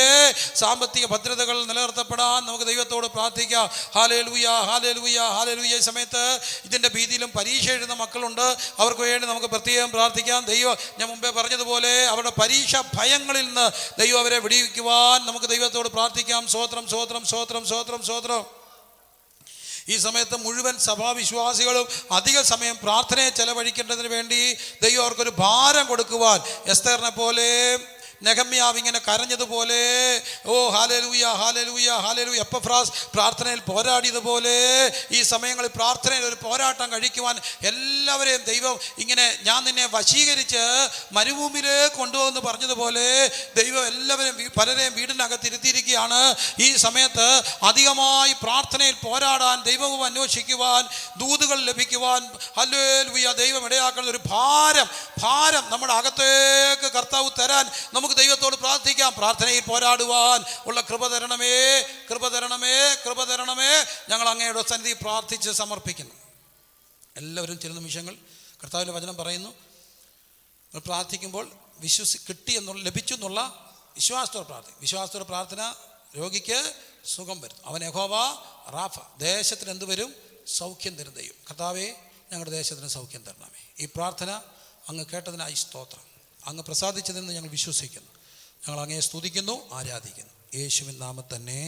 സാമ്പത്തിക ഭദ്രതകൾ നിലനിർത്തപ്പെടാൻ നമുക്ക് ദൈവത്തോട് പ്രാർത്ഥിക്കാം. Hallelujah, hallelujah, hallelujah. ഈ സമയത്ത് ഇതിൻ്റെ ഭീതിയിലും പരീക്ഷ എഴുതുന്ന മക്കളുണ്ട്, അവർക്ക് വേണ്ടി നമുക്ക് പ്രത്യേകം പ്രാർത്ഥിക്കാം. ദൈവം ഞാൻ മുമ്പേ പറഞ്ഞതുപോലെ അവരുടെ പരീക്ഷ ഭയങ്ങളിൽ നിന്ന് ദൈവം അവരെ വിടിവിക്കുവാൻ നമുക്ക് ദൈവത്തോട് പ്രാർത്ഥിക്കാം. സ്വോത്രം, സ്വോത്രം, സ്വോത്രം, സ്വോത്രം, സ്വോത്രം. ഈ സമയത്ത് മുഴുവൻ സഭാവിശ്വാസികളും അധിക സമയം പ്രാർത്ഥനയെ ചെലവഴിക്കേണ്ടതിന് വേണ്ടി ദൈവം അവർക്കൊരു ഭാരം കൊടുക്കുവാൻ, എസ്തേറിനെ പോലെ നെഹമ്യാവ് ഇങ്ങനെ കരഞ്ഞതുപോലെ, ഓ ഹല്ലേലൂയ, ഹല്ലേലൂയ, ഹല്ലേലൂയ, എപ്പഫ്രാസ് പ്രാർത്ഥനയിൽ പോരാടിയതുപോലെ ഈ സമയങ്ങളിൽ പ്രാർത്ഥനയിൽ ഒരു പോരാട്ടം കഴിക്കുവാൻ എല്ലാവരെയും ദൈവം ഇങ്ങനെ ഞാൻ നിന്നെ വശീകരിച്ച് മരുഭൂമിയിലേക്ക് കൊണ്ടുപോകുമെന്ന് പറഞ്ഞതുപോലെ ദൈവം പലരെയും വീടിനകത്ത് ഇരുത്തിയിരിക്കുകയാണ്. ഈ സമയത്ത് അധികമായി പ്രാർത്ഥനയിൽ പോരാടാൻ, ദൈവവും അന്വേഷിക്കുവാൻ, ദൂതുകൾ ലഭിക്കുവാൻ ഹല്ലേലൂയ ദൈവം ഇടയാക്കുന്ന ഒരു ഭാരം നമ്മുടെ അകത്തേക്ക് കർത്താവ് തരാൻ നമുക്ക് ദൈവത്തോട് പ്രാർത്ഥിക്കാം. പ്രാർത്ഥനയിൽ പോരാടുവാൻ ഉള്ള കൃപ തരണമേ, കൃപ തരണമേ, കൃപ തരണമേ. ഞങ്ങൾ അങ്ങയുടെ സന്നിധി പ്രാർത്ഥിച്ച് സമർപ്പിക്കുന്നു. എല്ലാവരും ചില നിമിഷങ്ങൾ കർത്താവിൻ്റെ വചനം പറയുന്നു, പ്രാർത്ഥിക്കുമ്പോൾ ലഭിച്ചു എന്നുള്ള വിശ്വാസത്തോടെ പ്രാർത്ഥിക്കും. വിശ്വാസത്തോടെ പ്രാർത്ഥന രോഗിക്ക് സുഖം വരും. അവൻ യഹോവ റാഫ, ദേശത്തിന് എന്ത് വരും? സൗഖ്യം തരും ദൈവം. കർത്താവേ ഞങ്ങളുടെ ദേശത്തിന് സൗഖ്യം തരണമേ. ഈ പ്രാർത്ഥന അങ്ങ് കേട്ടതിനായി സ്തോത്രം. അങ്ങ് പ്രസാദിച്ചതെന്ന് ഞങ്ങൾ വിശ്വസിക്കുന്നു. ഞങ്ങൾ അങ്ങയെ സ്തുതിക്കുന്നു, ആരാധിക്കുന്നു. യേശുവിൻ നാമത്തിൽ തന്നെ.